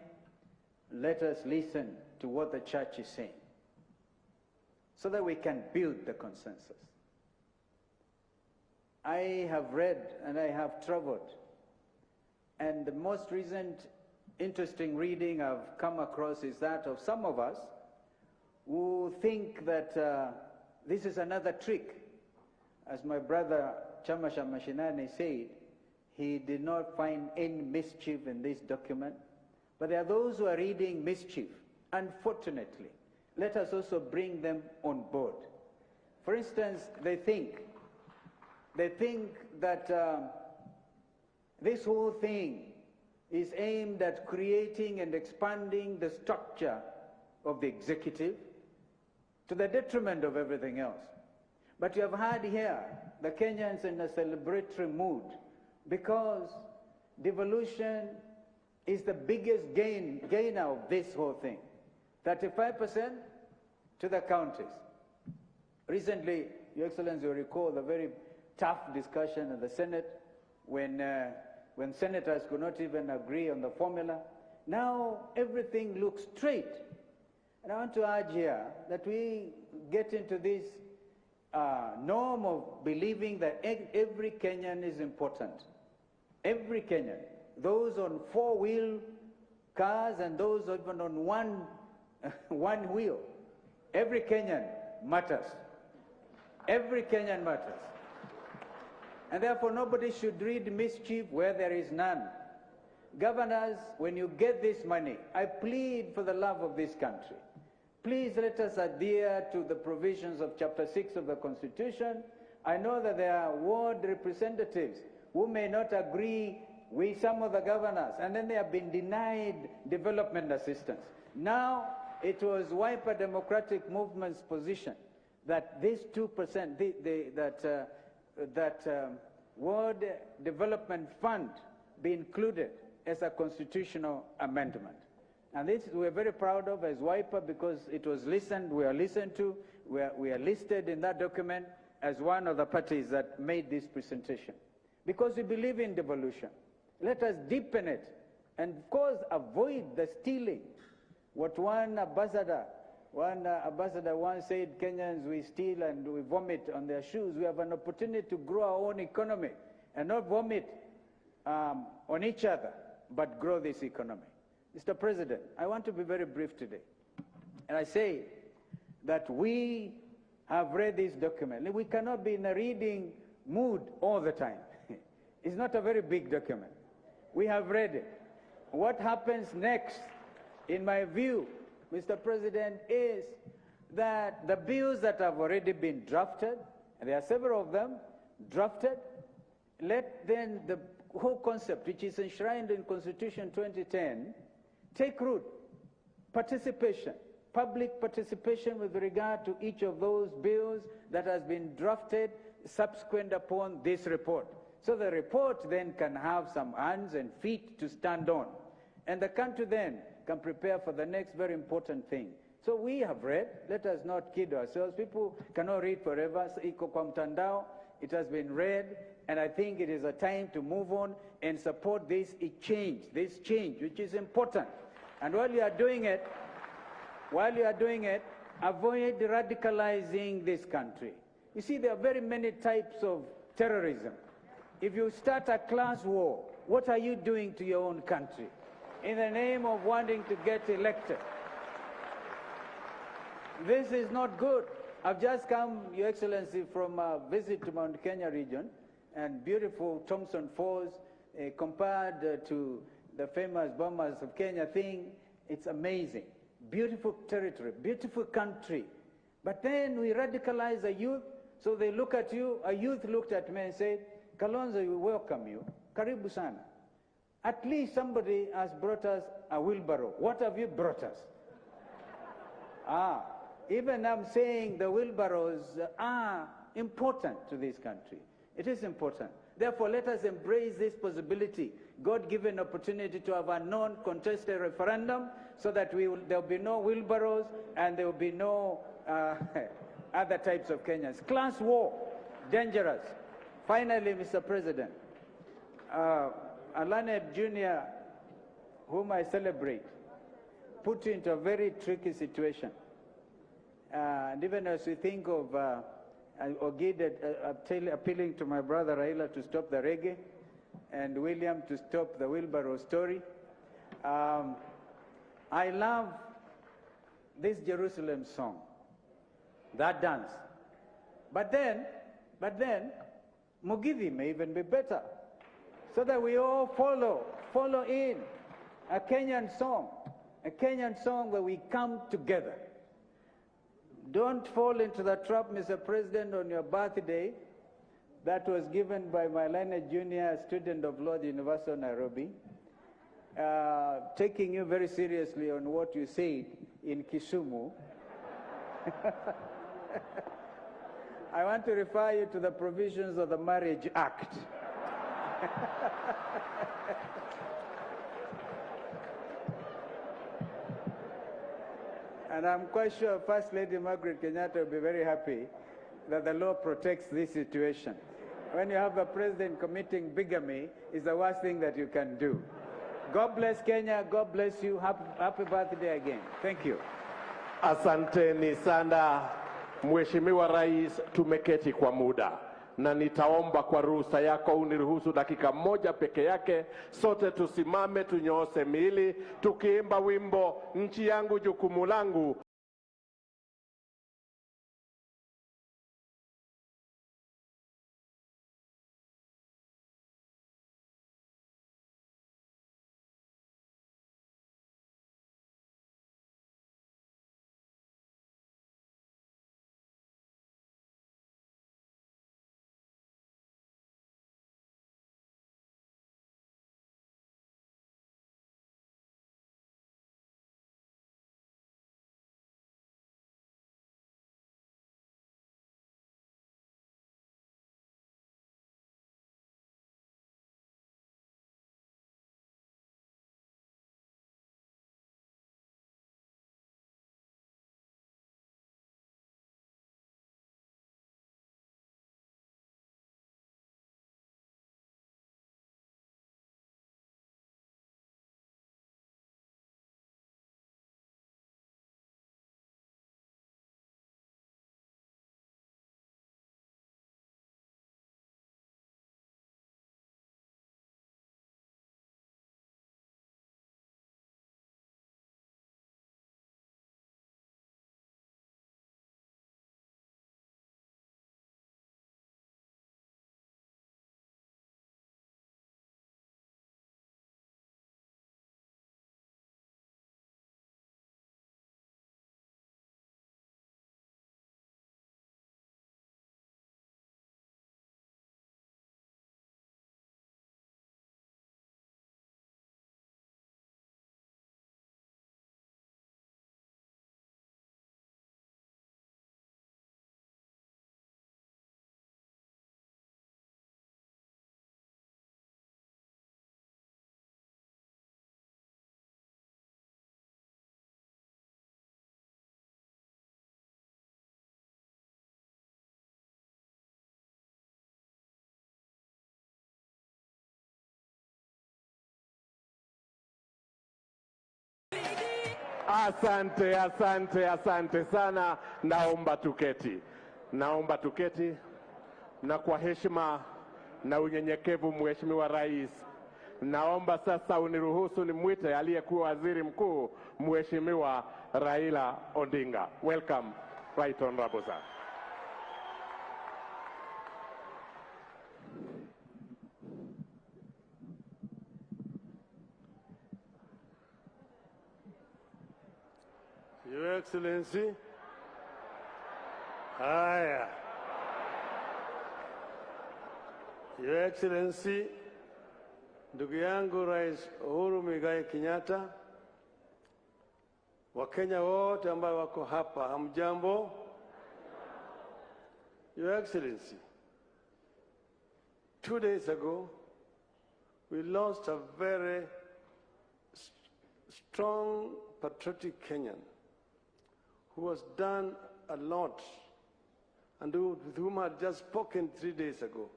let us listen to what the church is saying, so that we can build the consensus. I have read and I have traveled, and the most recent interesting reading I've come across is that of some of us who think that this is another trick. As my brother Chamasha Mashinane said, he did not find any mischief in this document. But there are those who are reading mischief. Unfortunately, let us also bring them on board. For instance, they think that this whole thing is aimed at creating and expanding the structure of the executive to the detriment of everything else. But you have heard here the Kenyans in a celebratory mood, because devolution is the biggest gainer of this whole thing. 35% to the counties. Recently, Your Excellency, you recall the very tough discussion in the Senate when senators could not even agree on the formula. Now everything looks straight. And I want to urge here that we get into this norm of believing that every Kenyan is important. Every Kenyan. Those on four-wheel cars and those even on one wheel. Every Kenyan matters. Every Kenyan matters. And therefore nobody should read mischief where there is none. Governors, when you get this money, I plead for the love of this country. Please let us adhere to the provisions of Chapter 6 of the Constitution. I know that there are ward representatives who may not agree with some of the governors, and then they have been denied development assistance. Now, it was Wiper Democratic Movement's position that this 2%, that Ward Development Fund be included as a constitutional amendment. And this we're very proud of as Wiper, because it was listened, we are listened to, we are listed in that document as one of the parties that made this presentation. Because we believe in devolution. Let us deepen it, and of course avoid the stealing. What one ambassador once said, Kenyans, we steal and we vomit on their shoes. We have an opportunity to grow our own economy and not vomit on each other, but grow this economy. Mr. President, I want to be very brief today. And I say that we have read this document. We cannot be in a reading mood all the time. It's not a very big document. We have read it. What happens next, in my view, Mr. President, is that the bills that have already been drafted, and there are several of them drafted, let then the whole concept, which is enshrined in Constitution 2010, take root. Participation, public participation with regard to each of those bills that has been drafted subsequent upon this report. So the report then can have some hands and feet to stand on. And the country then can prepare for the next very important thing. So we have read, let us not kid ourselves. People cannot read forever. Iko kwa mtandao, it has been read, and I think it is a time to move on and support this change, which is important. And while you are doing it, avoid radicalizing this country. You see, there are very many types of terrorism. If you start a class war, what are you doing to your own country in the name of wanting to get elected? This is not good. I've just come, Your Excellency, from a visit to Mount Kenya region, and beautiful Thompson Falls, compared to the famous Bomas of Kenya thing, it's amazing. Beautiful territory, beautiful country. But then we radicalize a youth, so they look at you. A youth looked at me and said, Kalonzo, we welcome you. Karibu sana. At least somebody has brought us a wheelbarrow. What have you brought us? Even I'm saying the wheelbarrows are important to this country. It is important. Therefore, let us embrace this possibility, God-given opportunity to have a non-contested referendum so that there will be no wheelbarrows and there will be no other types of Kenyans. Class war, dangerous. Finally, Mr. President, Alanet Jr., whom I celebrate, put you into a very tricky situation. And even as we think of appealing to my brother Raila to stop the reggae and William to stop the wheelbarrow story, I love this Jerusalem song, that dance. But then, Mugithi may even be better, so that we all follow in a Kenyan song where we come together. Don't fall into the trap, Mr. President, on your birthday that was given by my Leonard Jr., student of law at the University of Nairobi, taking you very seriously on what you said in Kisumu. I want to refer you to the provisions of the Marriage Act. And I'm quite sure First Lady Margaret Kenyatta will be very happy that the law protects this situation. When you have a president committing bigamy, it's the worst thing that you can do. God bless Kenya. God bless you. Happy birthday again. Thank you. Asanteni sana Mheshimiwa Rais, tumeketi kwa muda na nitaomba kwa ruhusa yako uniruhusu dakika moja peke yake, sote tusimame tunyooshe miili tukiimba wimbo nchi yangu jukumu langu. Asante, asante, asante sana. Naomba tuketi. Naomba tuketi. Na kwa heshima na unyenyekevu, Mheshimiwa Rais, naomba sasa uniruhusu nimwite aliyekuwa waziri mkuu, Mheshimiwa Raila Odinga. Welcome, Right Honorable Sir. Excellency. Haya. Your Excellency, ndugu yangu Rais Uhuru Muigai Kenyatta, Wakenya wote ambao wako hapa, hamjambo? Your Excellency, 2 days ago, we lost a very strong, patriotic Kenyan who has done a lot and with whom I had just spoken 3 days ago,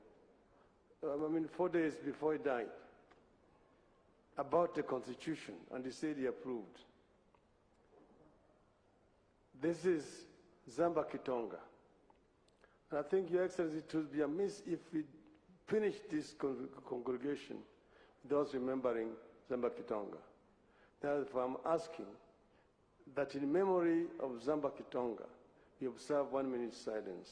4 days before he died, about the Constitution, and he said he approved. This is Zamba Kitonga. And I think, Your Excellency, it would be amiss if we finish this congregation without remembering Zamba Kitonga. Therefore, I'm asking that in memory of Zamba Kitonga, we observe 1 minute silence.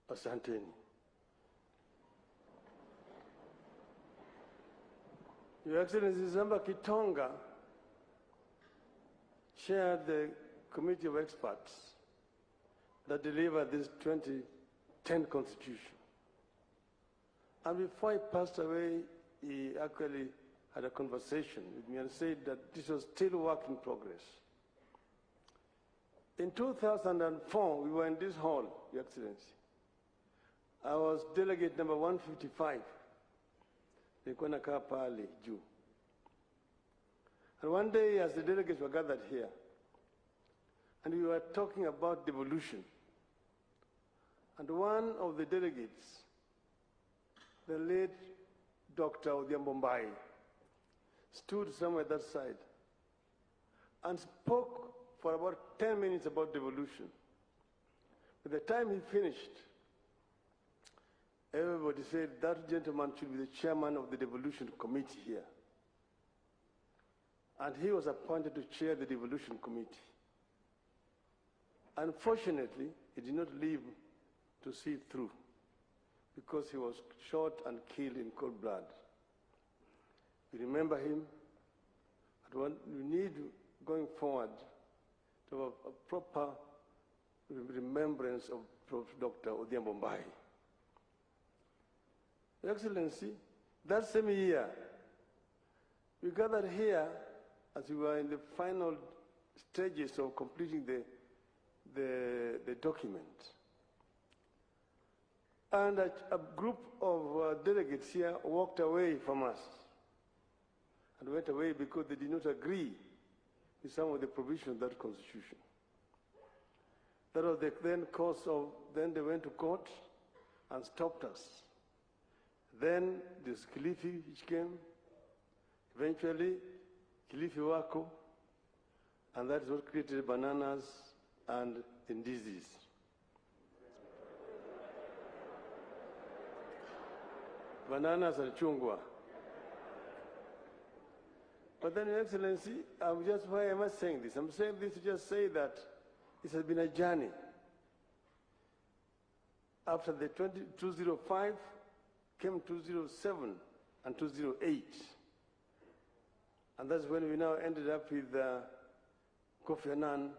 Asanteni. Your Excellency, Zamba Kitonga chaired the committee of experts that delivered this 2010 Constitution. And before he passed away, he actually had a conversation with me and said that this was still work in progress. In 2004, we were in this hall, Your Excellency. I was delegate number 155. Nilikuwa nakaa pale juu. And one day, as the delegates were gathered here, and we were talking about devolution, and one of the delegates, the late Dr. Odhiambo Mbai, stood somewhere that side and spoke for about 10 minutes about devolution. By the time he finished, everybody said that gentleman should be the chairman of the devolution committee here. And he was appointed to chair the devolution committee. Unfortunately, he did not live to see it through because he was shot and killed in cold blood. We remember him, but we need, going forward, to have a proper remembrance of Dr. Odhiambo Mbai. Your Excellency, that same year, we gathered here as we were in the final stages of completing the document. And a group of delegates here walked away from us and went away because they did not agree with some of the provisions of that Constitution. That was the then cause of, then they went to court and stopped us. Then this Kilifi which came, eventually Kilifi Wako, and that is what created bananas and indices. Bananas and chungwa. But then, Your Excellency, why am I saying this? I'm saying this to just say that it has been a journey. After the 205 came 207 and 208. And that's when we now ended up with Kofi Annan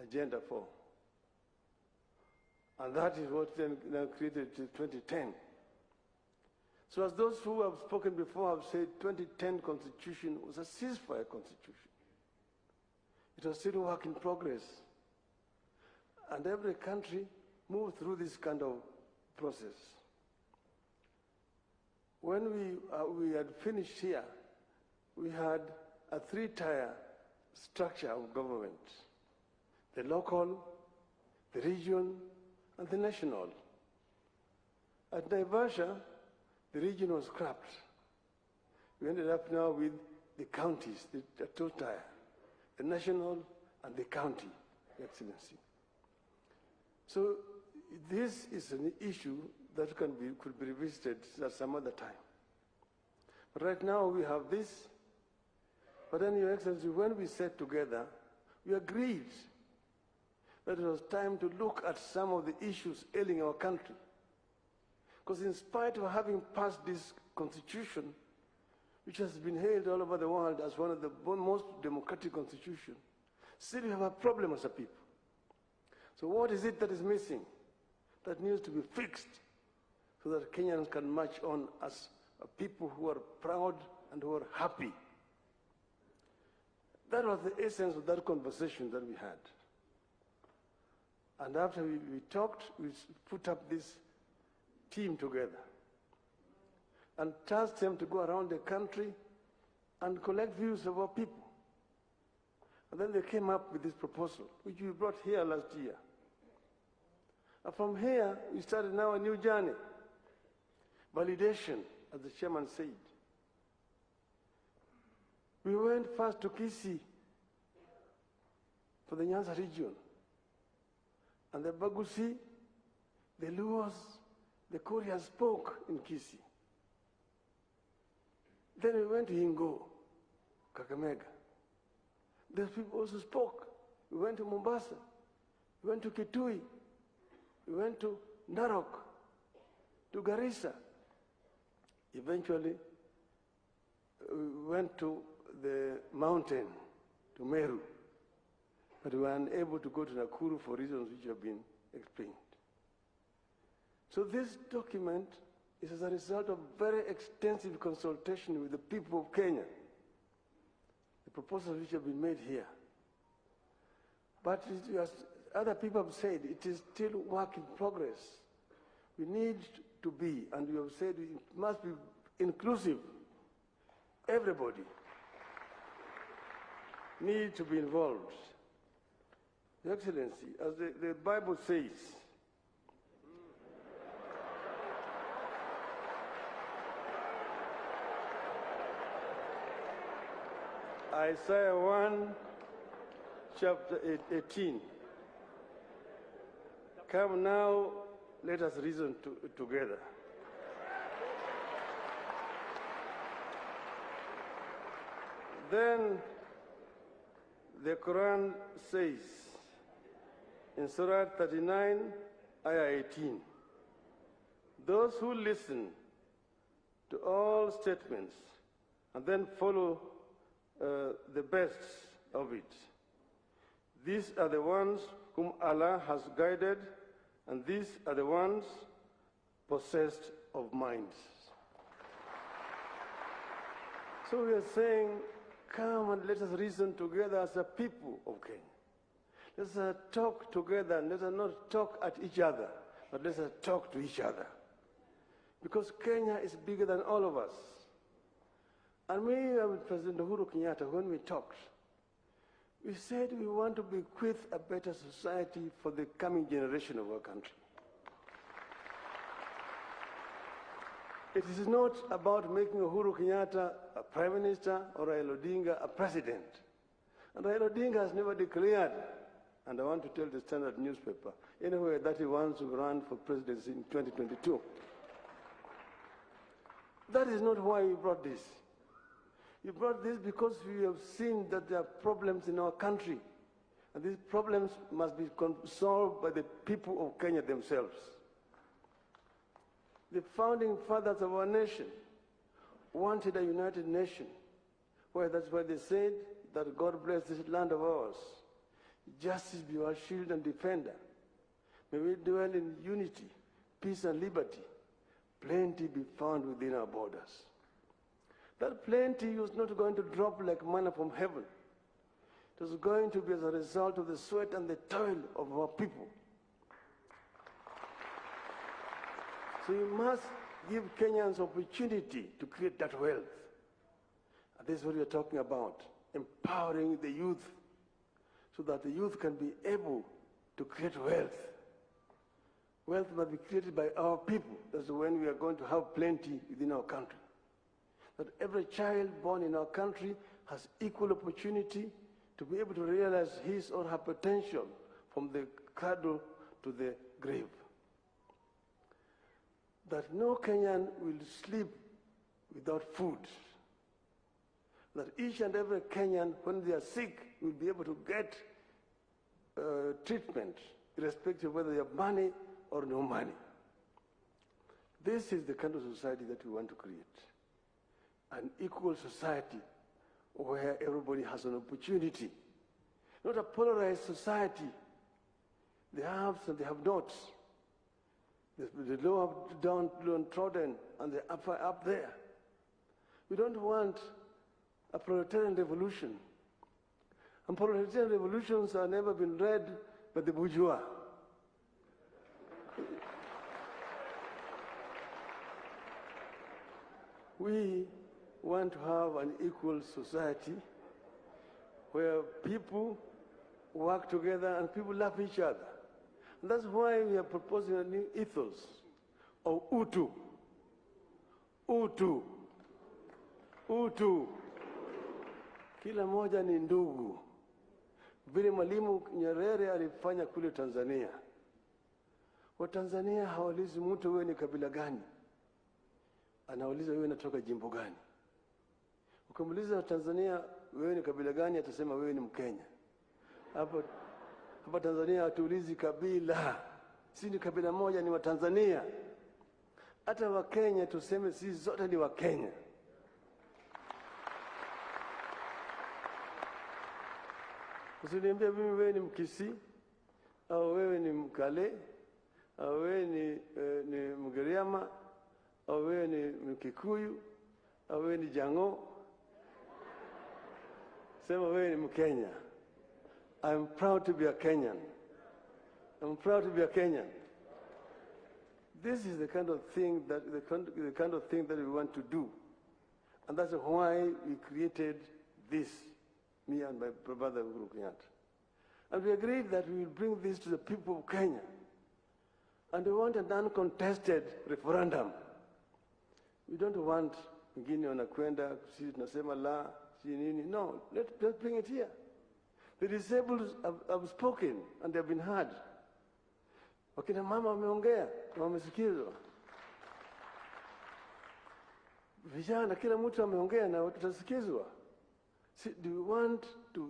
Agenda 4. And that is what then now created 2010. So as those who have spoken before have said, 2010 Constitution was a ceasefire Constitution. It was still a work in progress. And every country moved through this kind of process. When we had finished here, we had a 3-tier structure of government: the local, the region, and the national. At Naivasha, the region was scrapped. We ended up now with the counties, the 2-tier, the national and the county, Excellency. So this is an issue that could be revisited at some other time. But right now we have this. But then, Your Excellency, when we sat together, we agreed that it was time to look at some of the issues ailing our country. Because in spite of having passed this constitution, which has been hailed all over the world as one of the most democratic constitutions, still we have a problem as a people. So what is it that is missing, that needs to be fixed, so that Kenyans can march on as a people who are proud and who are happy? That was the essence of that conversation that we had. And after we talked, we put up this team together and tasked them to go around the country and collect views of our people. And then they came up with this proposal, which we brought here last year. And from here, we started now a new journey. Validation, as the chairman said. We went first to Kisii for the Nyanza region. And the Bagusi, the Luos, the Koreans spoke in Kisii. Then we went to Ingo, Kakamega. Those people also spoke. We went to Mombasa. We went to Kitui. We went to Narok, to Garissa. Eventually, we went to the mountain, to Meru. But we were unable to go to Nakuru for reasons which have been explained. So this document is as a result of very extensive consultation with the people of Kenya. The proposals which have been made here. But as other people have said, it is still work in progress. We need to be, and we have said it must be inclusive. Everybody needs to be involved. Your Excellency, as the Bible says, Isaiah 1, chapter 18. Come now, let us reason together. Then the Quran says in Surah 39, Ayah 18, those who listen to all statements and then follow the best of it, these are the ones whom Allah has guided, and these are the ones possessed of minds. So we are saying, come and let us reason together as a people of Kenya. Let us talk together, and let us not talk at each other, but let us talk to each other. Because Kenya is bigger than all of us. And we, with President Uhuru Kenyatta, when we talked, we said we want to bequeath a better society for the coming generation of our country. It is not about making Uhuru Kenyatta a prime minister or Raila Odinga a president. And Raila Odinga has never declared, and I want to tell the Standard newspaper, anyway, that he wants to run for presidency in 2022. That is not why we brought this. We brought this because we have seen that there are problems in our country. And these problems must be solved by the people of Kenya themselves. The founding fathers of our nation wanted a united nation. Well, that's why they said that God bless this land of ours. Justice be our shield and defender. May we dwell in unity, peace and liberty. Plenty be found within our borders. That plenty was not going to drop like manna from heaven. It was going to be as a result of the sweat and the toil of our people. So we must give Kenyans opportunity to create that wealth. And this is what we are talking about, empowering the youth so that the youth can be able to create wealth. Wealth must be created by our people. That's when we are going to have plenty within our country. That every child born in our country has equal opportunity to be able to realize his or her potential from the cradle to the grave. That no Kenyan will sleep without food. That each and every Kenyan, when they are sick, will be able to get treatment, irrespective of whether you have money or no money. This is the kind of society that we want to create. An equal society where everybody has an opportunity. Not a polarized society. The haves and the have-nots. The low downtrodden and the upper up there. We don't want a proletarian revolution. And proletarian revolutions have never been led by the bourgeois. We want to have an equal society where people work together and people love each other. And that's why we are proposing a new ethos of Utu. Utu. Utu. Kila moja ni ndugu. Vile Mwalimu Nyerere alifanya kule Tanzania. Watanzania hawaulizi mtu wewe ni kabila gani. Anauliza wewe unatoka jimbo gani. Ukimuuliza Tanzania wewe ni kabila gani, atasema wewe ni Mkenya. Hapa Tanzania hatuulizi kabila. Sisi ni kabila moja, ni wa Tanzania. Hata wa Kenya tuseme sisi zote ni wa Kenya. Usiniambie mimi wewe ni Mkisii au wewe ni Mkale au wewe ni Mgiriama au wewe ni Mkikuyu au wewe ni Jango. Sema wewe ni Mkenya. I'm proud to be a Kenyan. I'm proud to be a Kenyan. This is the kind of thing that we want to do, and that's why we created this. Me and my brother Uhuru Kenyatta. And we agreed that we will bring this to the people of Kenya. And we want an uncontested referendum. We don't want wengine wanakwenda sisi tunasema la si nini. No, let's bring it here. The disabled have spoken and they have been heard. Wakina mama wameongea, wamesikizwa. Vijana kila mtu ameongea na tutasikizwa. See, do we want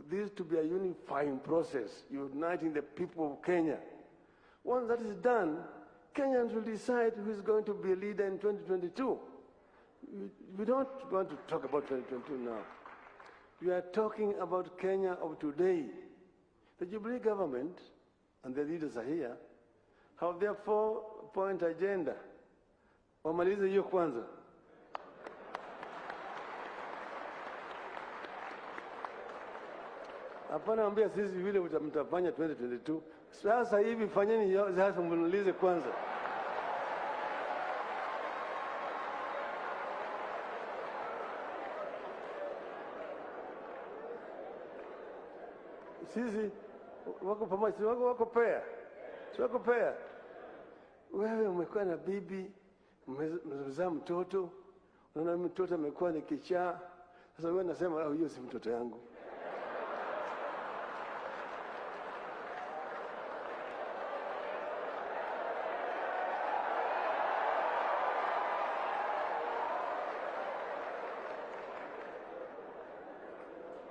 this to be a unifying process, uniting the people of Kenya? Once that is done, Kenyans will decide who is going to be a leader in 2022. We don't want to talk about 2022 now. We are talking about Kenya of today. The Jubilee government, and the leaders are here, have their 4-point agenda. Wamalize hiyo kwanza. Hapana ambia sisi vile mtafanya 2022. Sasa hivi fanyeni sasa mnulize kwanza. Sisi wako pamoja, wako pair. Wako pair. Wewe umekuwa na bibi, mmezaa mtoto, unaona mtoto amekuwa ni kichaa. Sasa wewe unasema hiyo si mtoto yangu.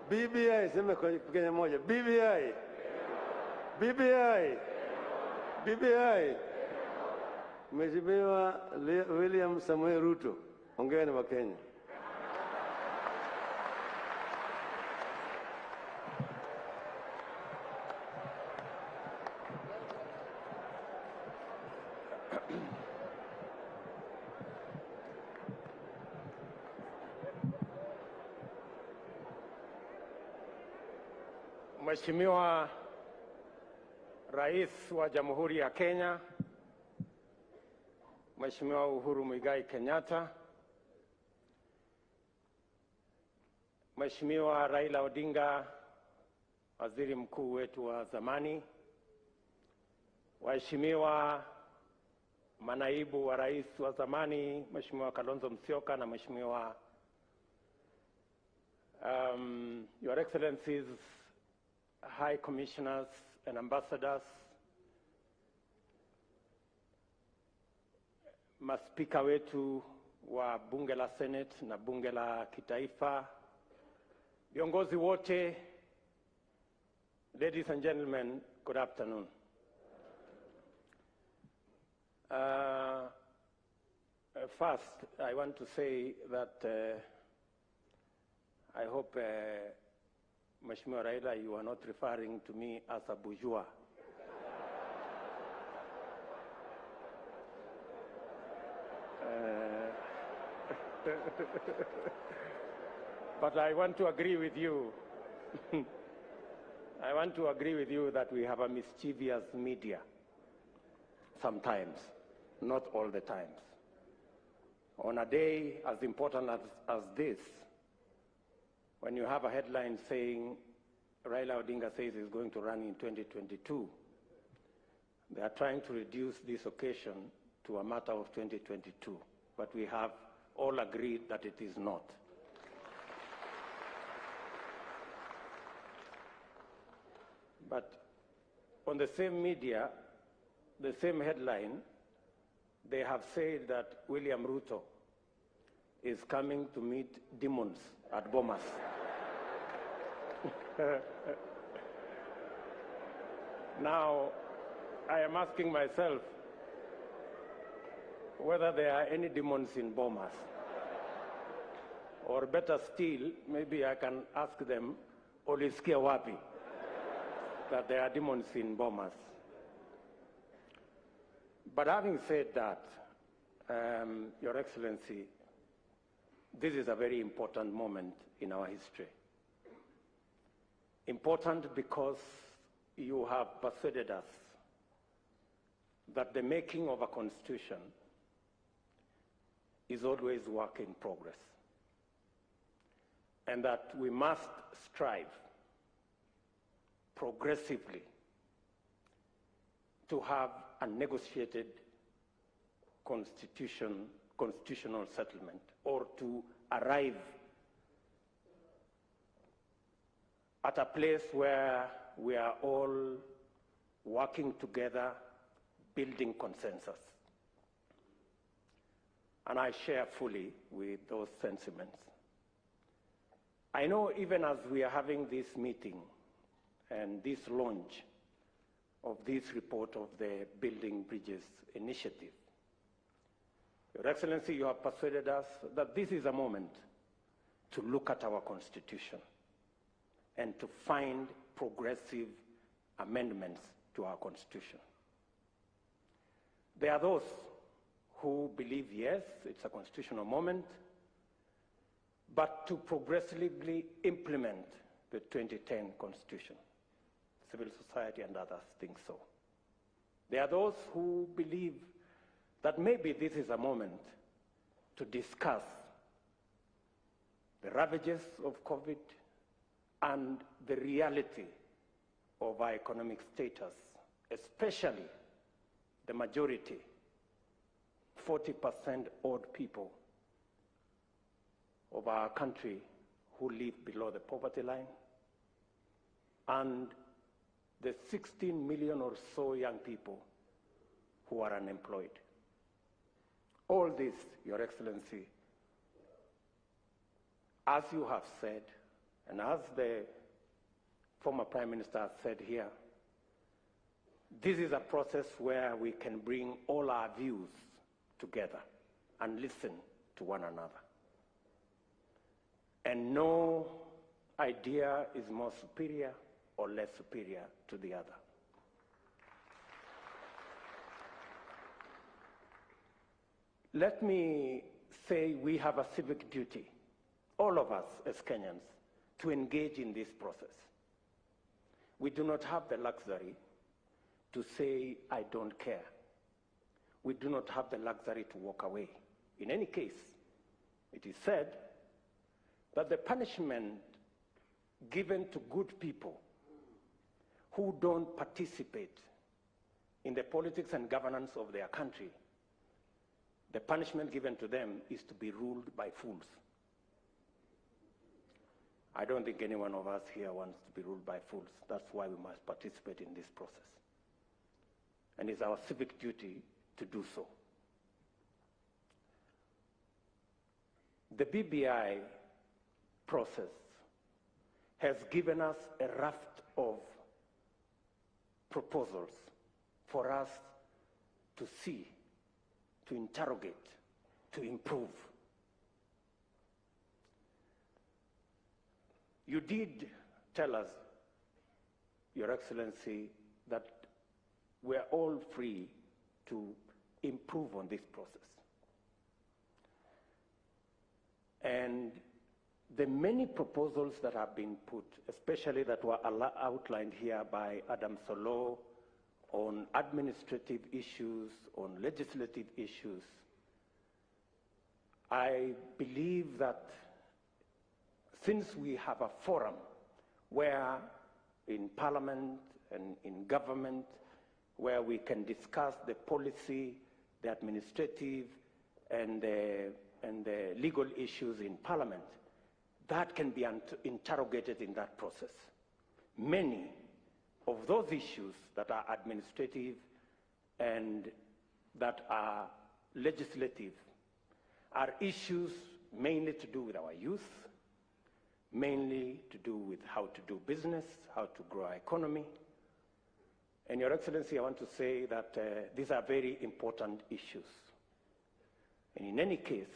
BBI, sema kwa Kenya moja. BBI. BBI. BBI. Mheshimiwa William Samoei Ruto, ongea na Wakenya. Mheshimiwa Rais wa Jamhuri ya Kenya, Mheshimiwa Uhuru Muigai Kenyatta, Mheshimiwa Raila Odinga, Waziri Mkuu wetu wa zamani, waheshimiwa manaibu wa rais wa zamani, Mheshimiwa Kalonzo Musyoka na Mheshimiwa Your Excellencies, High Commissioners and Ambassadors, maspika wetu wa bunge la Senate na bunge la kitaifa, viongozi wote Ladies and gentlemen, good afternoon. First, I want to say that I hope, Mheshimiwa Raila, you are not referring to me as a bourgeois. But I want to agree with you. I want to agree with you that we have a mischievous media sometimes, not all the times. On a day as important as this, when you have a headline saying Raila Odinga says he's going to run in 2022, they are trying to reduce this occasion to a matter of 2022, but we have all agreed that it is not. But on the same media, the same headline, they have said that William Ruto is coming to meet demons at Bomas. Now, I am asking myself whether there are any demons in Bomas. Or better still, maybe I can ask them, Olisikia wapi, that there are demons in Bomas. But having said that, Your Excellency, this is a very important moment in our history. Important because you have persuaded us that the making of a constitution is always work in progress, and that we must strive progressively to have a negotiated constitutional settlement, or to arrive at a place where we are all working together, building consensus. And I share fully with those sentiments. I know even as we are having this meeting and this launch of this report of the Building Bridges initiative, Your Excellency, you have persuaded us that this is a moment to look at our Constitution and to find progressive amendments to our Constitution. There are those who believe, yes, it's a constitutional moment, but to progressively implement the 2010 Constitution. Civil society and others think so. There are those who believe that maybe this is a moment to discuss the ravages of COVID and the reality of our economic status, especially the majority, 40% odd people of our country who live below the poverty line, and the 16 million or so young people who are unemployed. All this, Your Excellency, as you have said, and as the former Prime Minister has said here, this is a process where we can bring all our views together and listen to one another. And no idea is more superior or less superior to the other. Let me say we have a civic duty, all of us as Kenyans, to engage in this process. We do not have the luxury to say, I don't care. We do not have the luxury to walk away. In any case, it is said that the punishment given to good people who don't participate in the politics and governance of their country, the punishment given to them is to be ruled by fools. I don't think any one of us here wants to be ruled by fools. That's why we must participate in this process. And it's our civic duty to do so. The BBI process has given us a raft of proposals for us to see, to interrogate, to improve. You did tell us, Your Excellency, that we're all free to improve on this process. And the many proposals that have been put, especially that were outlined here by Adam Solo on administrative issues, on legislative issues, I believe that since we have a forum where in Parliament and in government, where we can discuss the policy, the administrative, and the legal issues in Parliament, that can be interrogated in that process. Many of those issues that are administrative and that are legislative are issues mainly to do with our youth, mainly to do with how to do business, how to grow our economy. And Your Excellency, I want to say that these are very important issues. And in any case,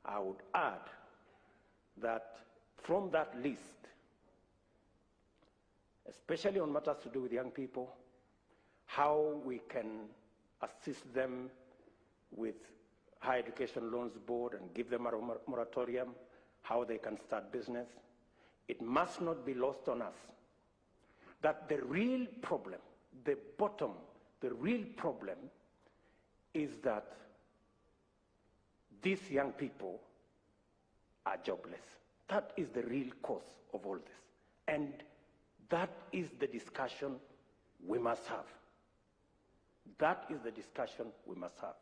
I would add that from that list, especially on matters to do with young people, how we can assist them with Higher Education Loans Board and give them a moratorium, how they can start business, it must not be lost on us that the real problem, the real problem is that these young people are jobless. That is the real cause of all this. And that is the discussion we must have. That is the discussion we must have.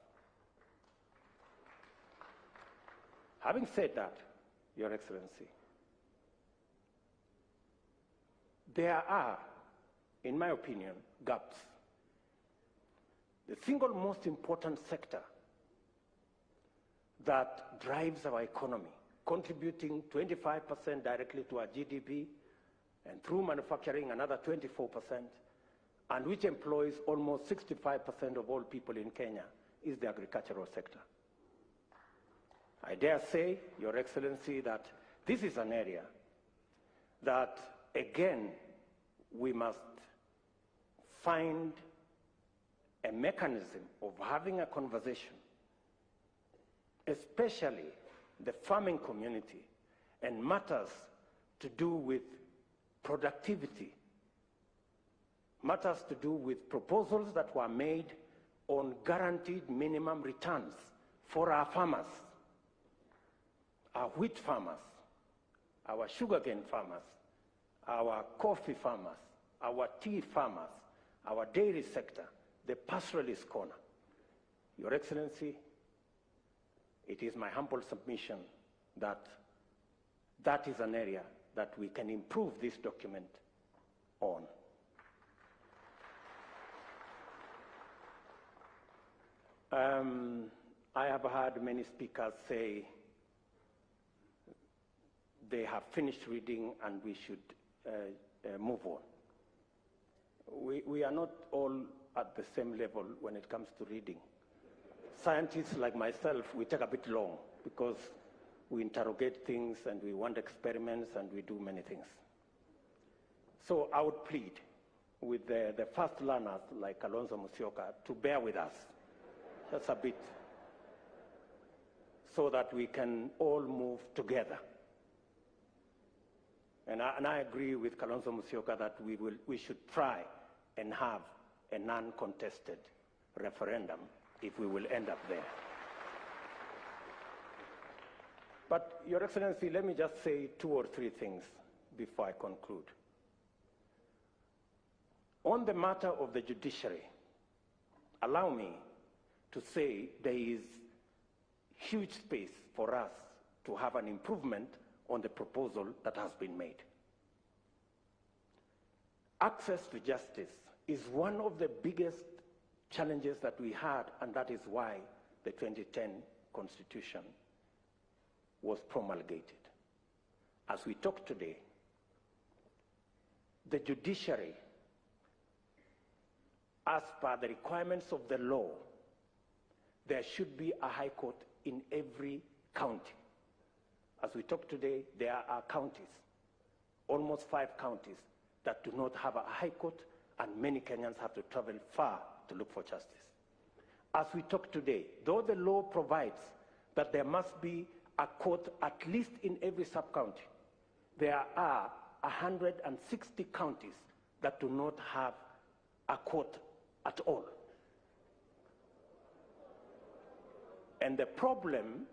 Having said that, Your Excellency, there are, in my opinion, gaps. The single most important sector that drives our economy, contributing 25% directly to our GDP, and through manufacturing another 24%, and which employs almost 65% of all people in Kenya, is the agricultural sector. I dare say, Your Excellency, that this is an area that, again, we must find a mechanism of having a conversation, especially the farming community, and matters to do with productivity, matters to do with proposals that were made on guaranteed minimum returns for our farmers, our wheat farmers, our sugarcane farmers, our coffee farmers, our tea farmers, our dairy sector, the pastoralist corner. Your Excellency, it is my humble submission that that is an area that we can improve this document on. I have heard many speakers say they have finished reading and we should move on. We are not all at the same level when it comes to reading. Scientists like myself, we take a bit long because we interrogate things and we want experiments and we do many things. So I would plead with the first learners like Kalonzo Musyoka to bear with us just a bit so that we can all move together. And I agree with Kalonzo Musyoka that we should try and have a non-contested referendum if we will end up there. But, Your Excellency, let me just say 2 or 3 things before I conclude. On the matter of the judiciary, allow me to say there is huge space for us to have an improvement on the proposal that has been made. Access to justice is one of the biggest challenges that we had, and that is why the 2010 Constitution was promulgated. As we talk today, the judiciary as per the requirements of the law, there should be a high court in every county. As we talk today, there are counties, almost 5 counties, that do not have a high court, and many Kenyans have to travel far to look for justice. As we talk today, though the law provides that there must be a court at least in every sub-county, there are 160 counties that do not have a court at all. And the problem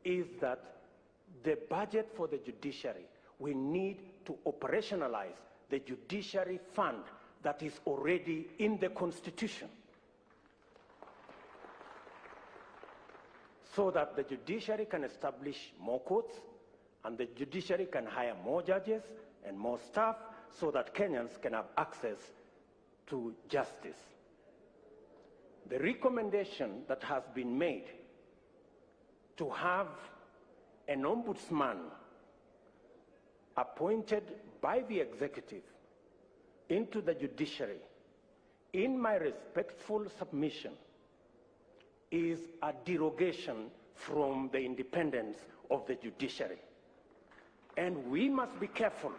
is that the budget for the judiciary, we need to operationalize the judiciary fund that is already in the Constitution, so that the judiciary can establish more courts and the judiciary can hire more judges and more staff so that Kenyans can have access to justice. The recommendation that has been made to have an ombudsman appointed by the executive into the judiciary, in my respectful submission, is a derogation from the independence of the judiciary. And we must be careful.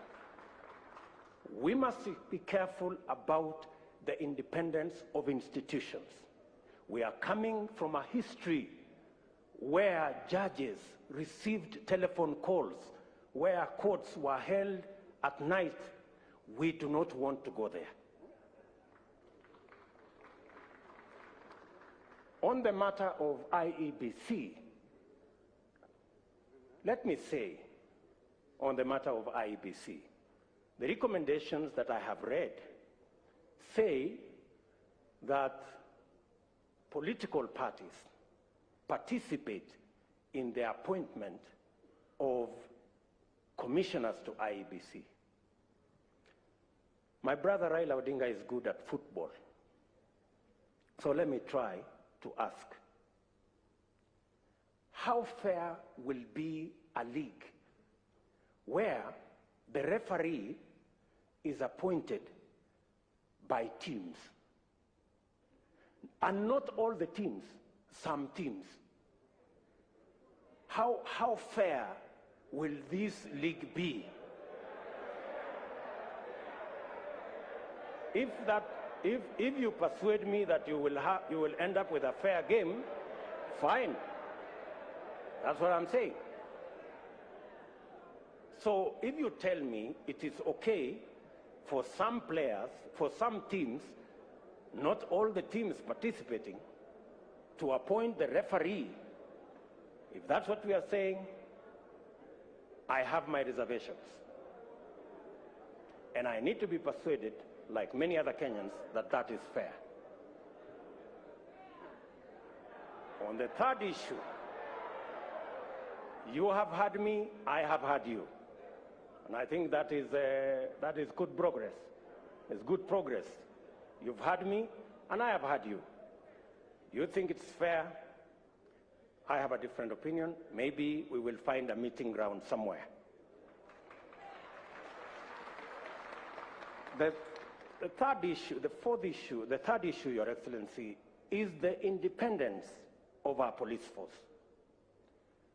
We must be careful about the independence of institutions. We are coming from a history where judges received telephone calls, where courts were held at night. We do not want to go there. On the matter of IEBC, let me say, on the matter of IEBC, the recommendations that I have read say that political parties participate in the appointment of commissioners to IEBC. My brother Raila Odinga is good at football. So let me try to ask, how fair will be a league where the referee is appointed by teams? And not all the teams, some teams. How fair will this league be? If you persuade me that you will end up with a fair game, fine. That's what I'm saying. So if you tell me it is okay for some players, for some teams, not all the teams participating, to appoint the referee, if that's what we are saying, I have my reservations. And I need to be persuaded, like many other Kenyans, that that is fair. On the third issue, you have had me, I have had you. And I think that is good progress. It's good progress. You've had me, and I have had you. You think it's fair? I have a different opinion. Maybe we will find a meeting ground somewhere. The third issue, the third issue, Your Excellency, is the independence of our police force.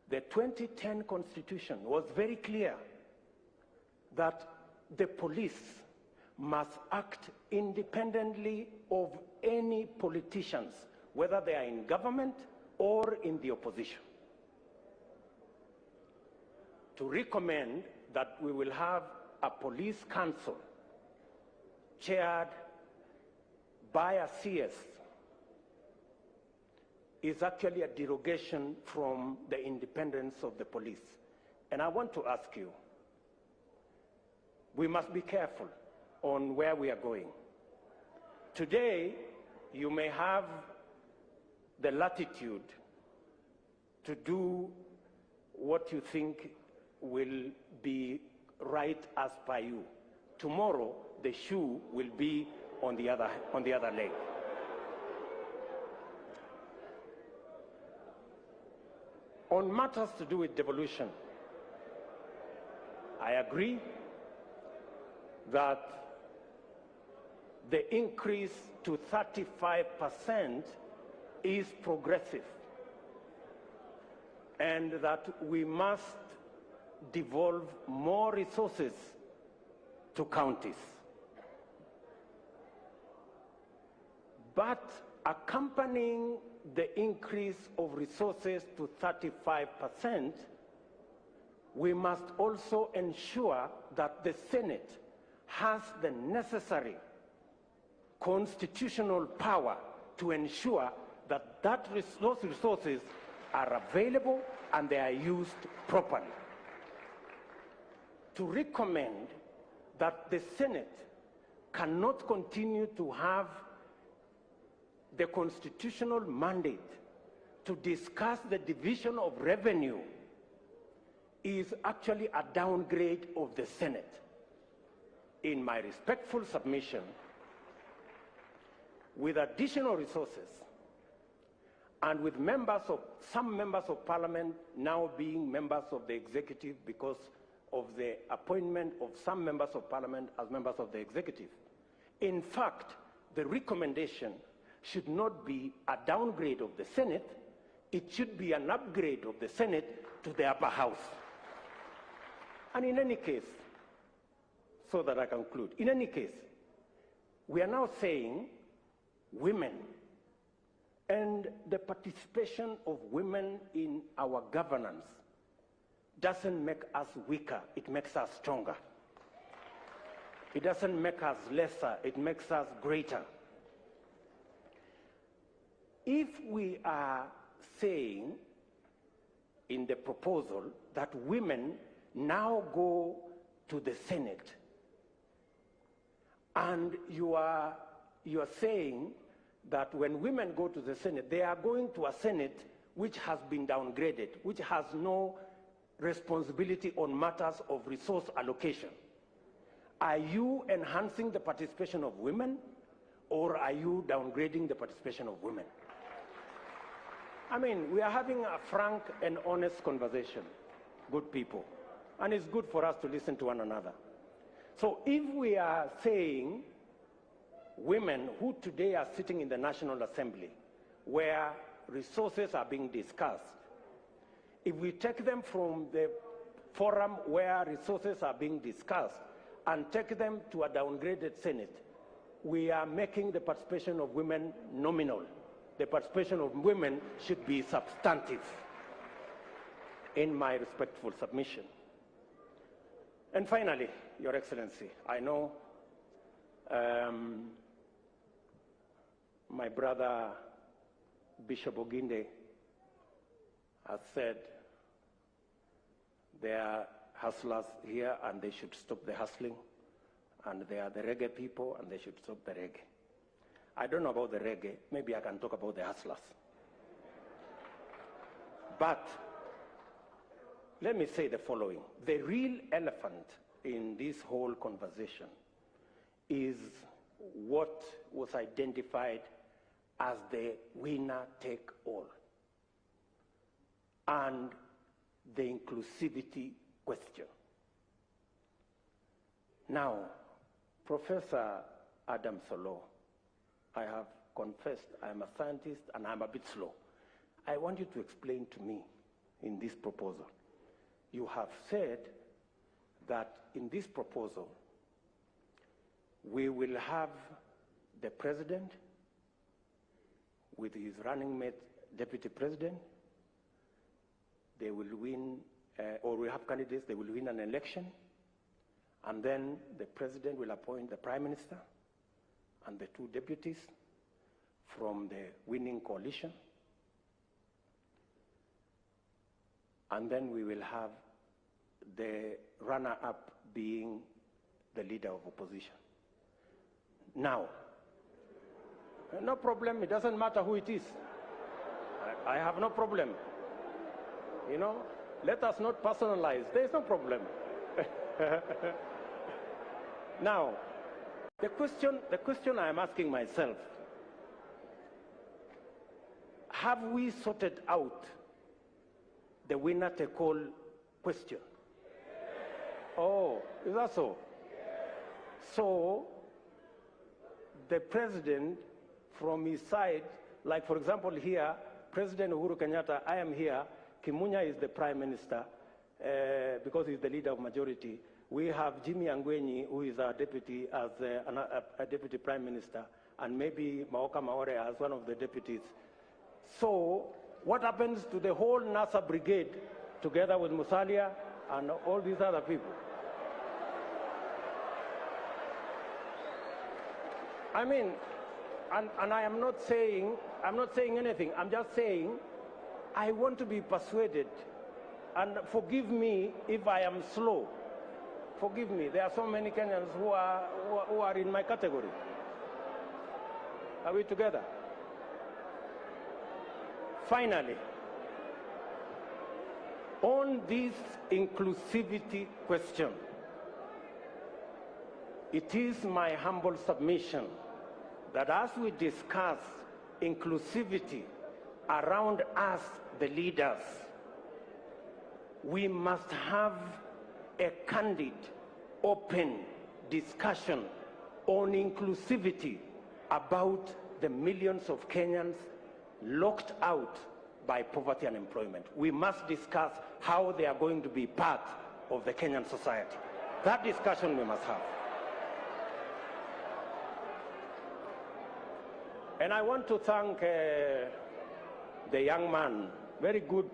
The 2010 Constitution was very clear that the police must act independently of any politicians, whether they are in government or in the opposition. To recommend that we will have a police council chaired by a CS is actually a derogation from the independence of the police. And I want to ask you, we must be careful on where we are going. Today, you may have the latitude to do what you think will be right as per you. Tomorrow, the shoe will be on the other leg. On matters to do with devolution, I agree that the increase to 35% is progressive, and that we must devolve more resources to counties. But accompanying the increase of resources to 35%, we must also ensure that the Senate has the necessary constitutional power to ensure that those resources are available and they are used properly. To recommend that the Senate cannot continue to have the constitutional mandate to discuss the division of revenue is actually a downgrade of the Senate. In my respectful submission, with additional resources and with some members of parliament now being members of the executive because of the appointment of some members of parliament as members of the executive, in fact, the recommendation should not be a downgrade of the Senate, it should be an upgrade of the Senate to the upper house. And in any case, so that I conclude, in any case, we are now saying women and the participation of women in our governance doesn't make us weaker, it makes us stronger. It doesn't make us lesser, it makes us greater. If we are saying in the proposal that women now go to the Senate, and you are saying that when women go to the Senate, they are going to a Senate which has been downgraded, which has no responsibility on matters of resource allocation. Are you enhancing the participation of women, or are you downgrading the participation of women? I mean, we are having a frank and honest conversation, good people, and it's good for us to listen to one another. So if we are saying women who today are sitting in the National Assembly, where resources are being discussed, if we take them from the forum where resources are being discussed and take them to a downgraded Senate, we are making the participation of women nominal. The participation of women should be substantive, in my respectful submission. And finally, Your Excellency, I know my brother Bishop Oginde has said there are hustlers here and they should stop the hustling, and they are the reggae people and they should stop the reggae. I don't know about the reggae, maybe I can talk about the hustlers. But let me say the following. The real elephant in this whole conversation is what was identified as the winner-take-all and the inclusivity question. Now, Professor Adam Solo, I have confessed I'm a scientist and I'm a bit slow. I want you to explain to me in this proposal. You have said that in this proposal, we will have the president with his running mate, deputy president. They will win, or we have candidates, they will win an election, and then the president will appoint the prime minister and the two deputies from the winning coalition. And then we will have the runner-up being the leader of opposition. Now, no problem, it doesn't matter who it is. I have no problem. You know, let us not personalize, there is no problem. Now, the question I am asking myself, have we sorted out the winner-take-all question? Oh, is that so? So, the president from his side, like for example here, President Uhuru Kenyatta, I am here, Kimunya is the prime minister, because he's the leader of majority. We have Jimmy Angwenyi, who is our deputy, as a deputy prime minister, and maybe Maoka Maore as one of the deputies. So what happens to the whole NASA brigade, together with Musalia and all these other people? I mean, and I am not saying anything. I'm just saying I want to be persuaded. And forgive me if I am slow. Forgive me. There are so many Kenyans who are in my category. Are we together? Finally, on this inclusivity question, it is my humble submission that as we discuss inclusivity around us, the leaders, we must have a candid, open discussion on inclusivity about the millions of Kenyans locked out by poverty and unemployment. We must discuss how they are going to be part of the Kenyan society. That discussion we must have. And I want to thank the young man, very good,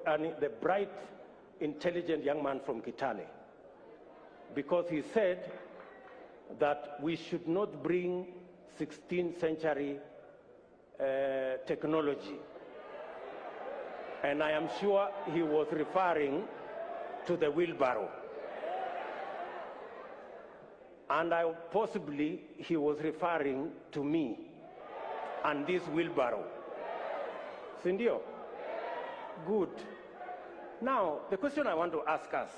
and the bright, intelligent young man from Kitale, because he said that we should not bring 16th century technology. And I am sure he was referring to the wheelbarrow. And possibly he was referring to me and this wheelbarrow. Sindio? Good. Now, the question I want to ask us,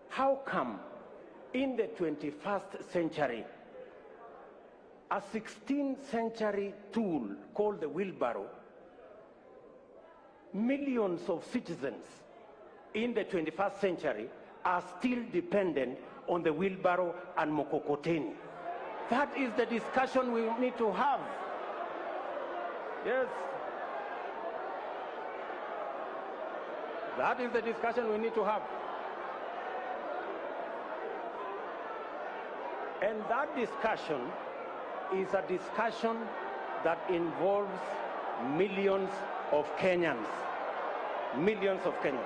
how come in the 21st century, a 16th century tool called the wheelbarrow, millions of citizens in the 21st century are still dependent on the wheelbarrow and mokokoteni? That is the discussion we need to have. Yes. That is the discussion we need to have. And that discussion is a discussion that involves millions of Kenyans. Millions of Kenyans.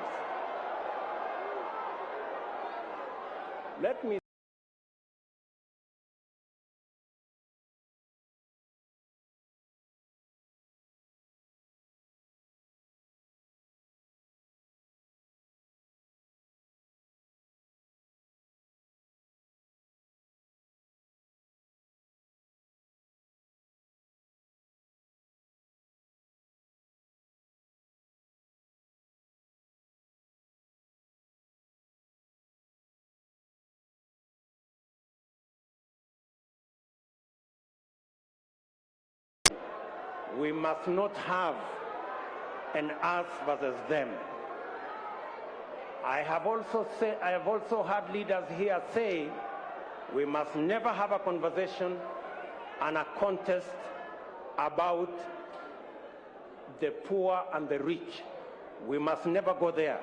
Let me we must not have an us versus them. I have also had leaders here say we must never have a conversation and a contest about the poor and the rich. We must never go there.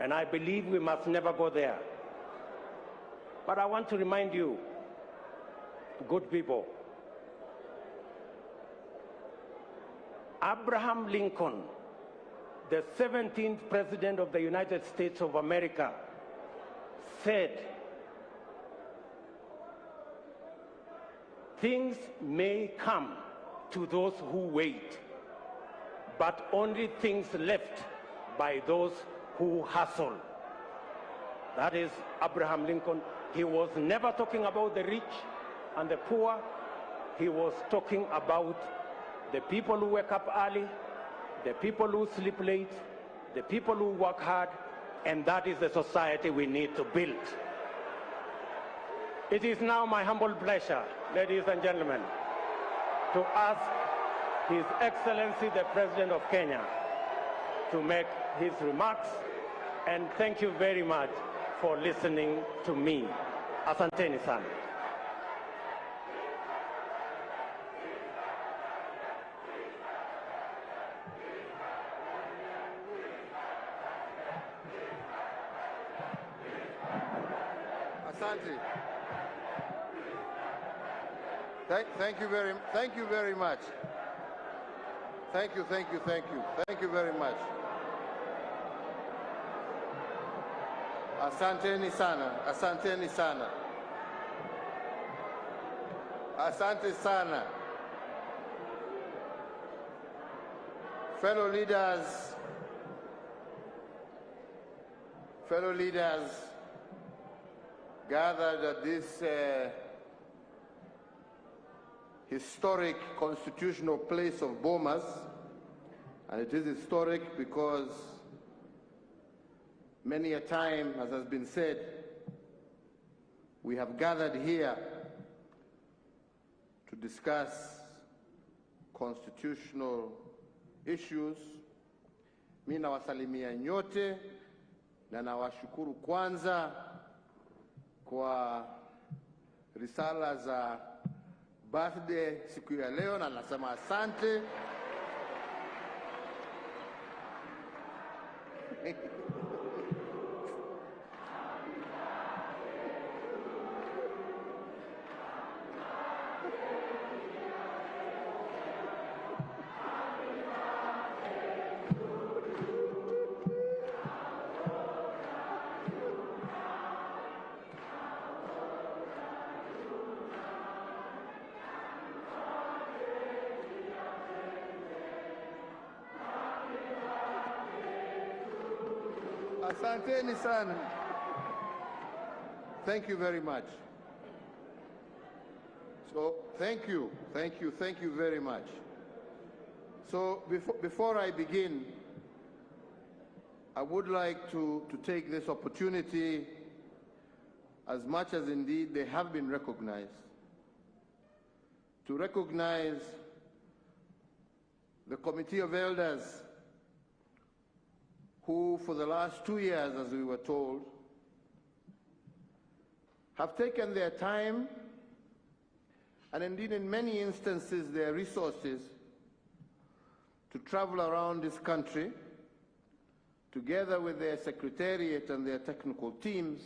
And I believe we must never go there. But I want to remind you, good people, Abraham Lincoln, the 17th President of the United States of America, said, things may come to those who wait, but only things left by those who hustle. That is Abraham Lincoln. He was never talking about the rich and the poor. He was talking about the people who wake up early, the people who sleep late, the people who work hard, and that is the society we need to build. It is now my humble pleasure, ladies and gentlemen, to ask His Excellency the President of Kenya to make his remarks, and thank you very much for listening to me. Asanteni sana. Asante. Thank you very much. Thank you very much. Asanteni sana. Asante sana. Fellow leaders gathered at this historic constitutional place of Bomas, and it is historic because many a time, as has been said, we have gathered here to discuss constitutional issues. Mimi nawasalimia nyote na nawashukuru kwanza kwa risala za birthday siku ya leo, na nasema asante. Asanteni sana. Thank you very much. So, thank you very much. So, before I begin, I would like to take this opportunity, as much as indeed they have been recognized, to recognize the Committee of Elders who, for the last 2 years, as we were told, have taken their time and indeed in many instances their resources to travel around this country together with their secretariat and their technical teams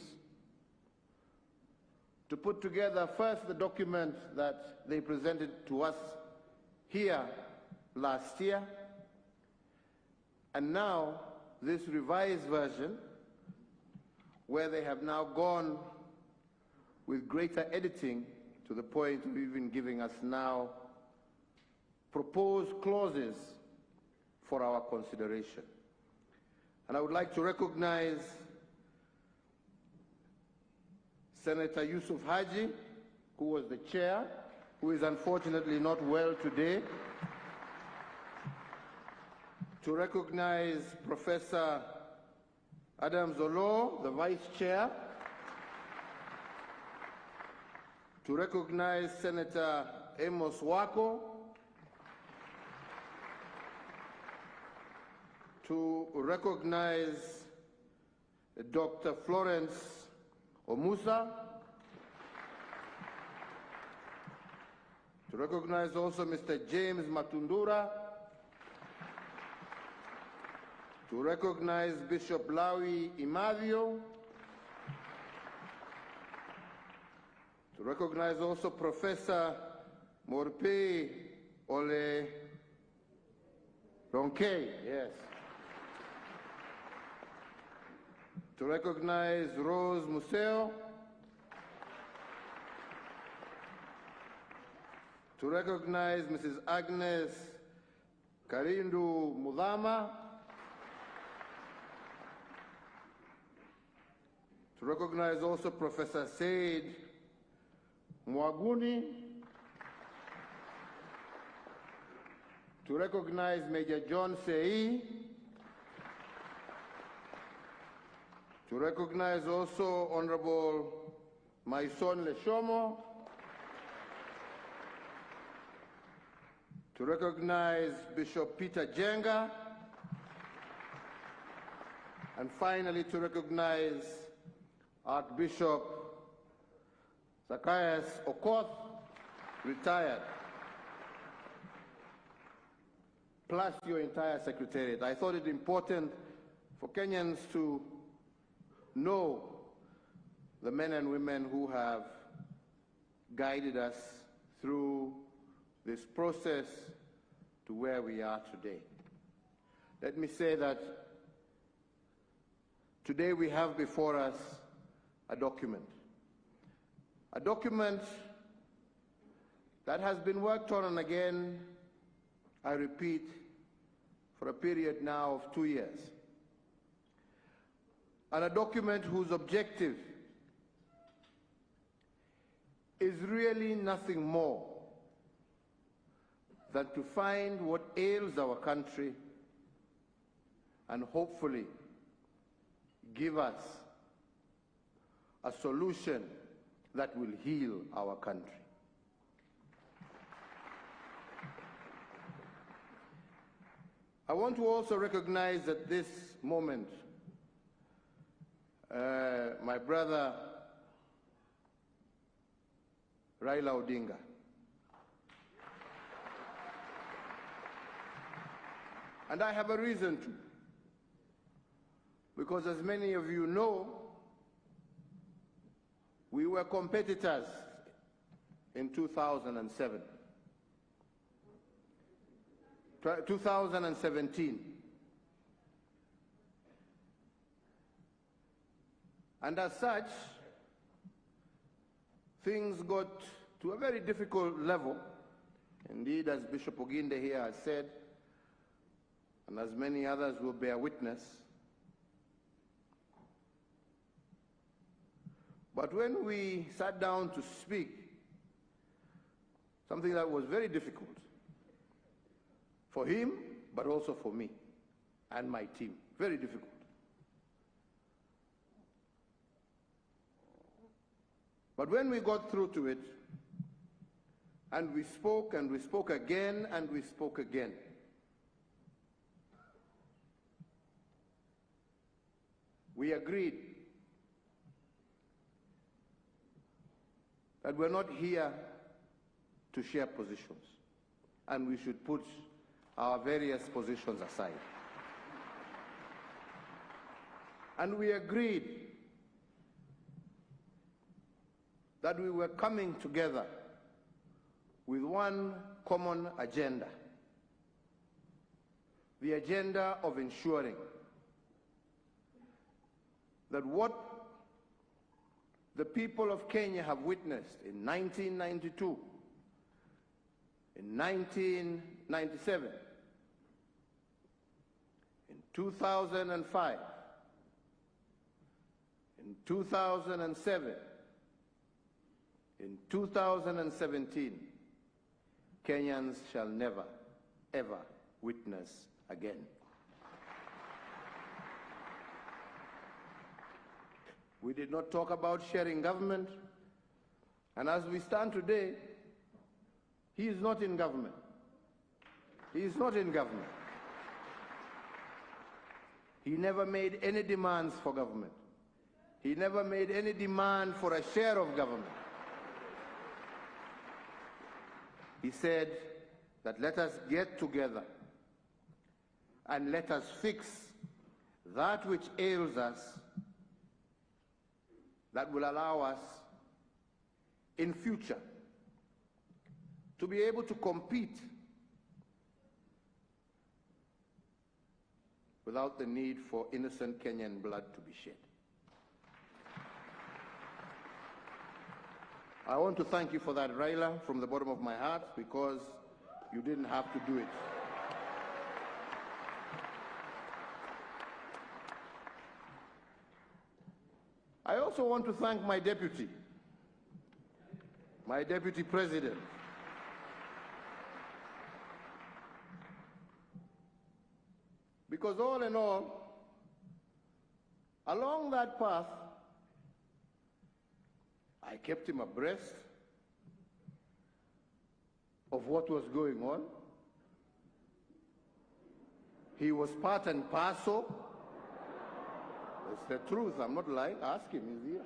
to put together first the document that they presented to us here last year, and now this revised version, where they have now gone with greater editing to the point of even giving us now proposed clauses for our consideration. And I would like to recognize Senator Yusuf Haji, who was the chair, who is unfortunately not well today. To recognize Professor Adam Zolo, the Vice Chair. To recognize Senator Amos Wako. To recognize Dr. Florence Omusa. To recognize also Mr. James Matundura. To recognize Bishop Lawi Imadio. To recognize also Professor Morpe Ole Ronke, yes. To recognize Rose Museo. To recognize Mrs. Agnes Karindu Mudama. To recognize also Professor Said Mwaguni. To recognize Major John Sei. To recognize also Honorable Maison Leshomo. To recognize Bishop Peter Jenga. And finally to recognize Archbishop Zacchaeus Okoth, retired, plus your entire secretariat. I thought it important for Kenyans to know the men and women who have guided us through this process to where we are today. Let me say that today we have before us a document that has been worked on and again, I repeat, for a period now of 2 years. And a document whose objective is really nothing more than to find what ails our country and hopefully give us a solution that will heal our country. I want to also recognize at this moment my brother Raila Odinga. And I have a reason to, because as many of you know, we were competitors in 2007. 2017. And as such, things got to a very difficult level. Indeed, as Bishop Oginde here has said, and as many others will bear witness, but when we sat down to speak, something that was very difficult for him, but also for me and my team, very difficult. But when we got through to it, and we spoke again, and we spoke again, we agreed that we're not here to share positions, and we should put our various positions aside. And we agreed that we were coming together with one common agenda, the agenda of ensuring that what the people of Kenya have witnessed in 1992, in 1997, in 2005, in 2007, in 2017, Kenyans shall never, ever witness again. We did not talk about sharing government, and as we stand today, he is not in government. He is not in government. He never made any demands for government. He never made any demand for a share of government. He said that let us get together and let us fix that which ails us, that will allow us in future to be able to compete without the need for innocent Kenyan blood to be shed. I want to thank you for that, Raila, from the bottom of my heart, because you didn't have to do it. I also want to thank my deputy president, because all in all, along that path, I kept him abreast of what was going on. He was part and parcel. It's the truth, I'm not lying. Ask him, he's here.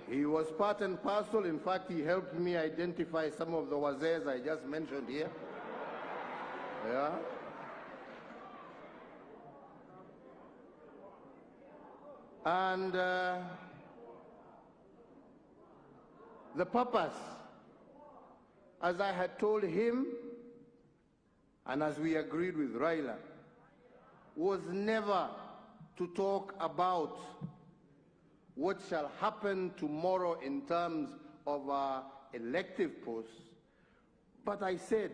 He was part and parcel. In fact, he helped me identify some of the wazays I just mentioned here. Yeah. And the purpose, as I had told him, and as we agreed with Raila, was never to talk about what shall happen tomorrow in terms of our elective posts, but I said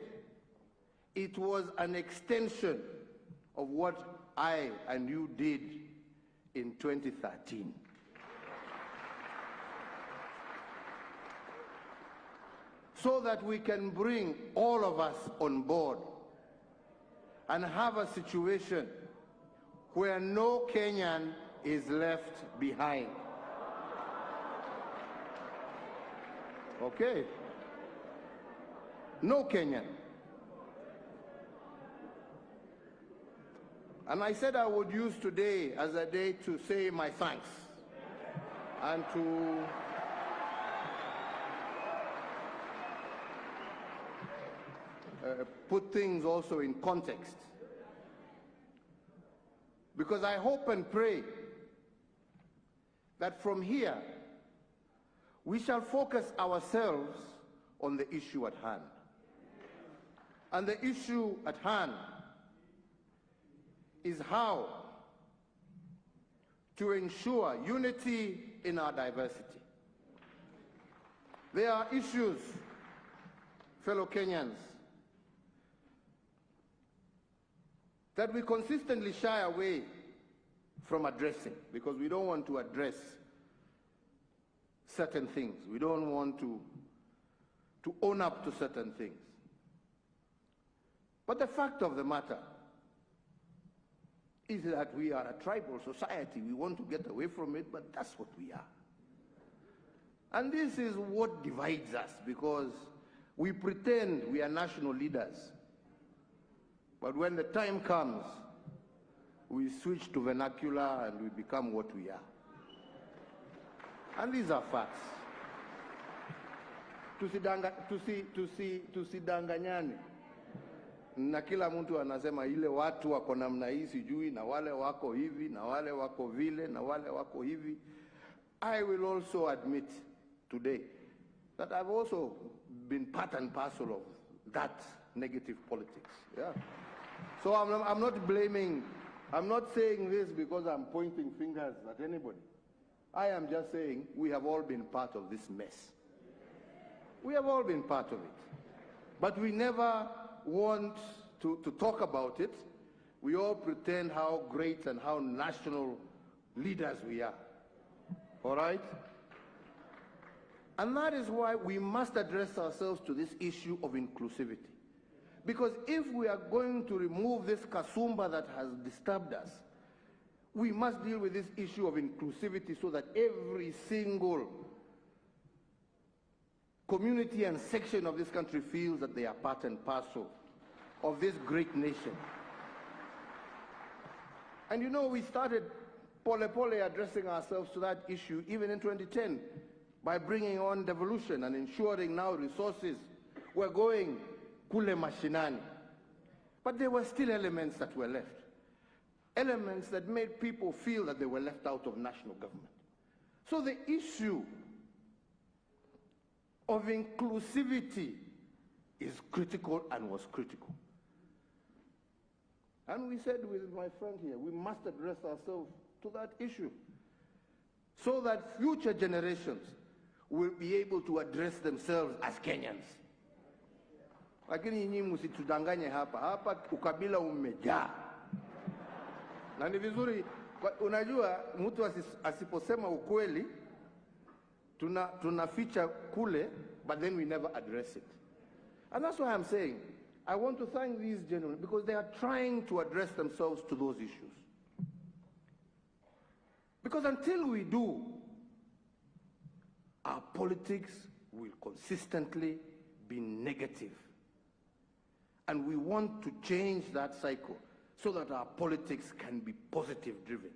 it was an extension of what I and you did in 2013. So that we can bring all of us on board and have a situation where no Kenyan is left behind. Okay? No Kenyan. And I said I would use today as a day to say my thanks and to put things also in context. Because I hope and pray that from here we shall focus ourselves on the issue at hand. And the issue at hand is how to ensure unity in our diversity. There are issues, fellow Kenyans, that we consistently shy away from addressing because we don't want to address certain things. We don't want to own up to certain things. But the fact of the matter is that we are a tribal society. We want to get away from it, but that's what we are. And this is what divides us, because we pretend we are national leaders. But when the time comes, we switch to vernacular and we become what we are. And these are facts. Tusidanganyane. Na kila mtu anasema ile watu wako namna hii sijui, na wale wako hivi, na wale wako vile, na wale wako hivi. I will also admit today that I've also been part and parcel of that negative politics. Yeah. So I'm not blaming, I'm not saying this because I'm pointing fingers at anybody. I am just saying we have all been part of this mess. We have all been part of it. But we never want to talk about it. We all pretend how great and how national leaders we are. All right? And that is why we must address ourselves to this issue of inclusivity. Because if we are going to remove this kasumba that has disturbed us, we must deal with this issue of inclusivity so that every single community and section of this country feels that they are part and parcel of this great nation. And you know, we started pole addressing ourselves to that issue even in 2010 by bringing on devolution and ensuring now resources were going kule mashinani. But there were still elements that were left. Elements that made people feel that they were left out of national government. So the issue of inclusivity is critical and was critical. And we said with my friend here, we must address ourselves to that issue so that future generations will be able to address themselves as Kenyans. Lakini nyinyi msitudanganye hapa ukabila umejaa. Na ni vizuri, unajua mtu asiposema ukweli, tunaficha kule, but then we never address it. And that's why I'm saying, I want to thank these gentlemen because they are trying to address themselves to those issues. Because until we do, our politics will consistently be negative. And we want to change that cycle so that our politics can be positive driven.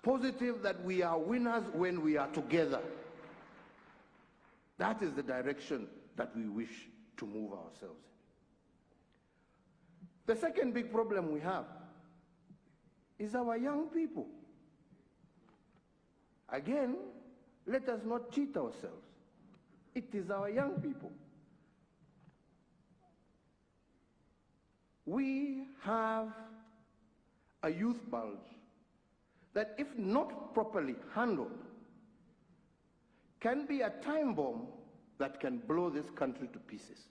Positive that we are winners when we are together. That is the direction that we wish to move ourselves in. The second big problem we have is our young people. Again, let us not cheat ourselves. It is our young people. We have a youth bulge that, if not properly handled, can be a time bomb that can blow this country to pieces.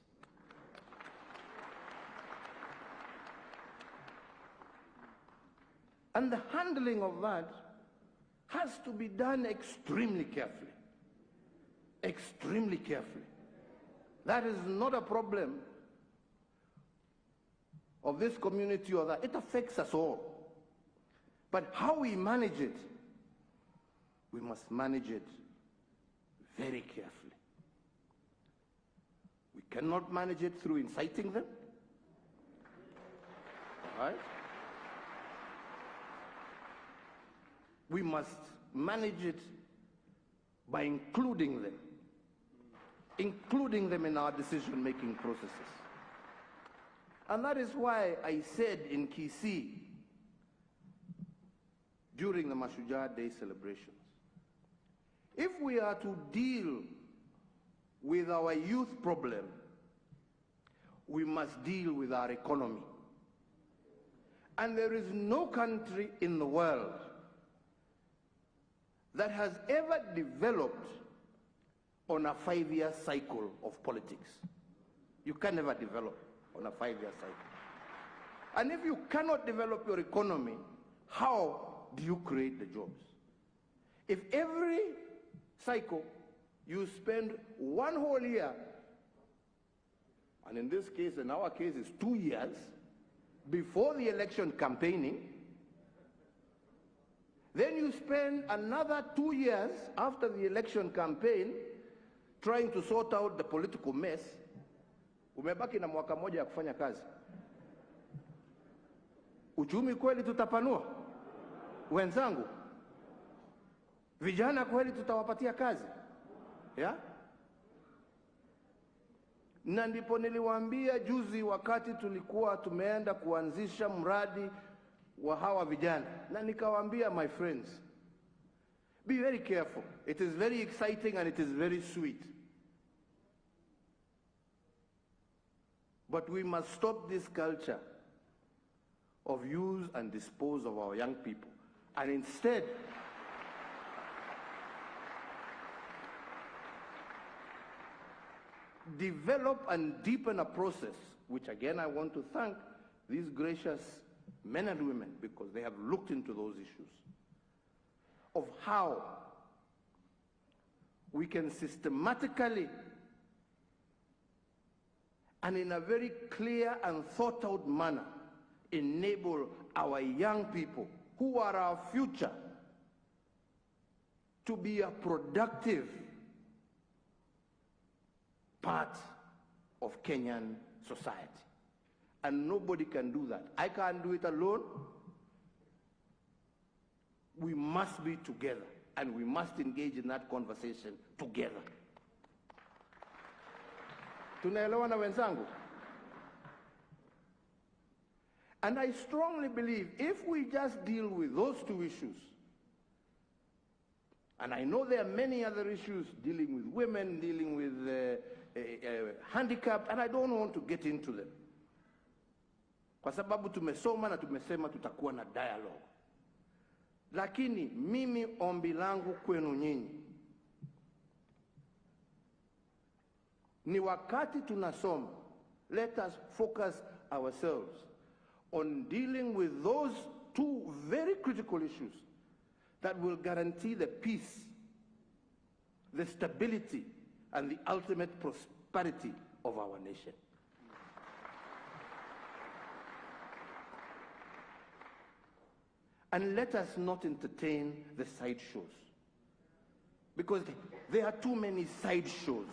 And the handling of that has to be done extremely carefully. Extremely carefully. That is not a problem of this community or that. It affects us all. But how we manage it, we must manage it very carefully. We cannot manage it through inciting them. All right? We must manage it by including them in our decision-making processes. And that is why I said in Kisii, during the Mashujaa Day celebrations, if we are to deal with our youth problem, we must deal with our economy. And there is no country in the world that has ever developed on a 5-year cycle of politics. You can never develop on a 5-year cycle. And if you cannot develop your economy, how do you create the jobs? If every cycle you spend one whole year, and in this case, in our case, it's 2 years, before the election campaigning, then you spend another 2 years after the election campaign trying to sort out the political mess, umebaki na mwaka moja ya kufanya kazi. Uchumi kweli tutapanua? Wenzangu, vijana kweli tutawapatia kazi? Yeah? Na ndipo niliwaambia juzi wakati tulikuwa tumeenda kuanzisha mradi wa hawa vijana, na nikawaambia, my friends, be very careful. It is very exciting and it is very sweet. But we must stop this culture of use and dispose of our young people, and instead develop and deepen a process, which again I want to thank these gracious men and women, because they have looked into those issues, of how we can systematically and in a very clear and thought out manner enable our young people, who are our future, to be a productive part of Kenyan society. And nobody can do that. I can't do it alone. We must be together, and we must engage in that conversation together. Tunaelewana wenzangu? And I strongly believe if we just deal with those two issues, and I know there are many other issues dealing with women, dealing with handicapped, and I don't want to get into them. Kwa sababu tumesoma na tumesema tutakuwa na dialogue. Lakini mimi ombi langu kwenu nyinyi, ni wakati tunasoma, let us focus ourselves on dealing with those two very critical issues that will guarantee the peace, the stability, and the ultimate prosperity of our nation. And let us not entertain the side shows, because there are too many side shows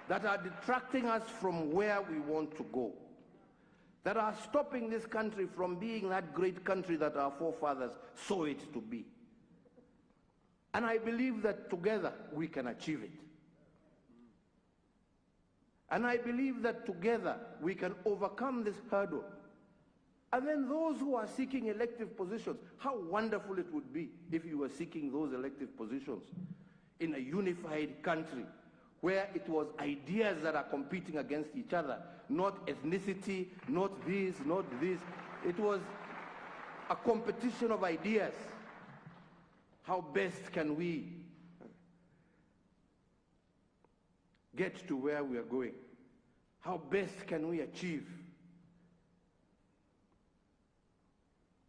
that are detracting us from where we want to go, that are stopping this country from being that great country that our forefathers saw it to be. And I believe that together we can achieve it. And I believe that together we can overcome this hurdle And then those who are seeking elective positions, how wonderful it would be if you were seeking those elective positions in a unified country where it was ideas that are competing against each other, not ethnicity, not this, not this. It was a competition of ideas. How best can we get to where we are going? How best can we achieve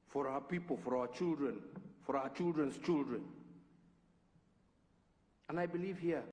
for our people, for our children, for our children's children? And I believe here,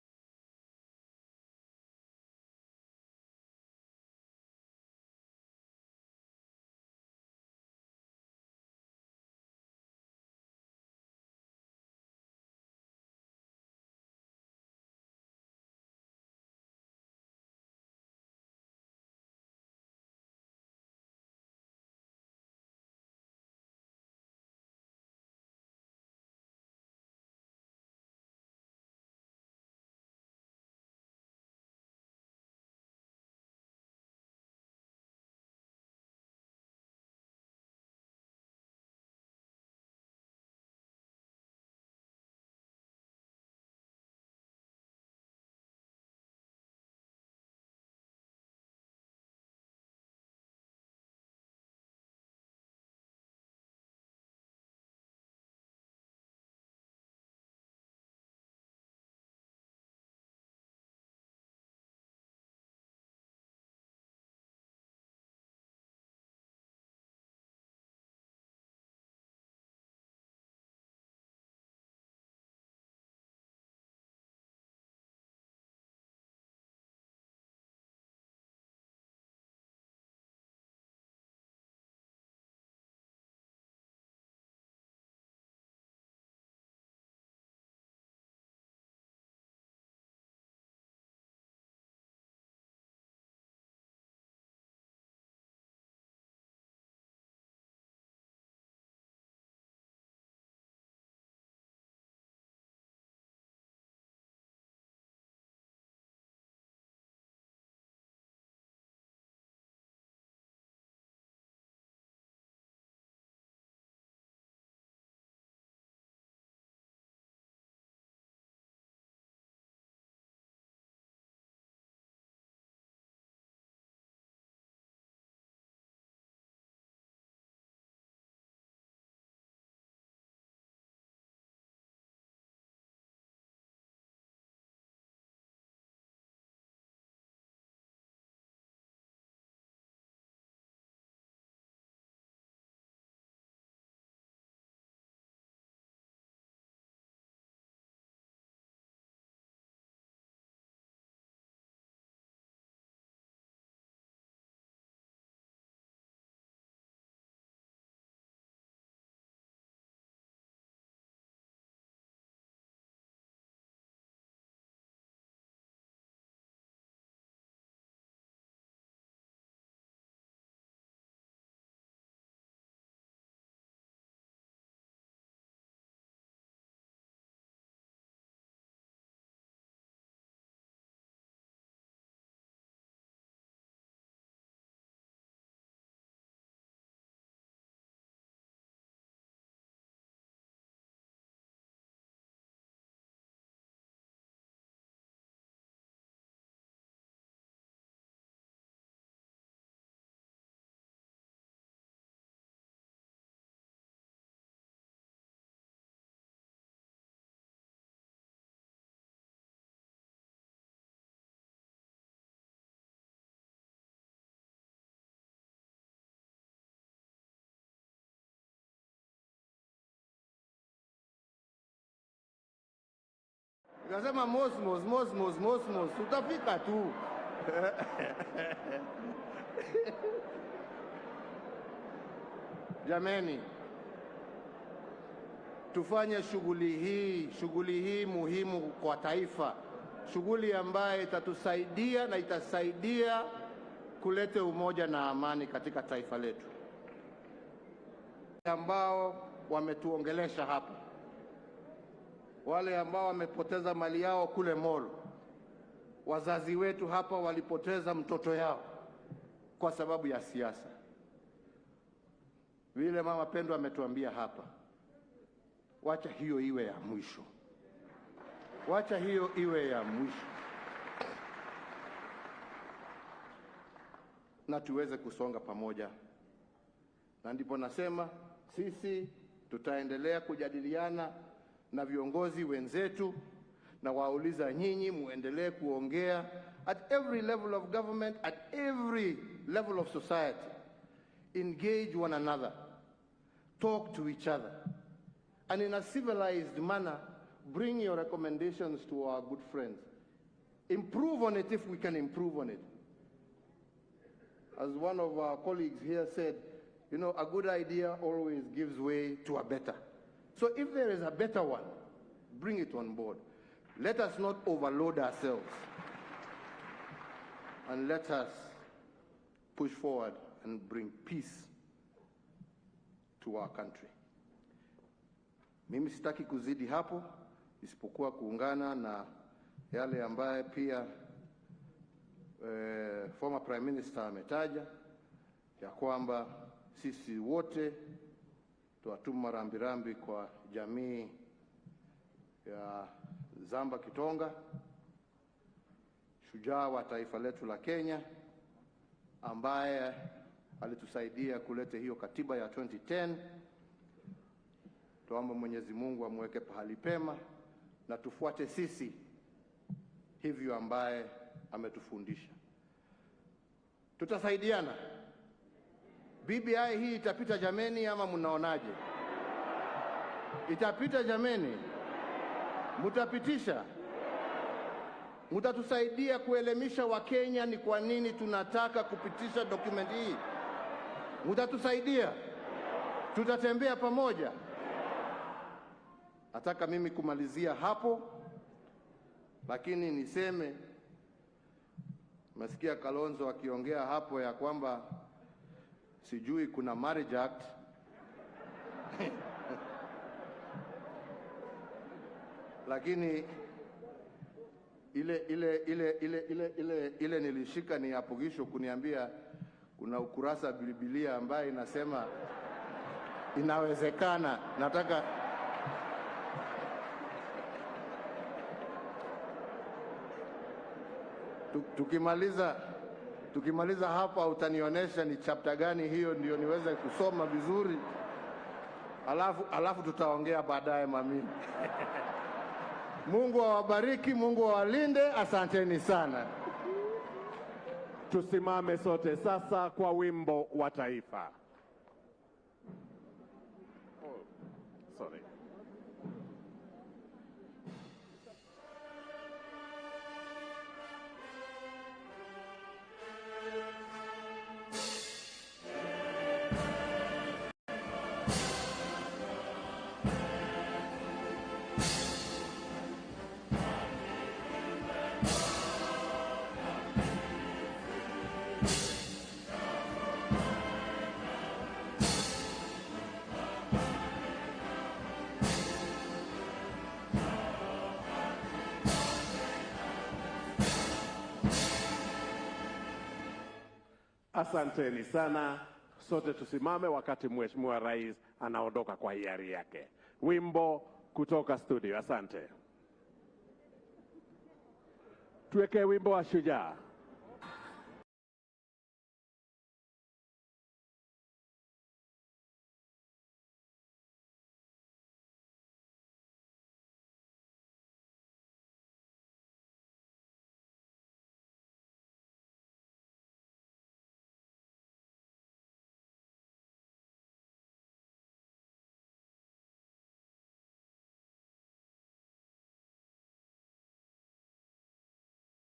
nikasema mosmos, utafika tu. Jameni, tufanye shughuli hii muhimu kwa taifa, shughuli ambayo itatusaidia na itasaidia kuleta umoja na amani katika taifa letu. Ambao wametuongelesha hapa, wale ambao wamepoteza mali yao kule Molo, wazazi wetu hapa walipoteza mtoto yao kwa sababu ya siasa. vile Mama Pendo ametuambia hapa, wacha hiyo iwe ya mwisho. Wacha hiyo iwe ya mwisho. Na tuweze kusonga pamoja. Na ndipo nasema sisi tutaendelea kujadiliana na viongozi wenzetu, na wauliza nyinyi muendelee kuongea at every level of government, at every level of society. Engage one another. Talk to each other. And in a civilized manner, bring your recommendations to our good friends. Improve on it if we can improve on it. As one of our colleagues here said, you know, a good idea always gives way to a better. So if there is a better one, bring it on board. Let us not overload ourselves. And let us push forward and bring peace to our country. Mimi sitaki kuzidi hapo, isipokuwa kuungana na yale ambaye pia former Prime Minister ametaja, ya kwamba sisi wote tuwatuma rambirambi kwa jamii ya Zamba Kitonga, shujaa wa taifa letu la Kenya, ambaye alitusaidia kuleta hiyo katiba ya 2010. Tuombe Mwenyezi Mungu amweke pahali pema, na tufuate sisi hivyo ambaye ametufundisha. Tutasaidiana. BBI hii itapita jameni, ama mnaonaje? Itapita jameni? Mutapitisha? Mutatusaidia kuelimisha Wakenya ni kwa nini tunataka kupitisha document hii? Mutatusaidia? Tutatembea pamoja? Nataka mimi kumalizia hapo, lakini niseme, masikia Kalonzo akiongea hapo ya kwamba sijui kuna marriage act. Lakini ile nilishika ni apogisho kuniambia kuna ukurasa Biblia ambaye inasema inawezekana. Nataka tukimaliza hapa utanionyesha ni chapter gani hiyo, ndio niweze kusoma vizuri. Alafu tutaongea baadaye mami. Mungu awabariki, Mungu awalinde, asanteni sana. Tusimame sote sasa kwa wimbo wa taifa. Sorry. Asanteni sana. Sote tusimame wakati Mheshimiwa Rais anaondoka kwa hiari yake. Wimbo kutoka studio. Asante. Tuweke wimbo wa Shujaa.